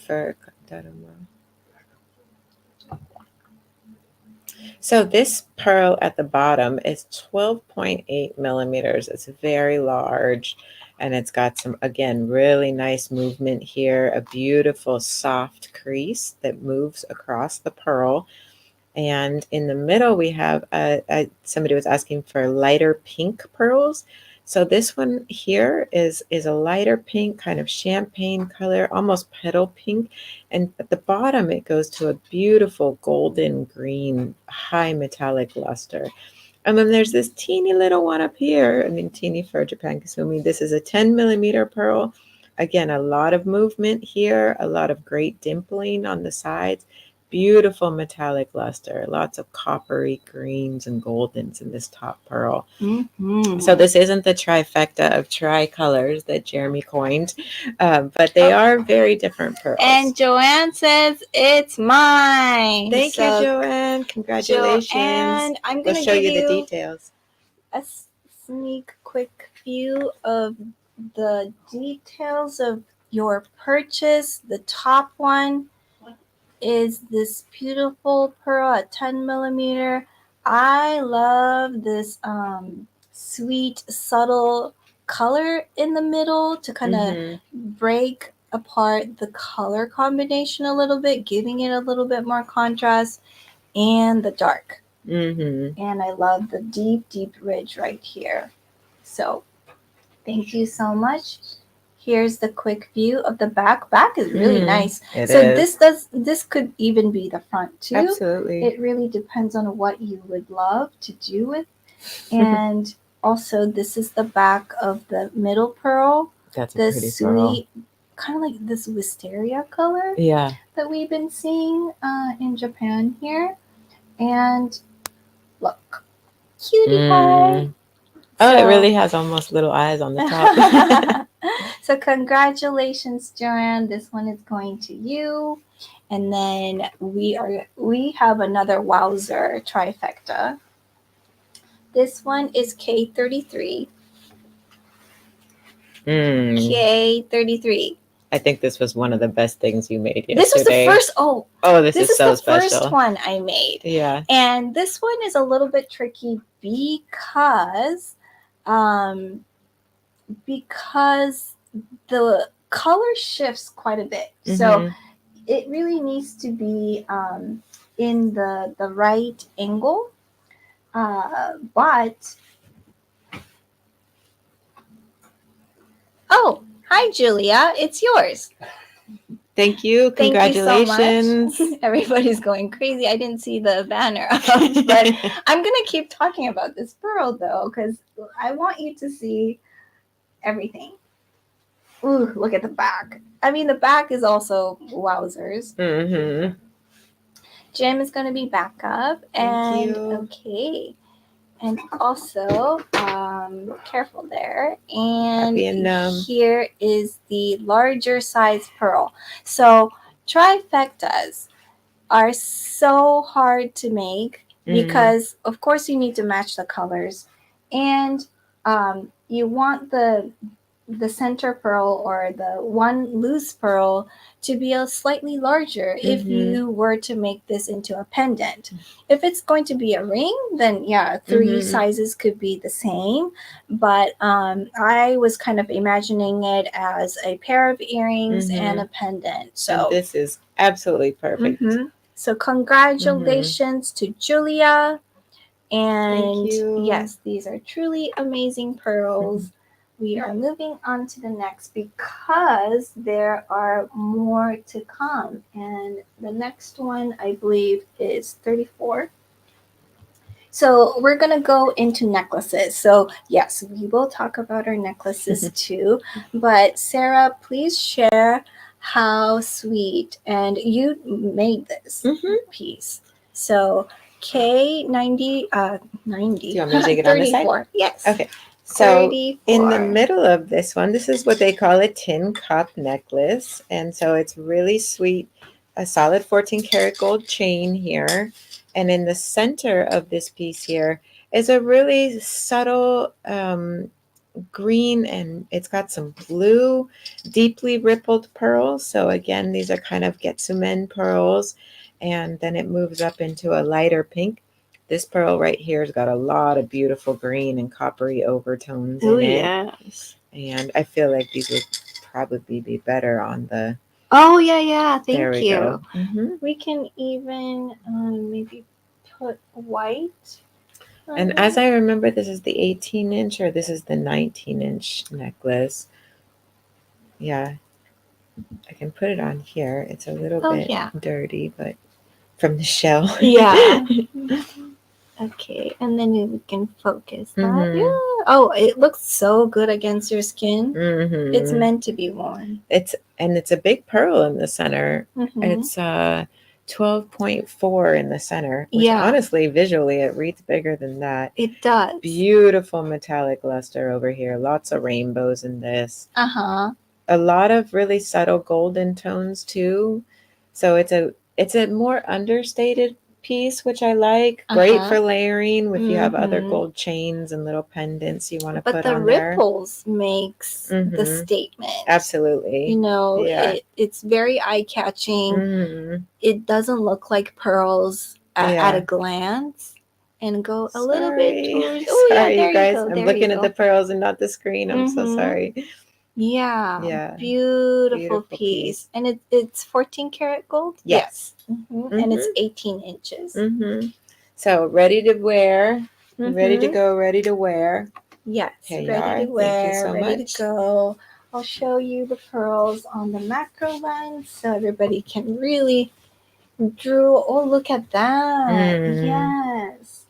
So this pearl at the bottom is 12.8 millimeters. It's very large, and it's got some, again, really nice movement here, a beautiful soft crease that moves across the pearl. And in the middle, we have somebody was asking for lighter pink pearls. So this one here is a lighter pink, kind of champagne color, almost petal pink. And at the bottom, it goes to a beautiful golden green, high metallic luster. And then there's this teeny little one up here. I mean, teeny for Japan Kasumi. This is a 10 millimeter pearl. Again, a lot of movement here, a lot of great dimpling on the sides. Beautiful metallic luster, lots of coppery greens and goldens in this top pearl. So this isn't the trifecta of tricolors that Jeremy coined, but they are very different pearls. And Joanne says, it's mine. Thank you, Joanne. Congratulations. And I'm going to show give you the details. A sneak quick view of the details of your purchase. The top one is this beautiful pearl at 10 millimeter. I love this sweet, subtle color in the middle to kind of break apart the color combination a little bit, giving it a little bit more contrast, and the dark. And I love the deep, deep ridge right here. So thank you so much. Here's the quick view of the back. Back is really nice. This could even be the front too. Absolutely. It really depends on what you would love to do with. And also this is the back of the middle pearl. That's a pretty sweet, kind of like this wisteria color. Yeah. That we've been seeing in Japan here. And look, cutie pie. Oh, it really has almost little eyes on the top. So congratulations, Joanne. This one is going to you. And then we have another Wowzer trifecta. This one is K33. K33. I think this was one of the best things you made yesterday. This was the first. This is so special. This is the first one I made. Yeah. And this one is a little bit tricky because the color shifts quite a bit. So it really needs to be in the right angle. But hi, Julia. It's yours. Thank you. Congratulations. Thank you so much. Everybody's going crazy. I didn't see the banner up, but I'm going to keep talking about this pearl, though, because I want you to see everything. Ooh, look at the back. I mean, the back is also wowzers. Jim is going to be back up. Thank And you. okay. And also, careful there. And Happy and here is the larger size pearl. So trifectas are so hard to make because, of course, you need to match the colors, and you want the center pearl or the one loose pearl to be a slightly larger if you were to make this into a pendant. If it's going to be a ring, then yeah, 3 sizes could be the same. But I was kind of imagining it as a pair of earrings and a pendant. So and this is absolutely perfect. So congratulations to Julia. And Thank you. yes, these are truly amazing pearls. We are moving on to the next because there are more to come. And the next one, I believe, is 34. So we're going to go into necklaces. So yes, we will talk about our necklaces too. But Sarah, please share how sweet. And you made this piece. So K90, 90. Do you want me to take it on this side? 34. Yes. Okay. So 34. in the middle of this one, this is what they call a tin cup necklace. And so it's really sweet, a solid 14 karat gold chain here. And in the center of this piece here is a really subtle green, and it's got some blue, deeply rippled pearls. So again, these are kind of Getsumen pearls. And then it moves up into a lighter pink. This pearl right here has got a lot of beautiful green and coppery overtones in it. Yes. And I feel like these would probably be better on the... Oh, yeah. there Thank we you. go. We can even maybe put white. And as I remember, this is the 18-inch or this is the 19-inch necklace. Yeah. I can put it on here. It's a little bit dirty, but from the shell. Yeah. Okay, and then we can focus that. Yeah. Oh, it looks so good against your skin. It's meant to be worn. It's a big pearl in the center. It's 12.4 in the center. Which honestly, visually, it reads bigger than that. It does. Beautiful metallic luster over here. Lots of rainbows in this. A lot of really subtle golden tones too. So it's a more understated piece, which I like. Great for layering if you have other gold chains and little pendants you want to put on there. But the ripples makes the statement. Absolutely. You know, it's very eye-catching. It doesn't look like pearls at a glance. And go a little bit towards... Oh, sorry, yeah, there you guys. you go. I'm looking at the pearls and not the screen. I'm so sorry. Yeah. Beautiful piece. And it's 14 karat gold? Yes. And it's 18 inches. So ready to wear. Ready to go, ready to wear. Yes. Here ready to wear. Thank you so ready much. to go. I'll show you the pearls on the macro lens so everybody can really drool. Oh, look at that. Yes.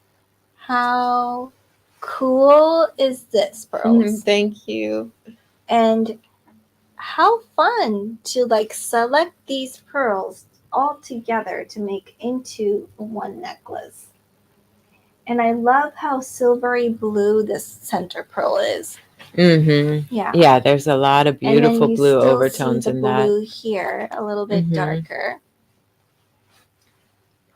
How cool is this, pearls? Thank you. And how fun to like select these pearls all together to make into one necklace. And I love how silvery blue this center pearl is. Yeah, there's a lot of beautiful blue overtones see the in blue that. here, a little bit darker.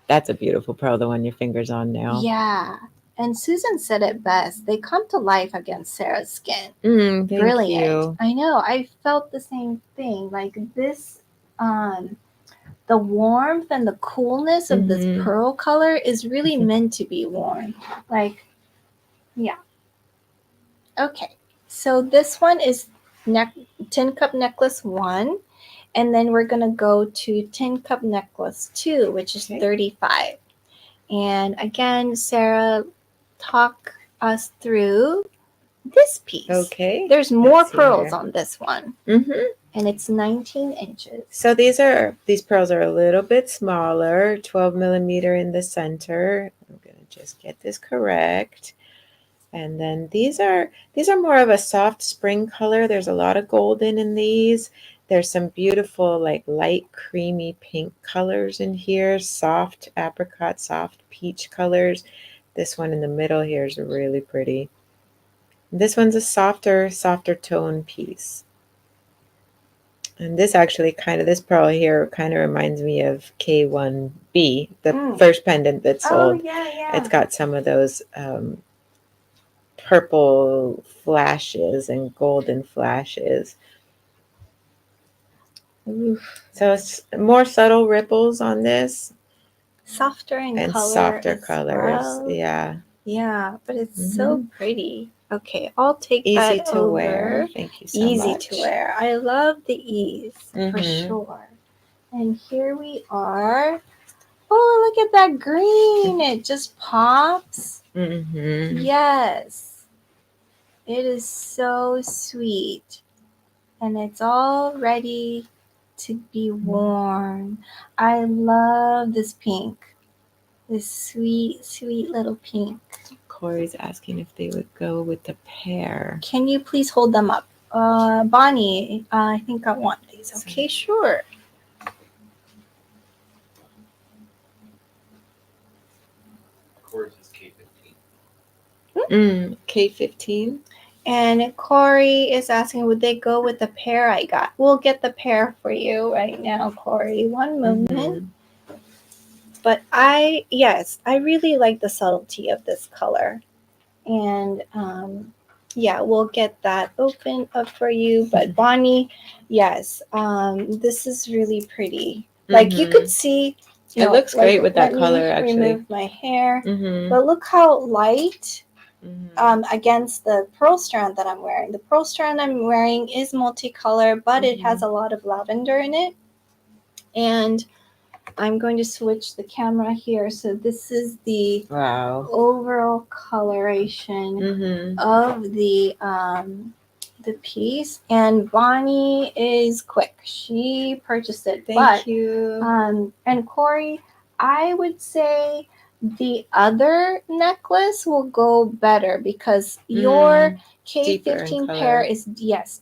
That's a beautiful pearl, the one your finger's on now. Yeah. And Susan said it best. They come to life against Sarah's skin. Thank Brilliant. you. I know. I felt the same thing. Like this, the warmth and the coolness of this pearl color is really meant to be worn. Like, yeah. Okay. So this one is tin cup necklace 1. And then we're going to go to tin cup necklace 2, which is 35. And again, Sarah, talk us through this piece. Okay. There's more pearls on this one. And it's 19 inches. So these pearls are a little bit smaller, 12 millimeter in the center. I'm going to just get this correct. And then these are more of a soft spring color. There's a lot of golden in these. There's some beautiful, like light creamy pink colors in here, soft apricot, soft peach colors. This one in the middle here is really pretty. This one's a softer tone piece. And this actually this pearl here kind of reminds me of K1B, the first pendant that sold. yeah. It's got some of those purple flashes and golden flashes. Oof. So it's more subtle ripples on this. Softer in and color. Softer as colors. well. Yeah. Yeah, but it's so pretty. Okay, I'll take Easy that to over. wear. Thank you so Easy much. to wear. I love the ease for sure. And here we are. Oh, look at that green. It just pops. Yes. It is so sweet. And it's all ready to be worn. I love this pink. This sweet, sweet little pink. Corey's asking if they would go with the pear. Can you please hold them up? Bonnie, I think I want these. Okay, sure. Corey's is K15. K15. And Corey is asking, would they go with the pear I got? We'll get the pear for you right now, Corey. One moment. But I really like the subtlety of this color. And yeah, we'll get that open up for you. But Bonnie, yes, this is really pretty. Like you could see, it looks great with that color, let me actually. remove my hair. But look how light against the pearl strand that I'm wearing. The pearl strand I'm wearing is multicolor, but it has a lot of lavender in it. And I'm going to switch the camera here. So this is the overall coloration of the piece. And Bonnie is quick. She purchased it. Thank you. And Corey, I would say the other necklace will go better because your K15 pair is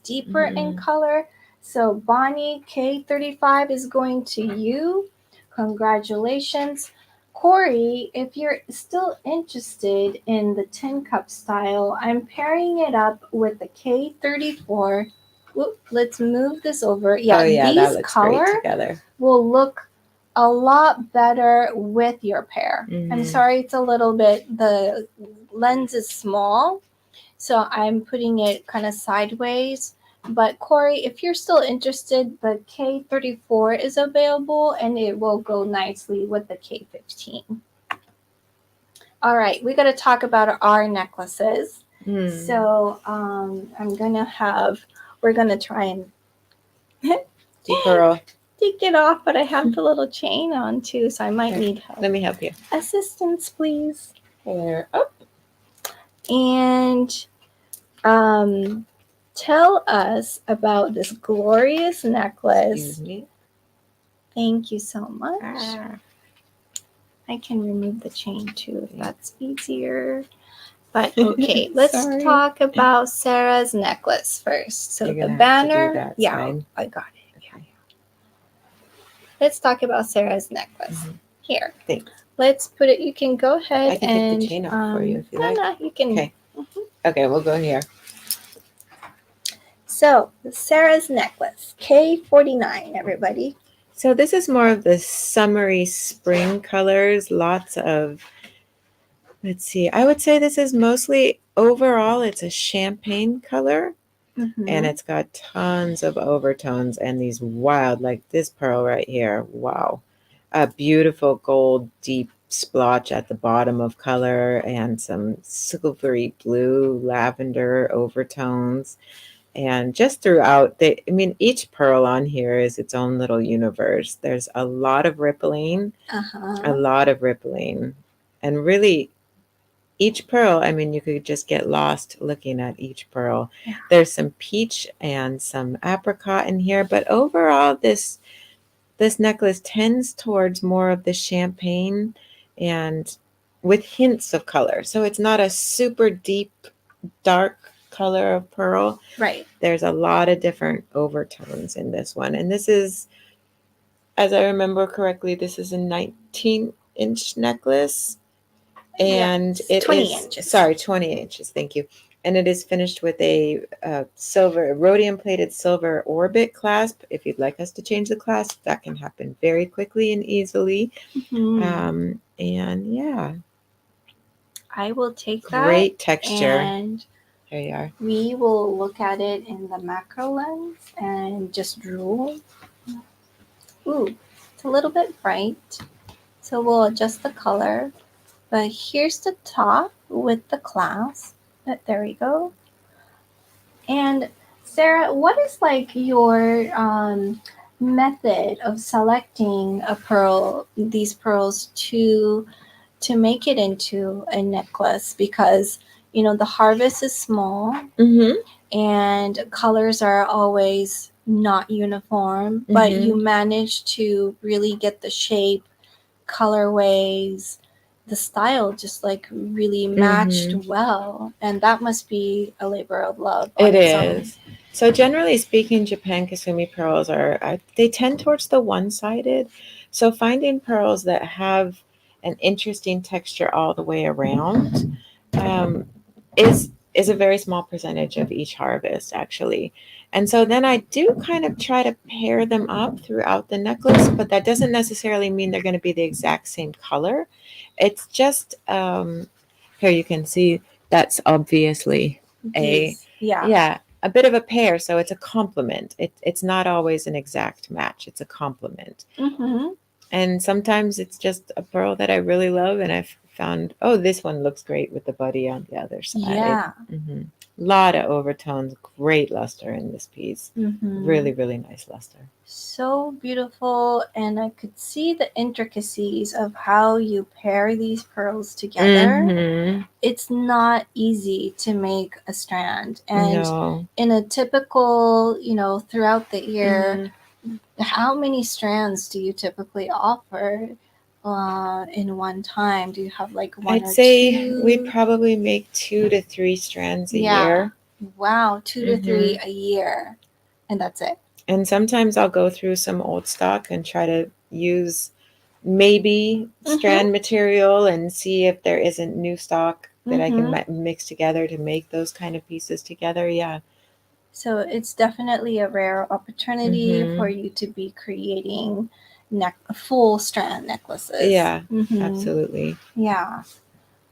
deeper in color. So Bonnie, K35 is going to you. Congratulations. Corey, if you're still interested in the tin cup style, I'm pairing it up with the K34. Whoop, let's move this over. Yeah, that these looks color great together. will look a lot better with your pair. I'm sorry, it's a little bit, the lens is small, so I'm putting it kind of sideways. But Corey, if you're still interested, the K34 is available and it will go nicely with the K15. All right, we got to talk about our necklaces. So we're going to try and Deepearl. take it off, but I have the little chain on too, so I might need help. Let me help you. Assistance, please. There. Oh. And tell us about this glorious necklace. Excuse me. Thank you so much. I can remove the chain too if that's easier. But okay, let's talk about Sarah's necklace first. So the banner, I got it. Yeah. Let's talk about Sarah's necklace. Here. Thanks. Let's put it. You can go ahead. I can take the chain off for you if you like. No, you can. Okay. Okay, we'll go here. So Sarah's necklace, K49, everybody. So this is more of the summery spring colors. Lots of, let's see, I would say this is mostly, overall, it's a champagne color. And it's got tons of overtones and these wild, like this pearl right here. Wow. A beautiful gold deep splotch at the bottom of color and some silvery blue lavender overtones. And just throughout, each pearl on here is its own little universe. There's a lot of rippling, and really each pearl, you could just get lost looking at each pearl. Yeah. There's some peach and some apricot in here, but overall, this necklace tends towards more of the champagne and with hints of color. So it's not a super deep, dark color of pearl. Right. There's a lot of different overtones in this one. And this is, as I remember correctly, this is a 19-inch necklace. And Yeah, it 20 is, inches. sorry, 20 inches. Thank you. And it is finished with a silver, rhodium plated silver orbit clasp. If you'd like us to change the clasp, that can happen very quickly and easily. Mhm. And yeah, I will take great that. texture. And There you are. we will look at it in the macro lens and just drool. Ooh, it's a little bit bright. So we'll adjust the color. But here's the top with the clasp. There we go. And Sarah, what is like your method of selecting a pearl, these pearls to make it into a necklace? Because you know the harvest is small Mm-hmm. and colors are always not uniform, but you manage to really get the shape, colorways, the style just like really matched well, and that must be a labor of love on It its own. is. So generally speaking, Japan Kasumi pearls are they tend towards the one-sided. So finding pearls that have an interesting texture all the way around is a very small percentage of each harvest actually. And so then I do kind of try to pair them up throughout the necklace, but that doesn't necessarily mean they're going to be the exact same color. It's just here you can see that's obviously a bit of a pair, so it's a complement. It's not always an exact match. It's a complement. Mm-hmm. And sometimes it's just a pearl that I really love, and I've found, oh, this one looks great with the buddy on the other side. Yeah. Lot of overtones, great luster in this piece. Mm-hmm. Really, really nice luster. So beautiful, and I could see the intricacies of how you pair these pearls together. It's not easy to make a strand, and in a typical, throughout the year, how many strands do you typically offer in one time? Do you have like one I'd or say two? we probably make 2 to 3 strands a year. Wow, 2 to 3 a year, and that's it. And sometimes I'll go through some old stock and try to use maybe strand material and see if there isn't new stock that I can mix together to make those kind of pieces together. Yeah. So it's definitely a rare opportunity for you to be creating full strand necklaces. Yeah, absolutely. Yeah.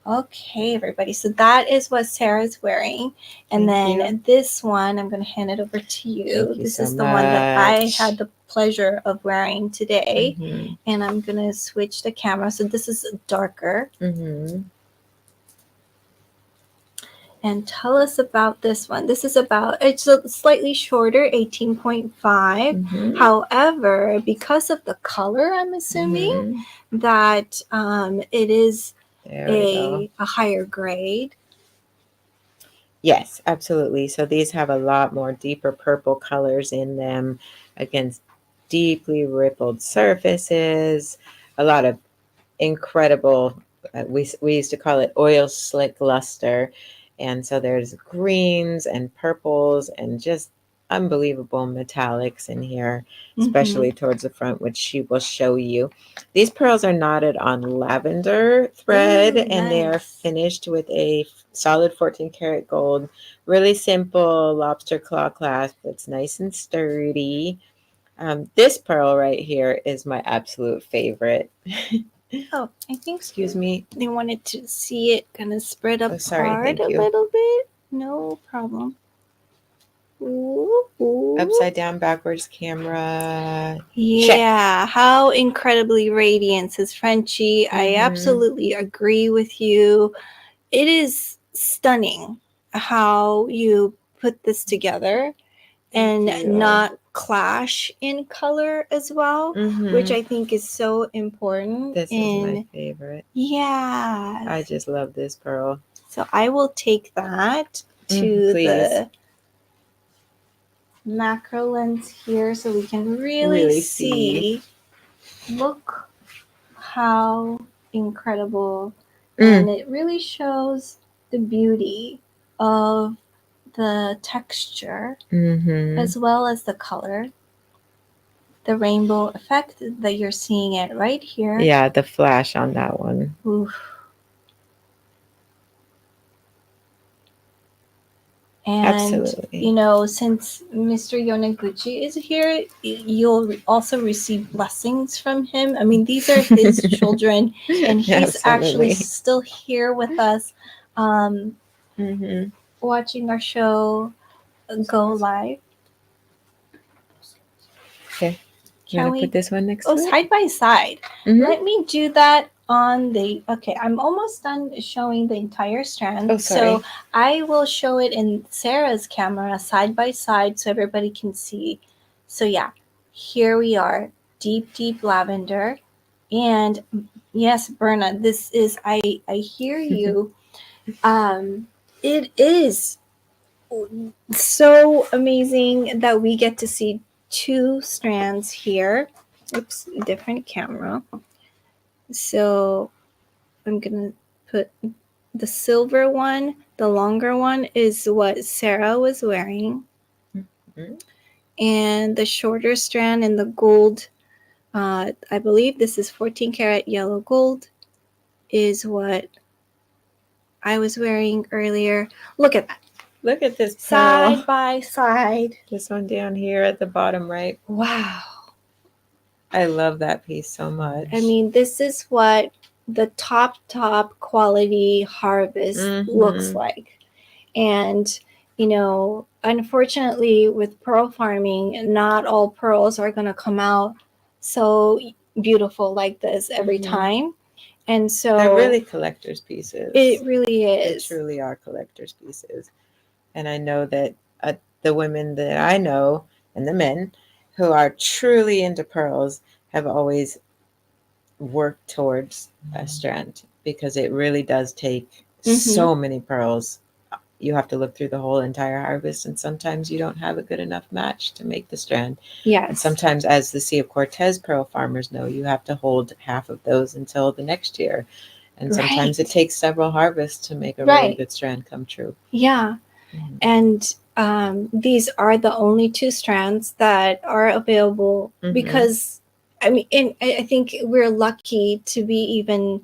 Okay, everybody. So that is what Sarah's wearing. And then this one, I'm going to hand it over to you. This is the one that I had the pleasure of wearing today. And I'm going to switch the camera. So this is darker. And tell us about this one. This is it's a slightly shorter, 18.5. However, because of the color, I'm assuming that it is a higher grade. Yes, absolutely. So these have a lot more deeper purple colors in them against deeply rippled surfaces, a lot of incredible, we used to call it oil slick luster. And so there's greens and purples and just unbelievable metallics in here, especially towards the front, which she will show you. These pearls are knotted on lavender thread, and they are finished with a solid 14 karat gold, really simple lobster claw clasp that's nice and sturdy. This pearl right here is my absolute favorite. Oh, I think, excuse me, they wanted to see it kind of spread apart thank a you. little bit. No problem. Ooh. Upside down, backwards camera. Yeah, check. How incredibly radiant, says Frenchie. I absolutely agree with you. It is stunning how you put this together and not clash in color as well, which I think is so important. This is my favorite. Yeah. I just love this pearl. So I will take that to the macro lens here so we can really see. Look how incredible. And it really shows the beauty of the texture Mm-hmm. as well as the color. The rainbow effect that you're seeing it right here. Yeah, the flash on that one. Oof. And Absolutely. you know, since Mr. Yoneguchi is here, you'll also receive blessings from him. I mean, these are his children, and he's actually Absolutely. still here with us, Mm-hmm. watching our show go live. Okay. You Can want to we? put this one next Oh, to it? side by side. Mhm. Let me do that on the. Okay, I'm almost done showing the entire strand. Oh, sorry. So I will show it in Sarah's camera side by side so everybody can see. So yeah, here we are, deep, deep lavender, and yes, Berna, this is. I hear you. It is so amazing that we get to see two strands here. Oops, different camera. So I'm gonna put the silver one, the longer one is what Sarah was wearing. Mhm. And the shorter strand in the gold, I believe this is 14 karat yellow gold, is what I was wearing earlier. Look at that. Look at this Side pearl. by side. This one down here at the bottom right. Wow. I love that piece so much. I mean, this is what the top quality harvest looks like. And, you know, unfortunately, with pearl farming, not all pearls are going to come out so beautiful like this every time. And so they're really collector's pieces. it really They is. truly are collector's pieces. And I know that the women that I know and the men who are truly into pearls have always worked towards a strand because it really does take so many pearls. You have to look through the whole entire harvest, and sometimes you don't have a good enough match to make the strand. Yes. And sometimes, as the Sea of Cortez pearl farmers know, you have to hold half of those until the next year. And sometimes it takes several harvests to make a really good strand come true. Yeah. Mhm. And these are the only two strands that are available because, I mean, I think we're lucky to be even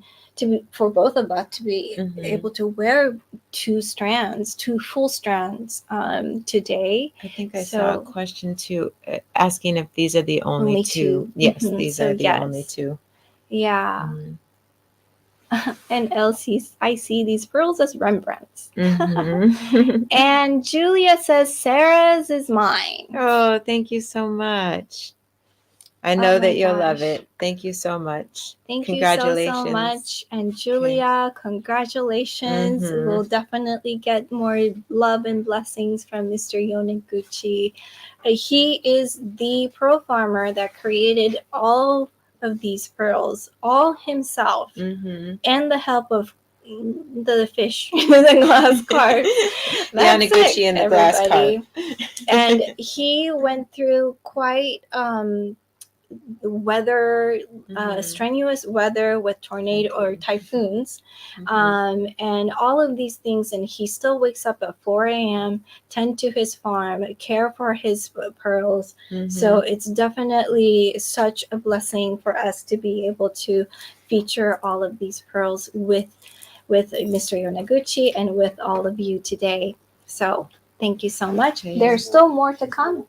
for both of us to be able to wear two full strands today. I think I saw a question too, asking if these are the only two. Yes, these are the only two. Yeah. And Elsie's, I see these pearls as Rembrandts. And Julia says, Sarah's is mine. Oh, thank you so much. I know that you'll love it. Thank you so much. Thank you so much. And Julia, congratulations. We'll definitely get more love and blessings from Mr. Yoneguchi. He is the pearl farmer that created all of these pearls, all himself, and the help of the fish in the glass cart. Yoneguchi in the glass cart. And he went through quite weather, strenuous weather with tornado or typhoons, and all of these things. And he still wakes up at 4 a.m., tend to his farm, care for his pearls. So it's definitely such a blessing for us to be able to feature all of these pearls with Mr. Yoneguchi and with all of you today. So thank you so much. There's still more to come.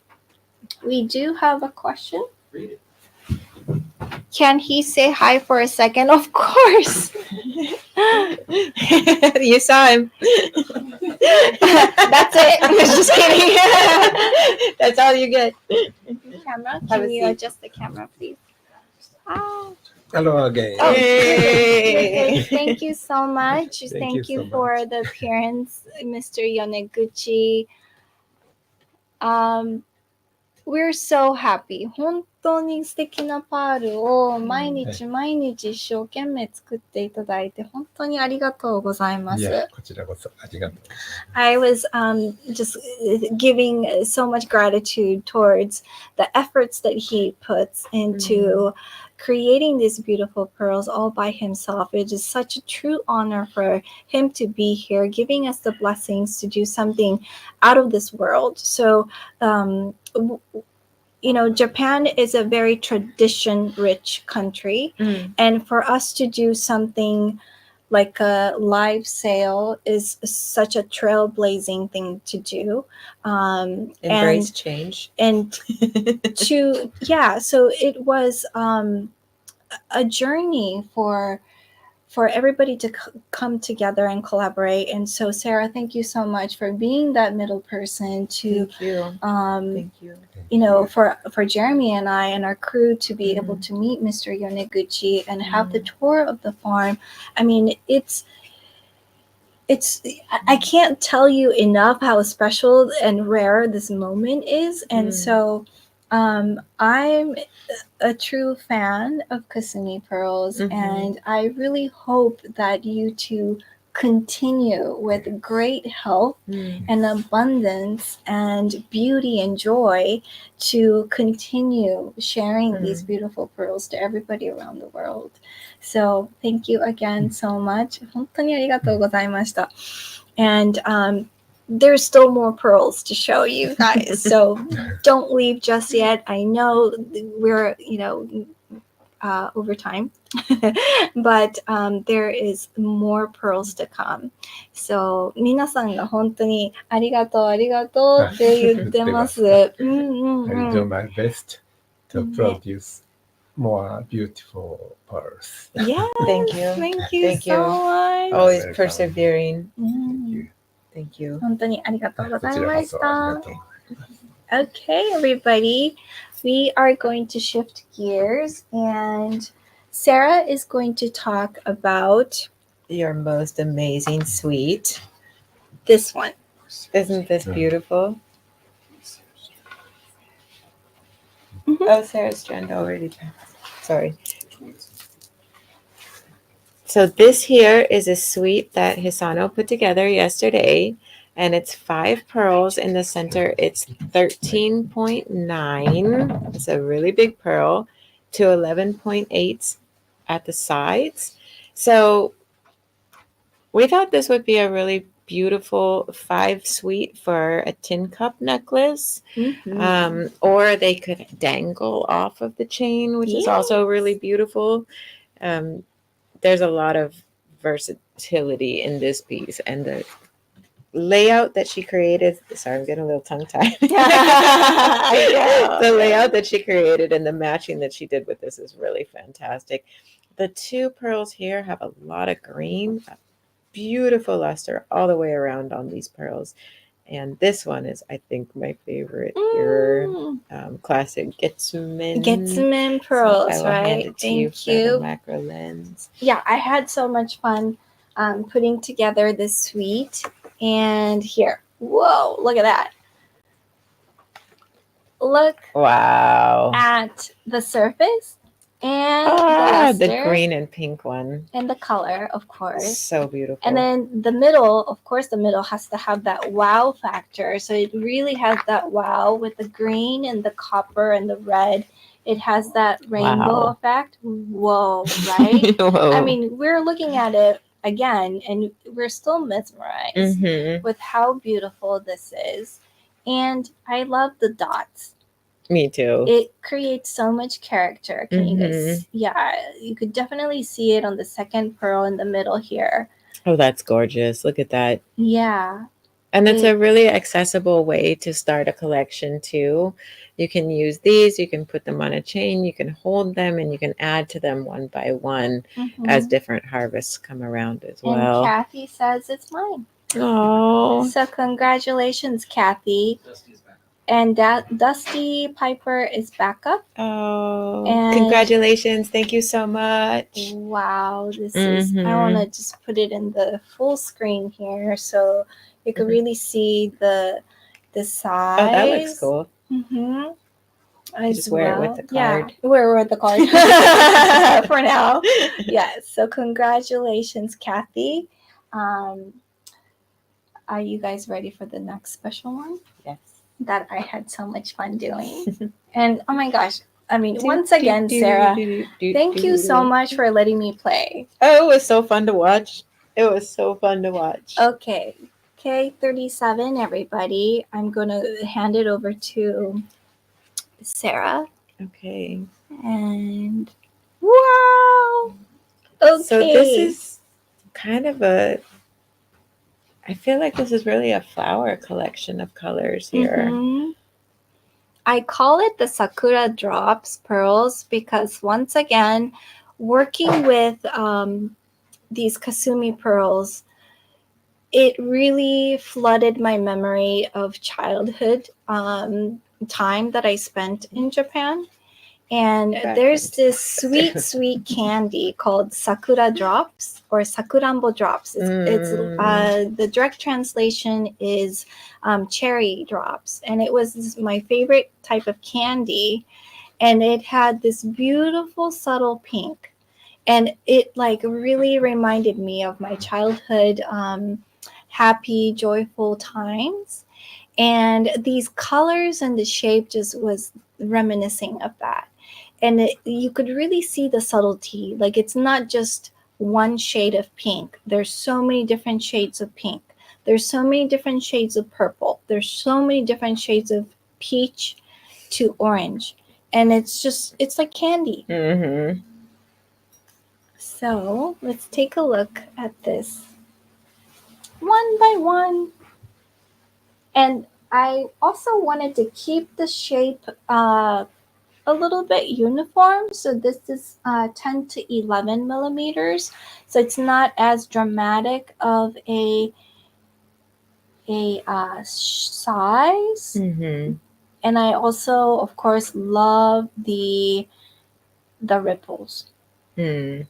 We do have a question. Read it. Can he say hi for a second? Of course. You saw him. That's it. Just kidding. That's all you get. Camera, can you adjust the camera, please? Hello again. Oh, Yay. thank you so much. Thank you so for much. the appearance, Mr. Yoneguchi. We're so happy. 本当に素敵なパールを毎日毎日一生懸命作っていただいて本当にありがとうございまいす。や、こちらこそありがとう。I was just giving so much gratitude towards the efforts that he puts into creating these beautiful pearls all by himself. It is such a true honor for him to be here, giving us the blessings to do something out of this world. So, you know, Japan is a very tradition-rich country, and for us to do something like a live sale is such a trailblazing thing to do. Embrace change. And to, yeah, so it was a journey for everybody to come together and collaborate. And so, Sarah, thank you so much for being that middle person to, Thank you. Thank you. you know, for Jeremy and I and our crew to be able to meet Mr. Yoneguchi and have the tour of the farm. I mean, it's I can't tell you enough how special and rare this moment is. And so I'm a true fan of Kasumi Pearls, and I really hope that you two continue with great health and abundance and beauty and joy to continue sharing these beautiful pearls to everybody around the world. So thank you again so much. 本当にありがとうございました。And there's still more pearls to show you guys, so don't leave just yet. I know we're, you know, over time, but there is more pearls to come. So 皆さんが本当にありがとうありがとうって言ってます。I will do my best to produce more beautiful pearls. Yeah, Thank you. Thank you Thank so you. much. Always Welcome. persevering. You. Thank you. 本当にありがとうごこざいちらこそましたありがとう。Okay, everybody, we are going to shift gears, and Sarah is going to talk about Your most amazing sweet. this one. Isn't this beautiful? Mhm. Oh, Sarah's turned already. Sorry. So this here is a suite that Hisano put together yesterday, and it's 5 pearls in the center. It's 13.9. It's a really big pearl to 11.8 at the sides. So we thought this would be a really beautiful 5 suite for a tin cup necklace. Or they could dangle off of the chain, which is also really beautiful. There's a lot of versatility in this piece, and the layout that she created. Sorry, I'm getting a little tongue tied. The layout that she created and the matching that she did with this is really fantastic. The 2 pearls here have a lot of green, beautiful luster all the way around on these pearls. And this one is, I think, my favorite here. Classic Getsumen pearls, I will right? hand it to you Thank for you. the macro lens. Yeah, I had so much fun putting together this suite. And here, whoa, look at that. Look Wow. at the surface and The luster green and pink one. and the color, of course. So beautiful. And then the middle, of course, the middle has to have that wow factor. So it really has that wow with the green and the copper and the red. It has that rainbow effect. Whoa, right? Whoa. I mean, we're looking at it again and we're still mesmerized with how beautiful this is. And I love the dots. Me too. It creates so much character. Can you guys? Yeah, you could definitely see it on the second pearl in the middle here. Oh, that's gorgeous. Look at that. Yeah. And it's a really accessible way to start a collection too. You can use these, you can put them on a chain, you can hold them, and you can add to them one by one as different harvests come around as well. And Kathy says it's mine. Oh. So congratulations, Kathy. And Dusty Piper is back up. Oh, And congratulations. Thank you so much. Wow, this is, I want to just put it in the full screen here so you can really see the size. Oh, that looks cool. as just wear it with the card. Yeah, wear it with the card for now. Yes. So congratulations, Kathy. Are you guys ready for the next special one Yes. that I had so much fun doing? And oh my gosh, I mean, once again, Sarah, thank you so much for letting me play. Oh, it was so fun to watch. It was so fun to watch. Okay, K37, everybody. I'm going to hand it over to Sarah. Okay. And wow. Okay. So this is kind of I feel like this is really a flower collection of colors here. Mhm. I call it the Sakura Drops pearls because once again, working with these Kasumi pearls, it really flooded my memory of childhood time that I spent in Japan. And there's this sweet, sweet candy called Sakura Drops or Sakurambo Drops. It's the direct translation is cherry drops. And it was my favorite type of candy. And it had this beautiful, subtle pink. And it like really reminded me of my childhood happy, joyful times. And these colors and the shape just was reminiscing of that. And you could really see the subtlety. Like it's not just one shade of pink. There's so many different shades of pink. There's so many different shades of purple. There's so many different shades of peach to orange. And it's like candy. Mm-hmm. So let's take a look at this one by one. And I also wanted to keep the shape a little bit uniform. So this is 10 to 11 millimeters. So it's not as dramatic of a size. Mm-hmm. And I also, of course, love the ripples. Mm.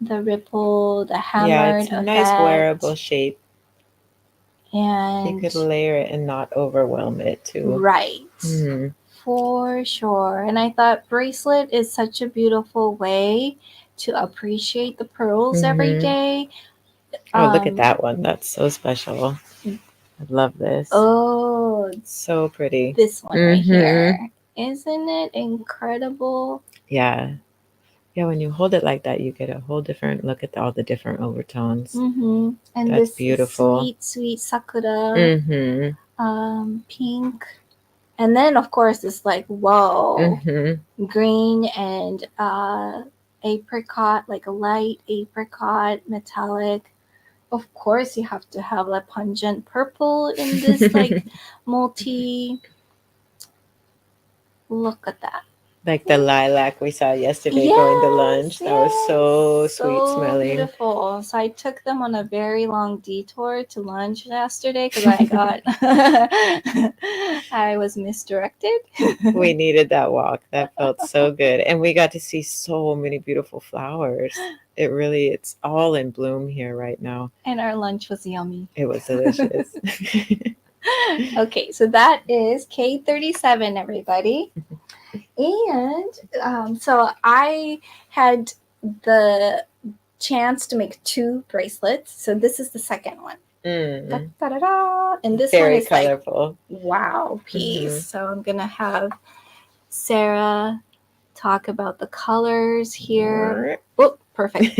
The ripple, the hammered Yeah, it's a nice effect. wearable shape. And you could layer it and not overwhelm it too. Right. Mm-hmm. For sure. And I thought bracelet is such a beautiful way to appreciate the pearls every day. Oh, look at that one. That's so special. I love this. Oh, It's so pretty. This one right here. Isn't it incredible? Yeah. Yeah, when you hold it like that, you get a whole different look at all the different overtones. Mm-hmm. And That's this beautiful. Sweet, sweet sakura. Mm-hmm. Pink. And then, of course, it's like, whoa. Mm-hmm. Green and apricot, like a light apricot, metallic. Of course, you have to have a pungent purple in this, like, multi. Look at that. Like the lilac we saw yesterday going to lunch. That was so sweet smelling. Beautiful. So I took them on a very long detour to lunch yesterday because I was misdirected. We needed that walk. That felt so good. And we got to see so many beautiful flowers. It's all in bloom here right now. And our lunch was yummy. It was delicious. Okay, so that is K37, everybody. And so I had the chance to make 2 bracelets. So this is the second one. Da-da-da-da. And this Very one is colorful. Like, wow, piece. So I'm going to have Sarah talk about the colors here. Oh, perfect.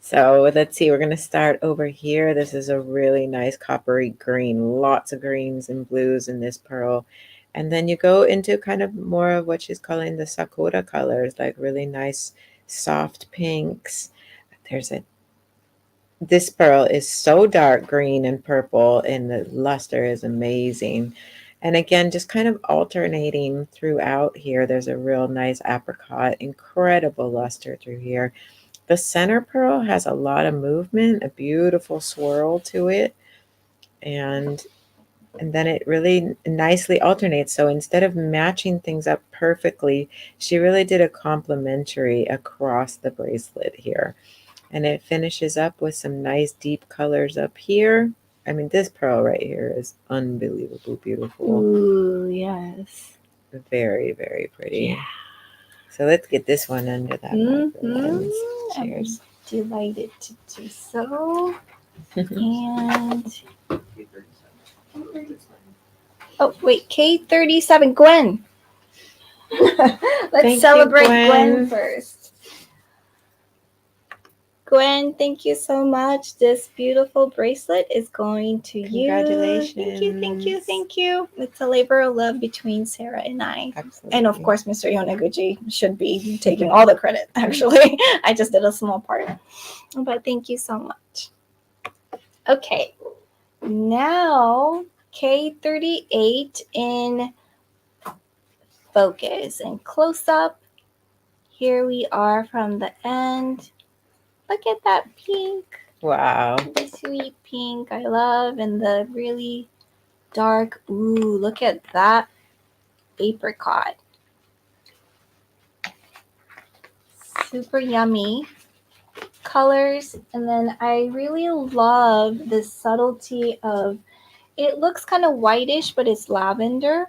So let's see, we're going to start over here. This is a really nice coppery green, lots of greens and blues in this pearl. And then you go into kind of more of what she's calling the sakura colors, like really nice soft pinks. This pearl is so dark green and purple, and the luster is amazing. And again, just kind of alternating throughout here. There's a real nice apricot, incredible luster through here. The center pearl has a lot of movement, a beautiful swirl to it. And then it really nicely alternates. So instead of matching things up perfectly, she really did a complementary across the bracelet here. And it finishes up with some nice deep colors up here. I mean, this pearl right here is unbelievably beautiful. Ooh, yes. Very, very pretty. Yeah. So let's get this one under that marker lens. I'm Cheers. delighted to do so. And oh wait, K37, Gwen. Let's Thank you, celebrate Gwen Gwen. first. Gwen, thank you so much. This beautiful bracelet is going to you. Congratulations. Thank you, thank you, thank you. It's a labor of love between Sarah and I. Absolutely. And of course, Mr. Yoneguchi should be taking all the credit, actually. I just did a small part. But thank you so much. Okay. Now, K38 in focus and close up. Here we are from the end. Look at that pink. Wow. The sweet pink I love, and the really dark. Ooh, look at that apricot. Super yummy colors. And then I really love the subtlety of, it looks kind of whitish, but it's lavender.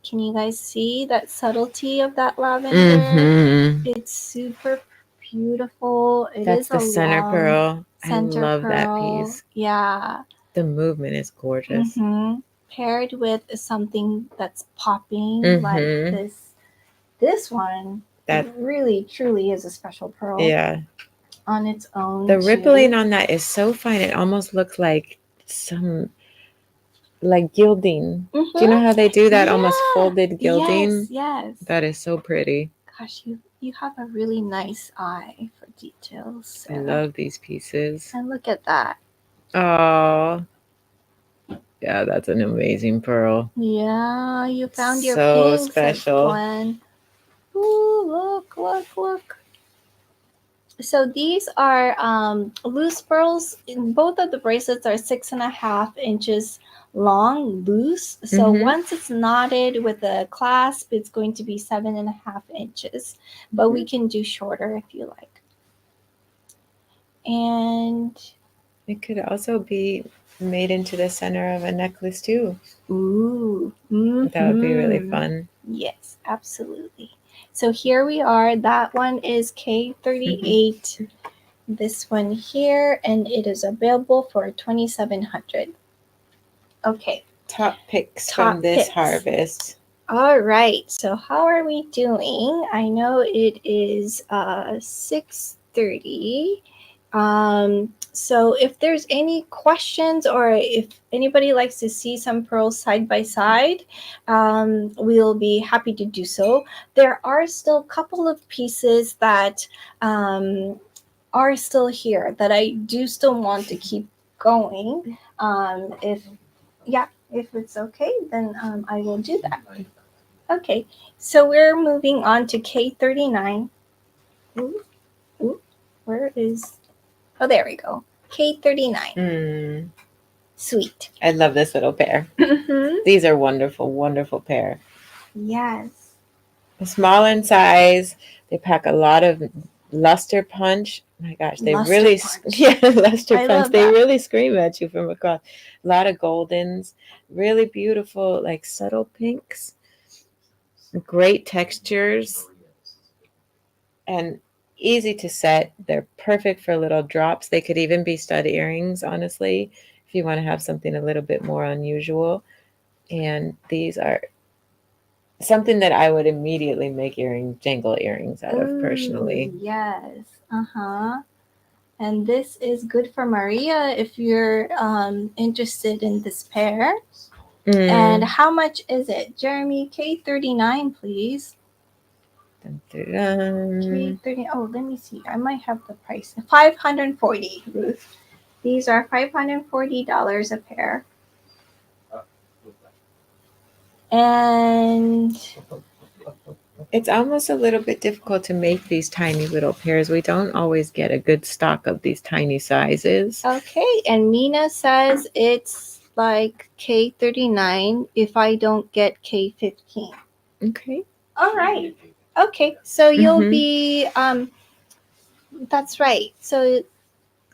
Can you guys see that subtlety of that lavender? Mm-hmm. It's super beautiful. That's the center long pearl. center I love that pearl. piece. Yeah. The movement is gorgeous. Mm-hmm. Paired with something that's popping like Mhm. this one. That really truly is a special pearl. Yeah. On its own. The too. rippling on that is so fine. It almost looks like some like gilding. Mhm. Do you know how they do that? Yeah. Almost folded gilding. Yes. That is so pretty. Gosh, you have a really nice eye for details. Sarah. I love these pieces. And look at that. Oh. Yeah, that's an amazing pearl. Yeah, you found your So pinks, special. Gwen. Ooh, look. So these are loose pearls. Both of the bracelets are 6.5 inches long, loose. So Mhm. once it's knotted with a clasp, it's going to be 7.5 inches. But we can do shorter if you like. And it could also be made into the center of a necklace too. ooh, That would be really fun. Yes, absolutely. So here we are. That one is K38. This one here, and it is available for $2,700. Okay. Top picks Top from this picks. harvest. All right. So how are we doing? I know it is 6:30. So if there's any questions or if anybody likes to see some pearls side by side, we'll be happy to do so. There are still a couple of pieces that are still here that I do still want to keep going. If it's okay, then I will do that. Okay, so we're moving on to K39. Ooh, where is? Oh, there we go. K39. Sweet. I love this little pair. These are wonderful, wonderful pair. Yes. Small in size. They pack a lot of luster punch. My gosh, they Luster really, punch. luster I punch. love They that. really scream at you from across. A lot of goldens, really beautiful, like subtle pinks, great textures, and easy to set. They're perfect for little drops. They could even be stud earrings, honestly, if you want to have something a little bit more unusual. And these are something that I would immediately make jangle earrings out of personally. Ooh, yes. And this is good for Maria if you're interested in this pair. And how much is it? Jeremy, K39, please. K30. Oh, let me see. I might have the price. $540, Ruth. These are $540 a pair. And it's almost a little bit difficult to make these tiny little pairs. We don't always get a good stock of these tiny sizes. Okay, and Mina says it's like K39 if I don't get K15. Okay. All right. Okay, so you'll be that's right. So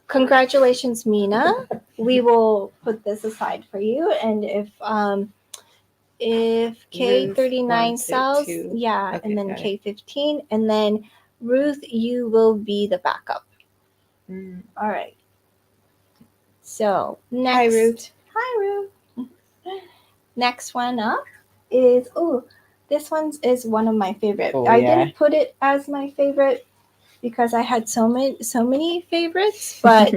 congratulations, Mina. We will put this aside for you, and if if K39 wants it sells, too. yeah, Okay, and then got it. K15, and then Ruth, you will be the backup. Mm. All right. So next, Hi, Ruth. Hi, Ruth. Next one up is this one is one of my favorite. Oh, I yeah. didn't put it as my favorite because I had so many favorites, but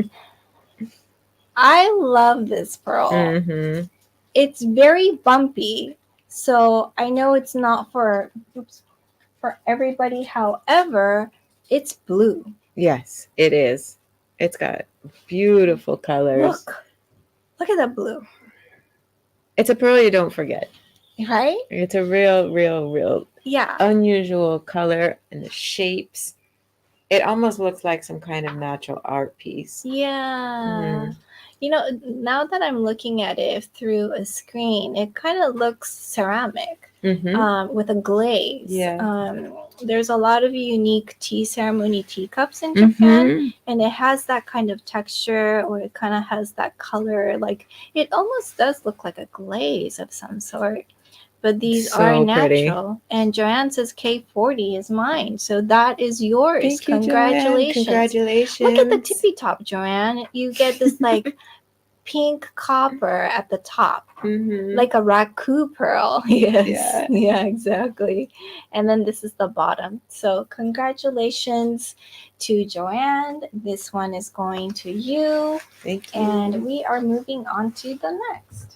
I love this pearl. Mm-hmm. It's very bumpy, so I know it's not for everybody. However, it's blue. Yes, it is. It's got beautiful colors. Look at that blue, It's a pearl you don't forget. right? It's a real Yeah. unusual color, and the shapes. It almost looks like some kind of natural art piece. Yeah. You know, now that I'm looking at it through a screen, it kind of looks ceramic with a glaze. Yeah. There's a lot of unique tea ceremony teacups in Japan, and it has that kind of texture, or it kind of has that color. Like, it almost does look like a glaze of some sort. But these So are pretty. natural. And Joanne says K40 is mine. So that is yours. Thank you, Congratulations. Joanne. Congratulations. Look at the tippy top, Joanne. You get this like pink copper at the top, like a raku pearl. Yes. Yeah, exactly. And then this is the bottom. So congratulations to Joanne. This one is going to you. Thank you. And we are moving on to the next.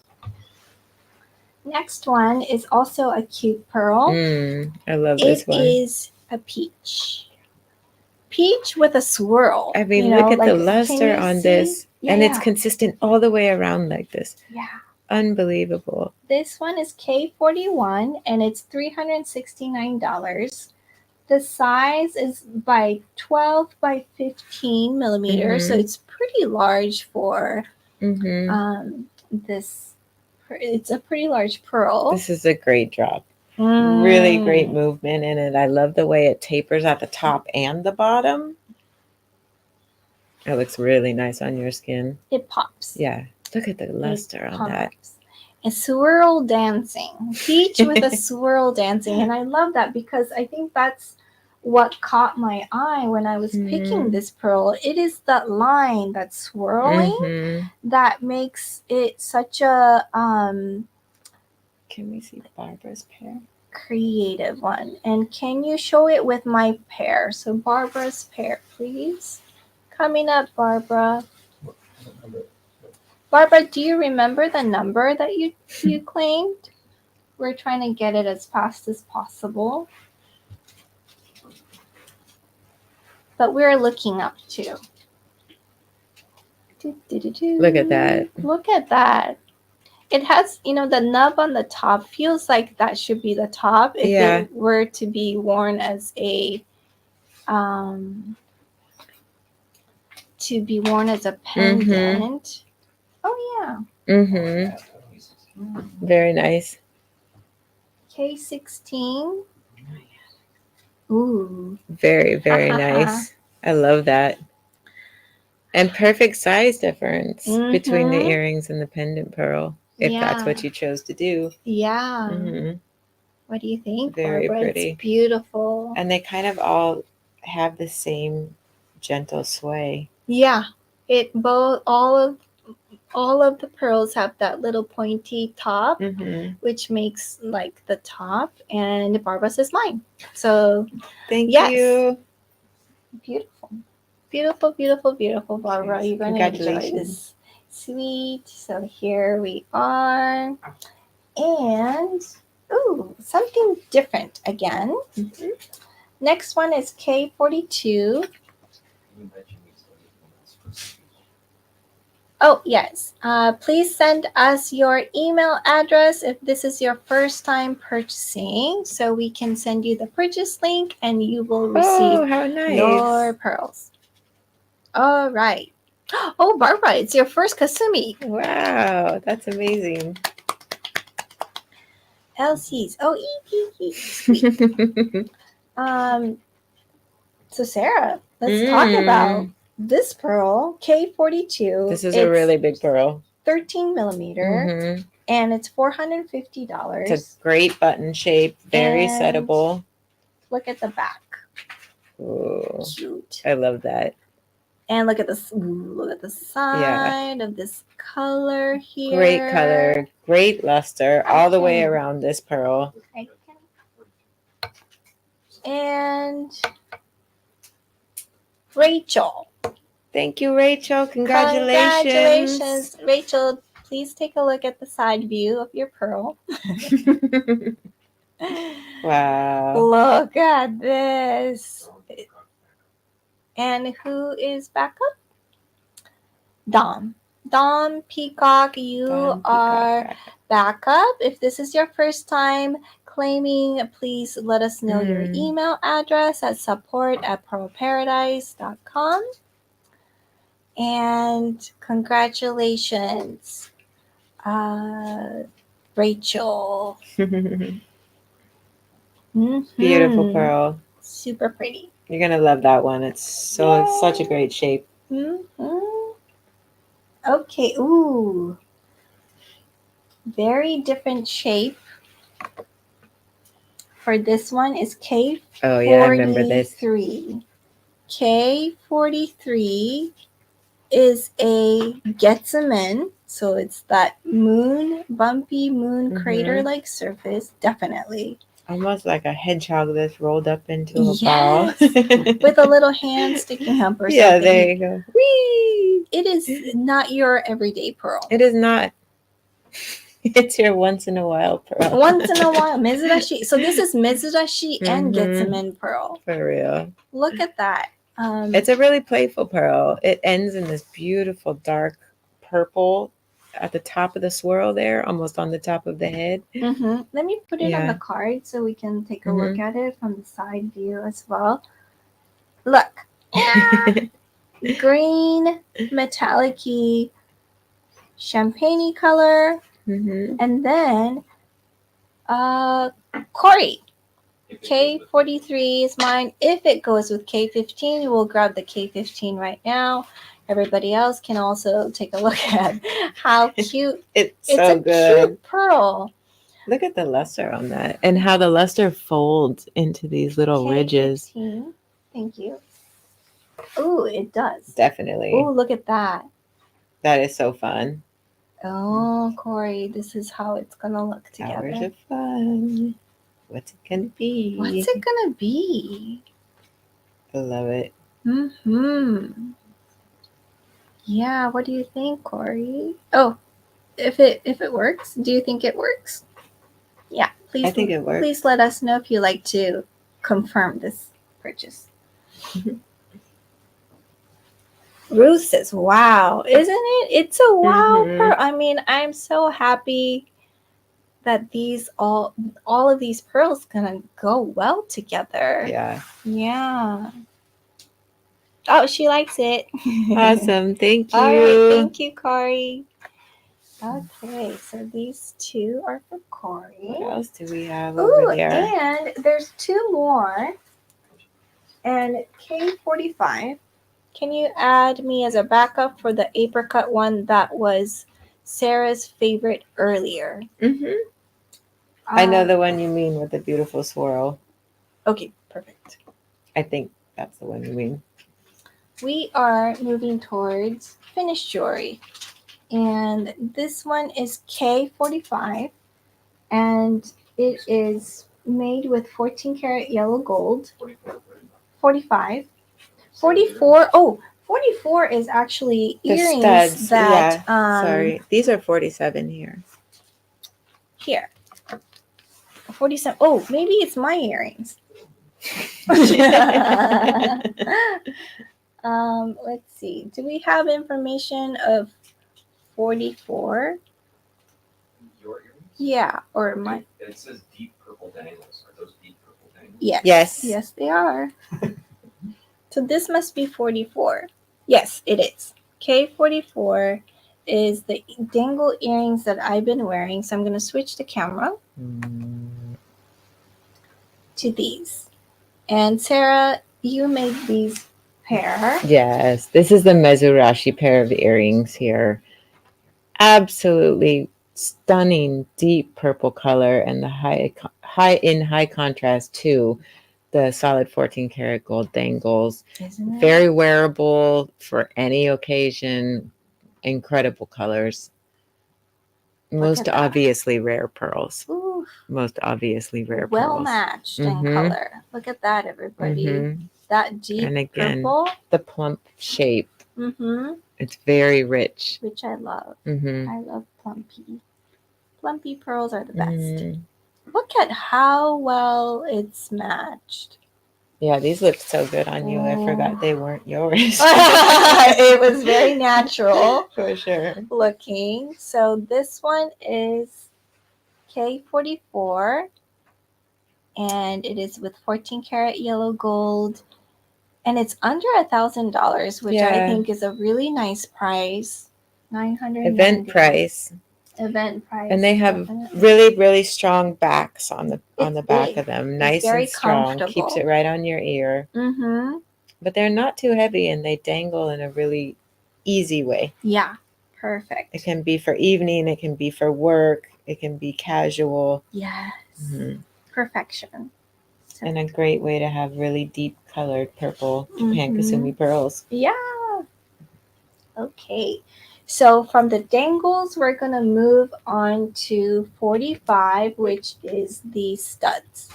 Next one is also a cute pearl. I love this one. It is a peach. Peach with a swirl. I mean, look at the luster on this. Yeah, and it's consistent all the way around like this. Yeah. Unbelievable. This one is K41 and it's $369. The size is by 12 by 15 millimeters. So it's pretty large for this. It's a pretty large pearl. This is a great drop. Really great movement in it. I love the way it tapers at the top and the bottom. It looks really nice on your skin. It pops. Yeah. Look at the luster on that. And swirl dancing. Peach with a swirl dancing. And I love that because I think that's what caught my eye when I was picking this pearl. It is that line that's swirling that makes it such a can we see Barbara's pair? Creative one. And can you show it with my pair? So Barbara's pair, please. Coming up, Barbara. Barbara, do you remember the number that you claimed? We're trying to get it as fast as possible. But we're looking up too. Look at that. Look at that. It has, the nub on the top feels like that should be the top if it were to be worn as a pendant. Oh yeah. Very nice. K16. Ooh. Very, very nice. I love that. And perfect size difference between the earrings and the pendant pearl, if that's what you chose to do. Yeah. What do you think, Very Barbara? pretty. It's beautiful. And they kind of all have the same gentle sway. Yeah. All of the pearls have that little pointy top, which makes like the top, and Barbara's is mine. So thank you. Beautiful. Beautiful, beautiful, beautiful, Barbara. You're going to enjoy this. Sweet. So here we are. And, something different again. Next one is K42. Oh, yes. Please send us your email address if this is your first time purchasing, so we can send you the purchase link and you will receive your pearls. All right. Oh, Barbara, it's your first Kasumi. Wow, that's amazing. LC's. Oh, sweet. So Sarah, let's talk about this pearl, K42. This is a really big pearl. 13 millimeter. and it's $450. It's a great button shape, very And- settable. Look at the back. Ooh, Cute. I love that. And look at this. Look at the side of this color here. Great color, great luster all the way Okay. around this pearl. And Rachel. Thank you, Rachel. Congratulations. Rachel. Please take a look at the side view of your pearl. Wow. Look at this. And who is back up? Dom. Dom Peacock, you Dom are Peacock. back up. If this is your first time claiming, please let us know your Mm. email address at support@pearlparadise.com. And congratulations, Rachel. Beautiful Mhm. pearl. Super pretty. You're gonna love that one. It's such a great shape. Mhm. Okay. Ooh. Very different shape. For this one is K43. Oh yeah, I remember this. K43 is a Getzamen, so it's that bumpy moon crater-like surface, definitely. Almost like a hedgehog that's rolled up into a Yes, ball. with a little hand sticking up or Yeah, something. there you go. Whee! It is not your everyday pearl. It is not. It's your once in a while pearl. Once in a while, Mizurashi. So this is Mizurashi and Mhm. Getzamen pearl. For real. Look at that. It's a really playful pearl. It ends in this beautiful dark purple at the top of the swirl there, almost on the top of the head. Mhm. Let me put it on Yeah. the card so we can take a look at it from the side view as well. Look. Green, metallic-y, champagne color, Mhm. and then Corey. K43 is mine. If it goes with K15, we'll grab the K15 right now. Everybody else can also take a look at how cute. It's It's so a good. cute pearl. Look at the luster on that and how the luster folds into these little ridges. K15. Thank you. Ooh, it does. Definitely. Ooh, look at that. That is so fun. Oh, Corey, this is how it's gonna look together. Hours of fun. What's it gonna be? What's it gonna be? I love it. Yeah, what do you think, Corey? Oh, if it works, do you think it works? Yeah, please. I think it works. Please let us know if you like to confirm this purchase. Ruth says, "Wow, isn't it? It's a wow pearl. I mean, I'm so happy that all of these pearls gonna go well together. Yeah. Oh, she likes it. Awesome. Thank you. All right, thank you, Corey. Okay, so these two are for Corey. What else do we have Ooh, over there? and there's two more. And K45. Can you add me as a backup for the apricot one that was Sarah's favorite earlier? I know the one you mean with the beautiful swirl. Okay, perfect. I think that's the one you mean. We are moving towards finished jewelry. And this one is K45. And it is made with 14 karat yellow gold. 45. 44. Oh, 44 is actually The earrings studs. that Sorry. These are 47 here. Here. 47. Oh, maybe it's my earrings. Let's see. Do we have information of 44? Your earrings? Yeah, or my. It says deep purple dangles. Are those deep purple dangles? Yes. Yes, they are. So this must be 44. Yes, it is. K44 is the dangle earrings that I've been wearing. So I'm going to switch the camera to these. And Sarah, you made these pair. Yes. This is the Mezurashi pair of earrings here. Absolutely stunning deep purple color, and the high contrast to the solid 14 karat gold dangles. Isn't it? Very wearable for any occasion. Incredible colors. Most at that. obviously rare pearls. Ooh, Most obviously rare well pearls. matched in Mhm. color. Look at that, everybody. Mhm. That deep And again, purple. the plump shape. Mm-hmm. It's very rich. Which I love. Mhm. I love plumpy. Plumpy pearls are the best. Mhm. Look at how well it's matched. Yeah, these look so good on you. I forgot they weren't yours. It was very natural For sure. looking. So this one is K44 and it is with 14 karat yellow gold and it's under $1,000, which I Yeah. think is a really nice price. 900 Event price. Event price. And they have definitely. really, really strong backs on the It's back big. of them. It's Nice very and strong. comfortable. Keeps it right on your ear. Mm-hmm. But they're not too heavy and they dangle in a really easy way. Yeah. Perfect. It can be for evening, it can be for work, it can be casual. Yes. Mhm. Perfection. So, And a great way to have really deep colored purple Japan Mhm. Kasumi pearls. yeah. Okay. So from the dangles, we're going to move on to 45, which is the studs.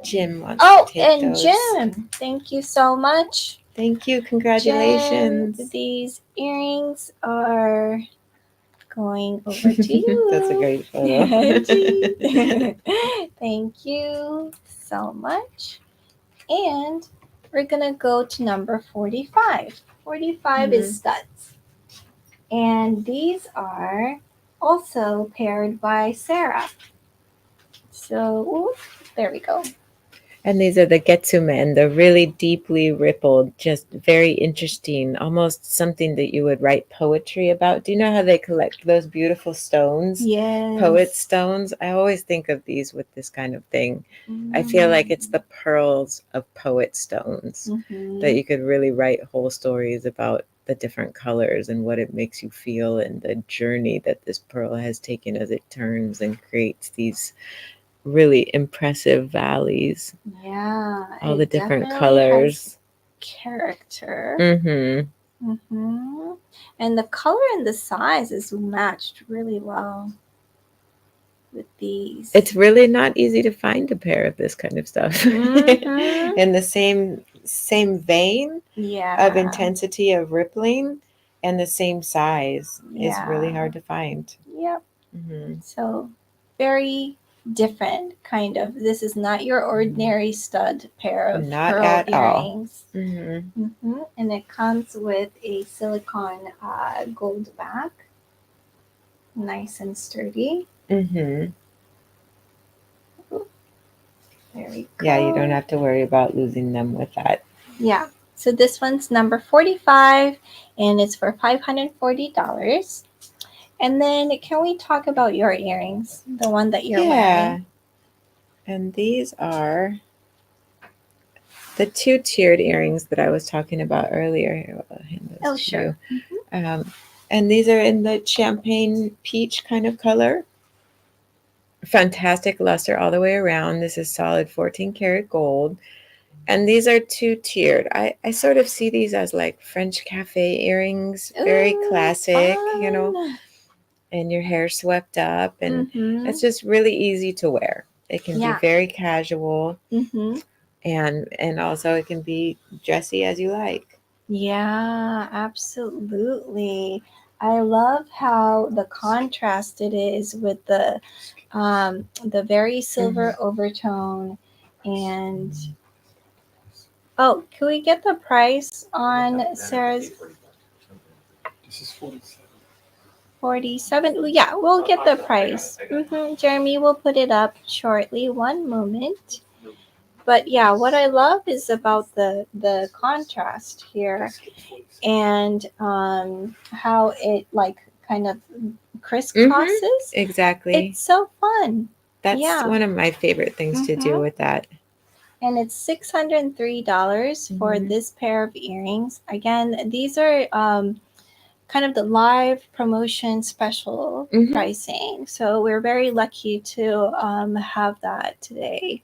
Jim wants Oh, to take and those. Jim, thank you so much. Thank you. Congratulations. Jim, these earrings are going over to you. That's a great photo. Thank you so much. And we're going to go to number 45. 45 is studs. And these are also paired by Sarah. So, ooh, there we go. And these are the Getsumen, the really deeply rippled, just very interesting, almost something that you would write poetry about. Do you know how they collect those beautiful stones? Yes. Poet stones. I always think of these with this kind of thing. I feel like it's the pearls of poet stones that you could really write whole stories about the different colors and what it makes you feel and the journey that this pearl has taken as it turns and creates these really impressive valleys. Yeah. All the different definitely colors. has character. Mm-hmm. Mm-hmm. And the color and the size is matched really well with these. It's really not easy to find a pair of this kind of stuff. Mhm. In the same vein Yeah. of intensity of rippling and the same size is really Yeah. hard to find. Yep. Mm-hmm. So very different kind of. This is not your ordinary stud pair of Not pearl at all. earrings. Mm-hmm. Mm-hmm. And it comes with a silicone gold back. Nice and sturdy. Mm-hmm. There we go. Yeah, you don't have to worry about losing them with that. Yeah. So this one's number 45 and it's for $540. And then can we talk about your earrings? The one that you're wearing. And these are the two-tiered earrings that I was talking about earlier. Here, I'll hand those to sure. you. And these are in the champagne peach kind of color. Fantastic luster all the way around. This is solid 14 karat gold. And these are two-tiered. I sort of see these as like French cafe earrings. Very classic, you know, Fun. and your hair swept up. And Mhm. it's just really easy to wear. It can Yeah. be very casual. Mm-hmm. And also it can be dressy as you like. Yeah, absolutely. I love how the contrast it is with the very silver overtone and oh, can we get the price on Sarah's This is 47. 47? Oh, yeah, we'll get the price. Jeremy will put it up shortly. One moment. But yeah, what I love is about the contrast here and how it like kind of crisscrosses. Exactly. It's so fun. That's yeah. one of my favorite things to do with that. And it's $603 for this pair of earrings. Again, these are kind of the live promotion special Mhm. pricing. So we're very lucky to have that today.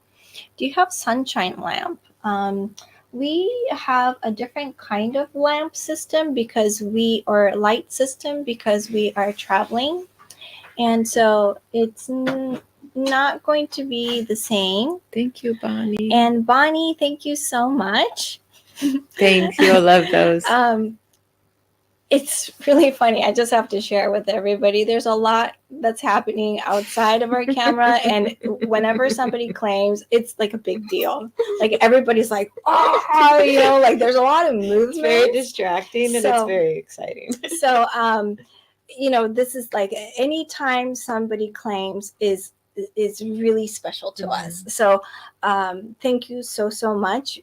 Do you have sunshine lamp? We have a different kind of lamp system or light system because we are traveling. And so it's not going to be the same. Thank you, Bonnie. And Bonnie, thank you so much. Thanks. You'll love those. It's really funny. I just have to share with everybody. There's a lot that's happening outside of our camera, and whenever somebody claims, it's like a big deal. Like everybody's like, oh, like there's a lot of movement. It's very distracting and it's very exciting. So, this is like anytime somebody claims is really special to us. So thank you so much,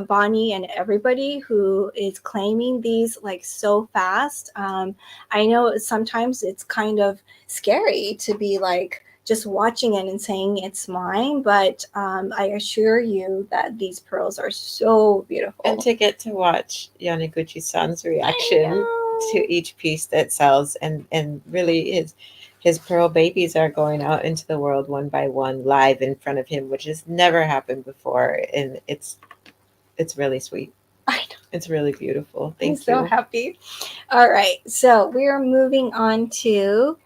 Bonnie, and everybody who is claiming these like so fast. I know sometimes it's kind of scary to be like just watching it and saying it's mine, but I assure you that these pearls are so beautiful. And to get to watch Yanaguchi-san's reaction to each piece that sells, and really his pearl babies are going out into the world one by one live in front of him, which has never happened before, and it's really sweet. I know. It's really beautiful. Thank you. I'm so happy. All right, so we're moving on to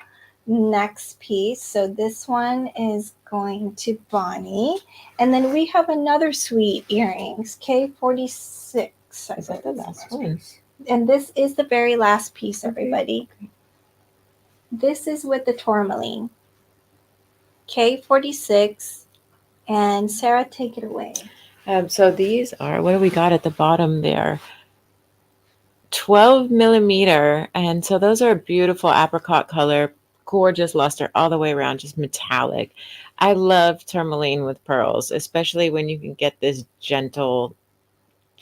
next piece. So this one is going to Bonnie, and then we have another sweet earrings, K46. Is that the last one? And this is the very last piece, everybody. Okay. This is with the tourmaline. K46. And Sarah, take it away. So these are, what do we got at the bottom there? 12 millimeter. And so those are beautiful apricot color, gorgeous luster all the way around, just metallic. I love tourmaline with pearls, especially when you can get this gentle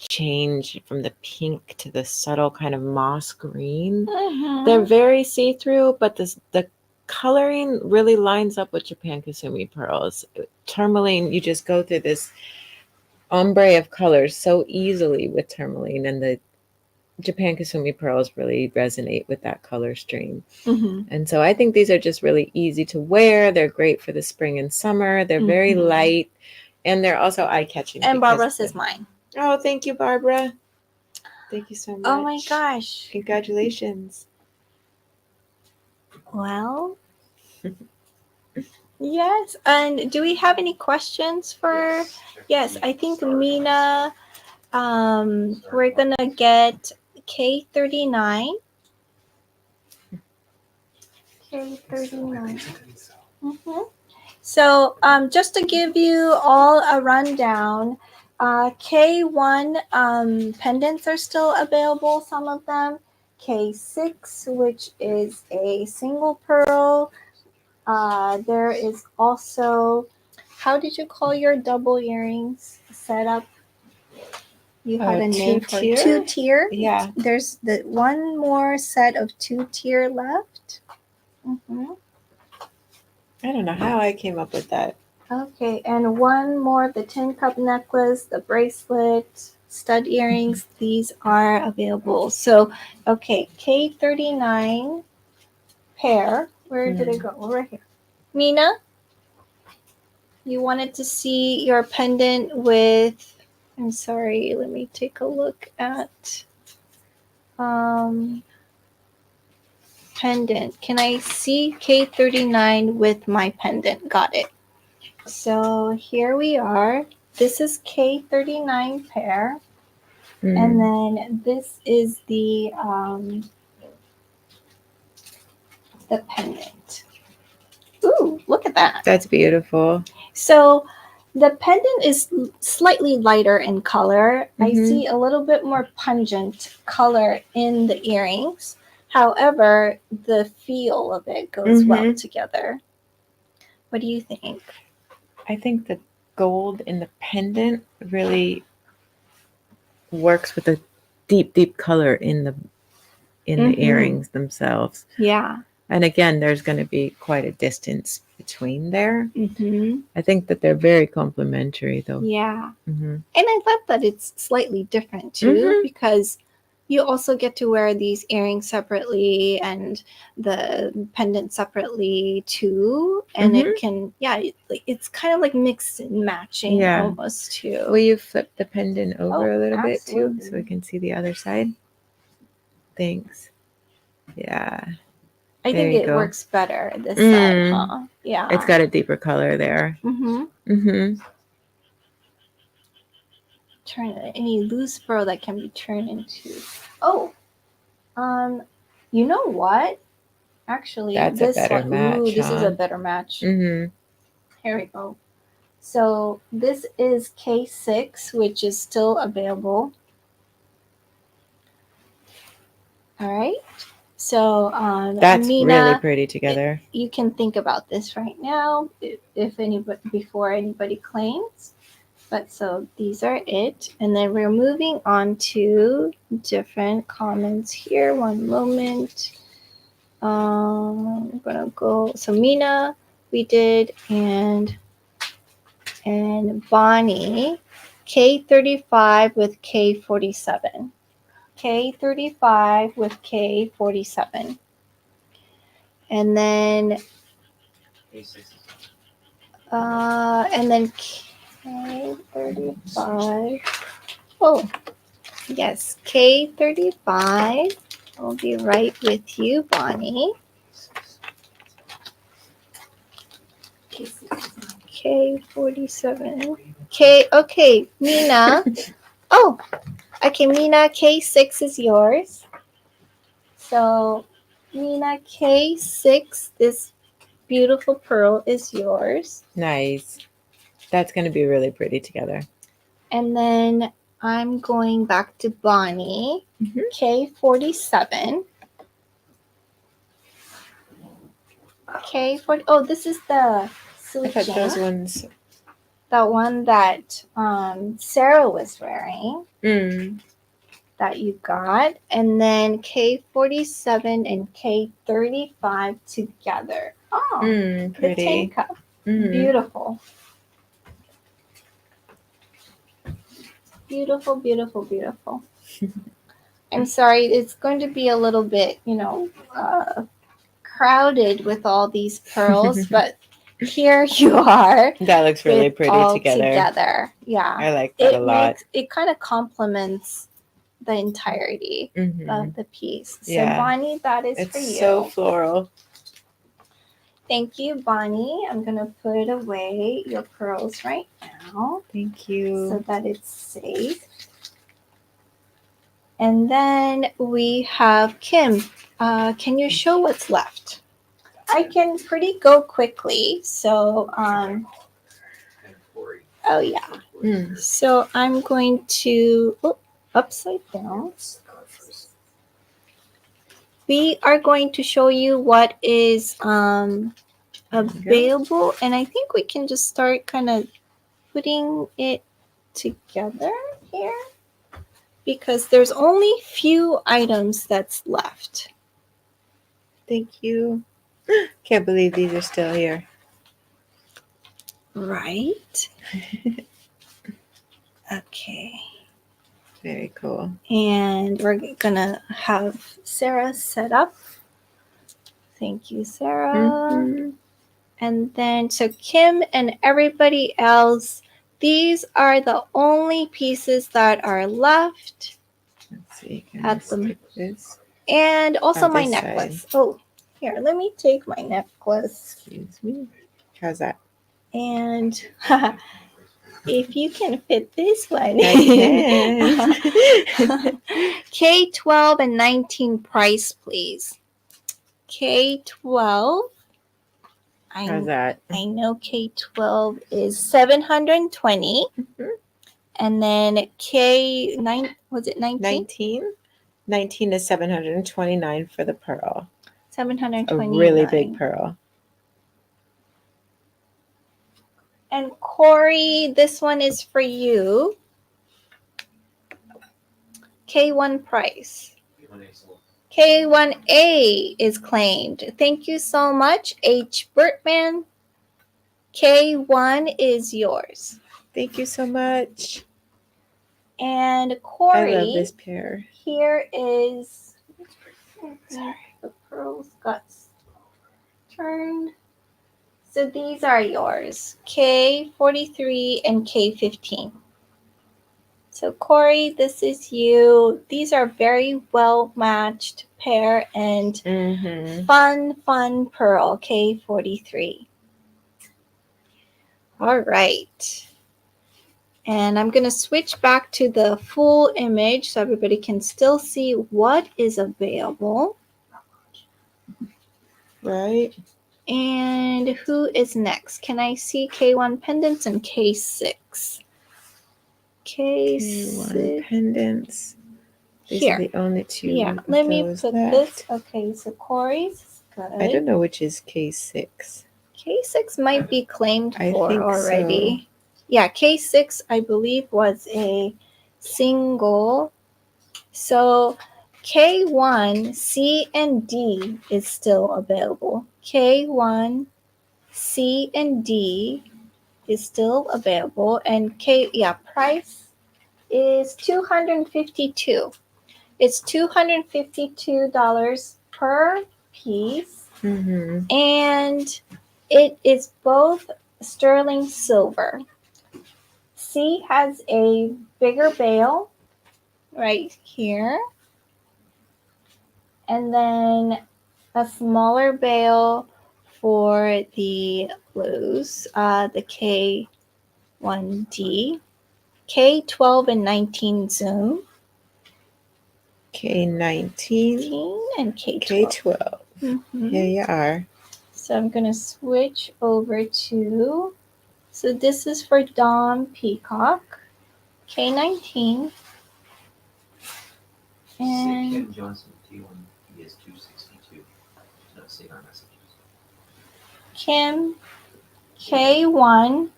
change from the pink to the subtle kind of moss green. They're very see-through, but the coloring really lines up with Japan Kasumi pearls. Tourmaline, you just go through this ombre of colors so easily with tourmaline, and the Japan Kasumi pearls really resonate with that color stream. And so I think these are just really easy to wear. They're great for the spring and summer. They're very light, and they're also eye-catching. And Barbara says mine. Oh, thank you, Barbara. Thank you so much. Oh my gosh. Congratulations. Well, yes. And do we have any questions for? Yes, I think Mina, we're going to get K39. K39. So just to give you all a rundown, K1 pendants are still available, some of them. K6, which is a single pearl. There is also, how did you call your double earrings setup? You had a name for it. 2-tier? Yeah. There's the one more set of 2-tier left. I don't know how I came up with that. Okay, and one more, the tin cup necklace, the bracelet, stud earrings, these are available. So, okay, K39 pair. Where did it go? Over here. Mina, you wanted to see your pendant with, I'm sorry, let me take a look at pendant. Can I see K39 with my pendant? Got it. So here we are. This is K39 pair. And then this is the pendant. Ooh, look at that. That's beautiful. So the pendant is slightly lighter in color. I see a little bit more pungent color in the earrings. However, the feel of it goes well together. What do you think? I think the gold in the pendant really works with the deep color in the earrings themselves. Yeah. And again, there's going to be quite a distance between there. I think that they're very complementary, though. Yeah. And I love that it's slightly different too, because you also get to wear these earrings separately and the pendant separately too, and it can it's kind of like mixed and matching almost too. Will you flip the pendant over a little bit too, absolutely. so we can see the other side? Thanks. Yeah. I There think you it go. works better this side, huh? Yeah. It's got a deeper color there. Turn any loose pearl that can be turned into. Oh, you know what? Actually, That's a this better one. match, Ooh, this is a huh? better match. Mm-hmm. Here we go. So this is K6, which is still available. All right. So That's Nina, really pretty together. You can think about this right now, if anybody before anybody claims. But so these are it, and then we're moving on to different comments here. One moment. I'm gonna go. So Mina, we did, and Bonnie, K35 with K47. K35 with K47. And then K35. Oh, yes, K35. I'll be right with you, Bonnie. K47. Okay, Mina. Oh, okay, Mina, K6 is yours. So, Mina, K6, this beautiful pearl is yours. Nice. That's going to be really pretty together. And then I'm going back to Bonnie, K47. K40. Oh, this is the those Suichin, ones. the one that Sarah was wearing. That you got, and then K47 and K35 together. Oh, the Pretty. tin cup. Beautiful. Beautiful, beautiful, beautiful. I'm sorry, it's going to be a little bit, crowded with all these pearls, but here you are. That looks really with pretty all together. Yeah. I like that a lot. It kind of complements the entirety of the piece. So Yeah. Bonnie, that is for you. It's so floral. Thank you, Bonnie. I'm going to put away your pearls right now. Thank you. So that it's safe. And then we have Kim. Can you show what's left? I can go quickly. So, oh yeah. So I'm going to, upside down. We are going to show you what is available, and I think we can just start kind of putting it together here because there's only few items that's left. Thank you. Can't believe these are still here. Right. Okay. Very cool. And we're gonna have Sarah set up. Thank you, Sarah. And then, so Kim and everybody else, these are the only pieces that are left. Let's see. At the this? And also my this necklace. side. Oh, here, let me take my necklace. Excuse me. How's that? And if you can fit this one. I can. K12 and 19 price, please. K12. How's that? I know K12 is 720. And then K9, was it 19? 19? 19 is 729 for the pearl. 729. A really big pearl. And Corey, this one is for you. K1 price. K1A is claimed. Thank you so much, H. Bertman. K1 is yours. Thank you so much. And I Corey, love this pair. here is, sorry, the pearls got turned. So these are yours, K43 and K15. So Corey, this is you. These are very well matched pair and Mm-hmm. fun pearl, K43. All right. And I'm going to switch back to the full image so everybody can still see what is available. Right. And who is next? Can I see K1 pendants and K6? K1 pendants. These Here. are the only two. Yeah, of let me those put left. this. Okay, so Corey's is good. I don't know which is K6. K6 might be claimed I for think already. Yeah, K6 I believe was a single. So K1, C, and D is still available. K1, C, and D is still available. And price is $252. It's $252 per piece. Mm-hmm. And it is both sterling silver. C has a bigger bail right here. And then a smaller bail for the blues, the K1D, K12 and 19 zoom, K19. and K12. K12. Mhm. Here you are. So I'm going to switch over to, so this is for Dom Peacock, K19. And Kim Johnson, T1, he is 262. Not seeing our messages. Kim, K1,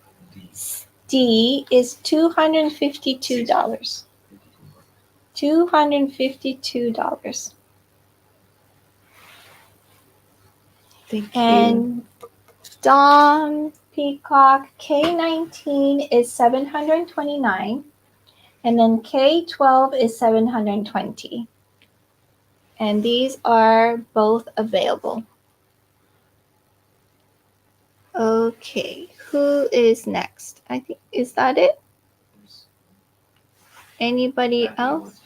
D is $252. $252. Thank you. And Dom Peacock K19 is $729. And then K12 is $720. And these are both available. Okay, who is next? I think, is that it? Anybody else?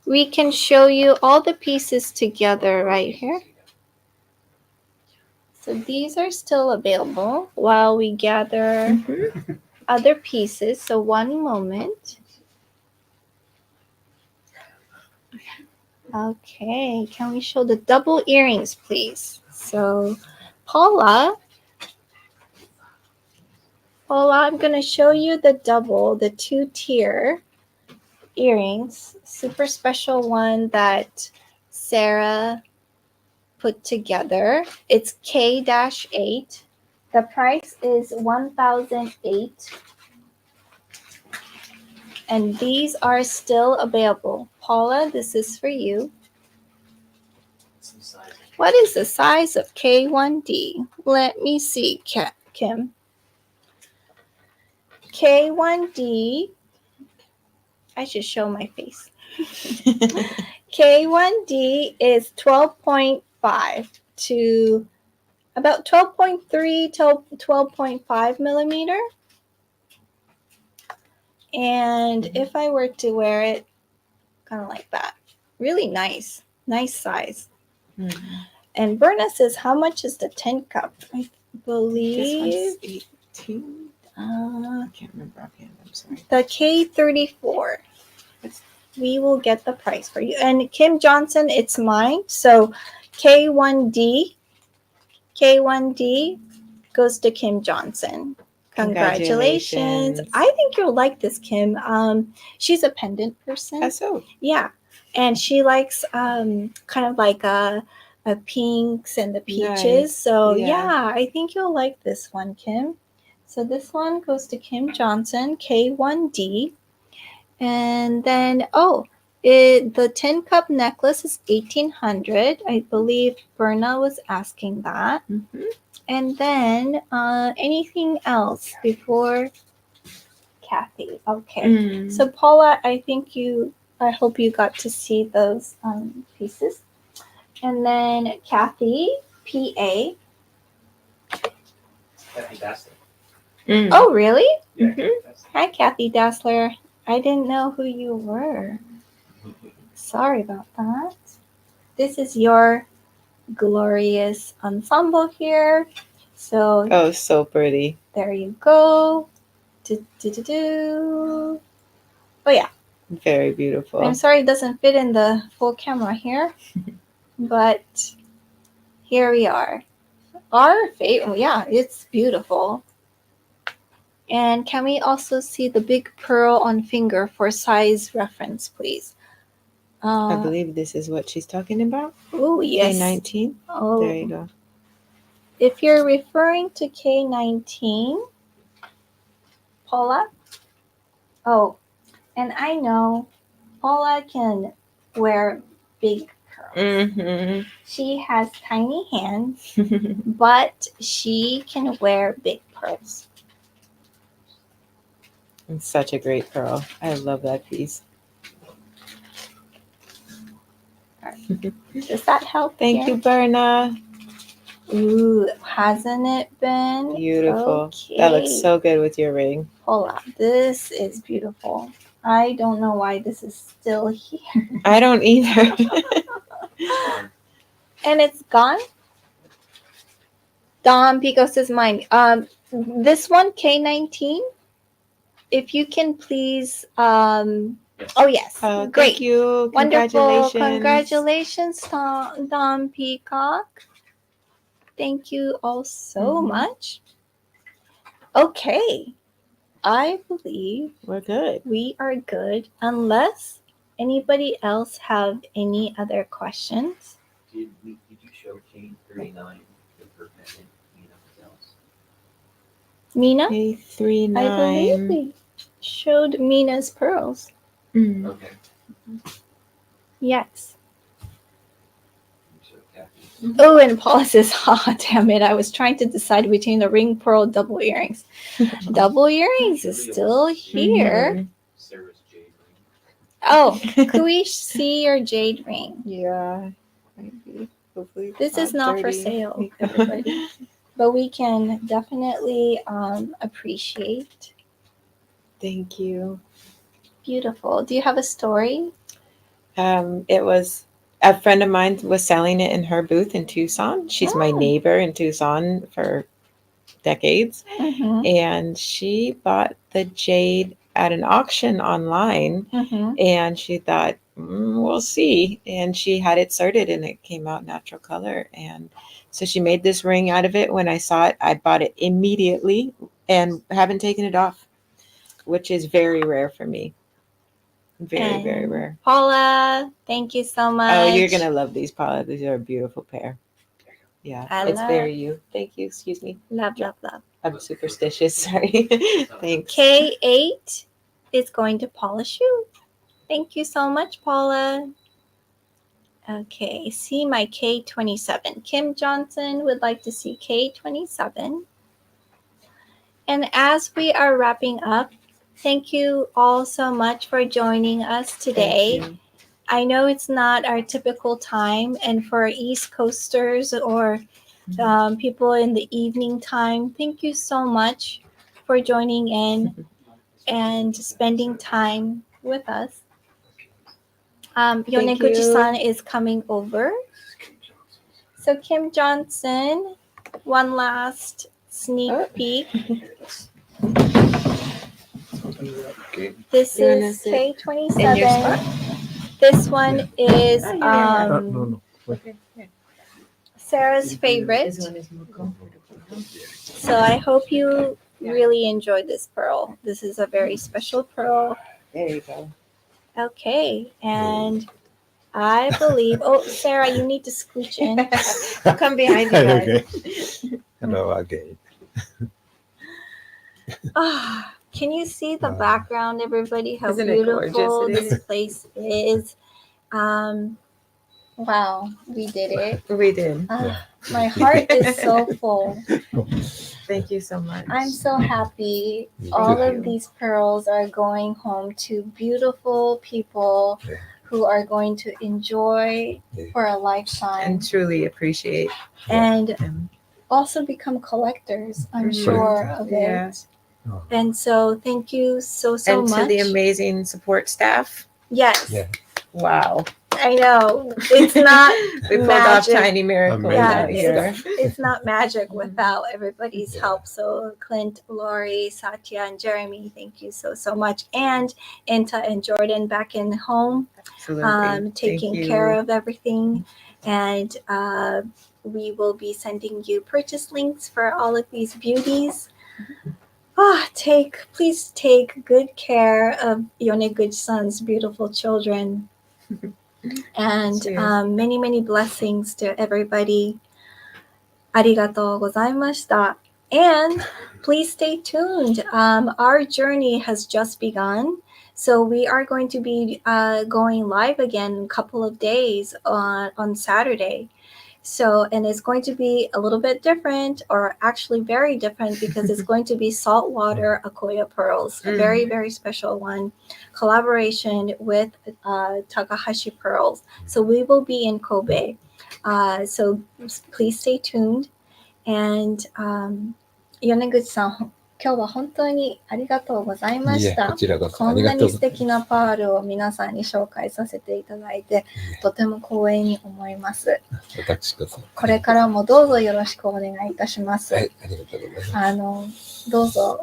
We can show you all the pieces together right here. So these are still available while we gather other pieces. So one moment. Okay, can we show the double earrings, please? So Paula, I'm going to show you the double, the 2-tier earrings. Super special one that Sarah put together. It's K-8. The price is $1,008. And these are still available. Paula, this is for you. What is the size of K1D? Let me see, Kim. K1D, I should show my face. K1D is 12.5 to about 12.3 to 12.5 millimeter. And if I were to wear it, kind of like that, really nice size. Mm-hmm. And Berna says, how much is the 10 cup? I believe This one's 18. I can't remember offhand. I'm sorry. the K34. We will get the price for you. And Kim Johnson, it's mine. So K1D goes to Kim Johnson. Congratulations. I think you'll like this, Kim. She's a pendant person. That's so. Yeah. And she likes kind of like a pinks and the peaches. Nice. So Yeah. I think you'll like this one, Kim. So this one goes to Kim Johnson, K1D. And then, the 10 cup necklace is $1,800. I believe Berna was asking that. Mm-hmm. And then anything else before Kathy. Okay. Mm. So Paula, I hope you got to see those pieces. And then Kathy, PA. Kathy Bassett. Mm. Oh, really? Yeah, Mhm. Kathy Bassett. Hi, Kathy Dassler. I didn't know who you were. Sorry about that. This is your glorious ensemble here. So Oh, so pretty. there you go. Do, do, do, do. Oh, yeah. Very beautiful. I'm sorry it doesn't fit in the full camera here, but here we are. Our favorite, yeah, it's beautiful. And can we also see the big pearl on finger for size reference, please? I believe this is what she's talking about. Oh, yes. K19. Oh, There you go. if you're referring to K19, Paula. Oh, and I know Paula can wear big pearls. Mm-hmm. She has tiny hands, but she can wear big pearls. It's such a great pearl. I love that piece. Does that help? Thank you, Berna. Ooh, hasn't it been? Beautiful. Okay. That looks so good with your ring. Hold on. This is beautiful. I don't know why this is still here. I don't either. And it's gone? Don Picos is mine. This one, K19, if you can please, oh yes, Thank great. you. Wonderful. Congratulations. Congratulations, Don Peacock. Thank you all so much. Okay. I believe We're good. we are good unless anybody else have any other questions. Did you show K39 with her pendant? Mina, K39. I believe we showed Mina's pearls. Mm. Okay. Yes. So Kathy. Oh, and Paula says, "Ah, damn it! I was trying to decide between the ring pearl double earrings. Double earrings is still here. Mhm. Sarah's jade ring. Oh, could we see your jade ring? Yeah. Maybe. Hopefully it's This is not for dirty. sale, everybody, but we can definitely appreciate. Thank you. Beautiful. Do you have a story? It was a friend of mine was selling it in her booth in Tucson. She's my Oh. neighbor in Tucson for decades. Mm-hmm. And she bought the jade at an auction online. Mm-hmm. And she thought, we'll see. And she had it sorted and it came out natural color. And so she made this ring out of it. When I saw it, I bought it immediately and haven't taken it off, which is very rare for me. Very, very rare. Paula, thank you so much. Oh, you're going to love these, Paula. These are a beautiful pair. Yeah, it's very you. Thank you. Excuse me. Love. I'm superstitious. Sorry. Thanks. K8 is going to polish you. Thank you so much, Paula. Okay, see my K27. Kim Johnson would like to see K27. And as we are wrapping up, thank you all so much for joining us today. Thank you. I know it's not our typical time, and for East Coasters or people in the evening time, thank you so much for joining in and spending time with us. Yoneguchi-san is coming over. So Kim Johnson, one last sneak peek. Okay. This You wanna is sit in your K27. This one is No. Sarah's favorite. This one is more comfortable. So I hope you really enjoy this pearl. This is a very special pearl. There you go. Okay, and I believe. Oh, Sarah, you need to scooch in. I'll come behind you guys. Okay. Hello again. Ah, can you see the background, everybody? How Isn't it gorgeous beautiful it this is? place is. Wow, we did it. We did. My heart is so full. Thank you so much. I'm so happy. Me All too. of these pearls are going home to beautiful people Yeah. who are going to enjoy Yeah. for a lifetime and truly appreciate and them. also become collectors, I'm Mhm. sure of Yeah. it. Oh. And so thank you so And much. to the amazing support staff. Yes, Yeah. Wow. I know. It's not We pulled off magic. tiny miracles Amazing out here. It's not magic without everybody's Yeah. help. So Clint, Lori, Satya, and Jeremy, thank you so much. And Inta and Jordan back in home, Absolutely. taking Thank care you. of everything. And we will be sending you purchase links for all of these beauties. Please take good care of Yoneguchi-san's beautiful children. And Cheers. many blessings to everybody. ありがとうございました. And please stay tuned. Our journey has just begun. So we are going to be going live again in a couple of days on Saturday. So, and it's going to be a little bit different, or actually very different, because it's going to be saltwater Akoya pearls, a very special one, collaboration with Takahashi Pearls. So we will be in Kobe. So please stay tuned. And 米口さん、今日は本当にありがとうございまいえ、したこ。ちらこそこんなありがとうございに素敵なパールを皆さんに紹介させていただいて、とても光栄に思います。ます。私こそ。これからもどうぞよろしくお願いいたします。はい、ありがとうございます。どうぞ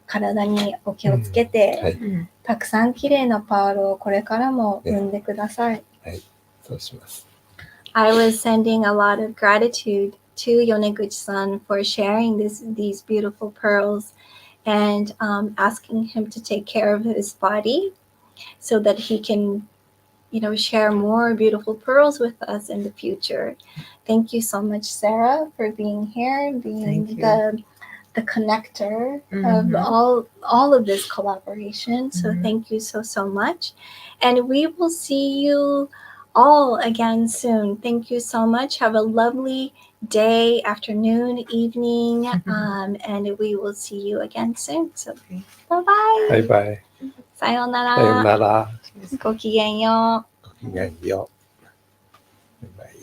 体にお気をつけて、はい、たくさん綺麗なパールをこれからも生んでください。そうします。I was sending a lot of gratitude to Yoneguchi-san for sharing these beautiful pearls and asking him to take care of his body so that he can, share more beautiful pearls with us in the future. Thank you so much, Sarah, for being here and being the connector of all of this collaboration. So thank you so much. And we will see you all again soon. Thank you so much. Have a lovely day, afternoon, evening, and we will see you again soon. So bye-bye. バイバイ。さようなら。さようなら。ごきげんよう。ごきげんよう。バイバイ。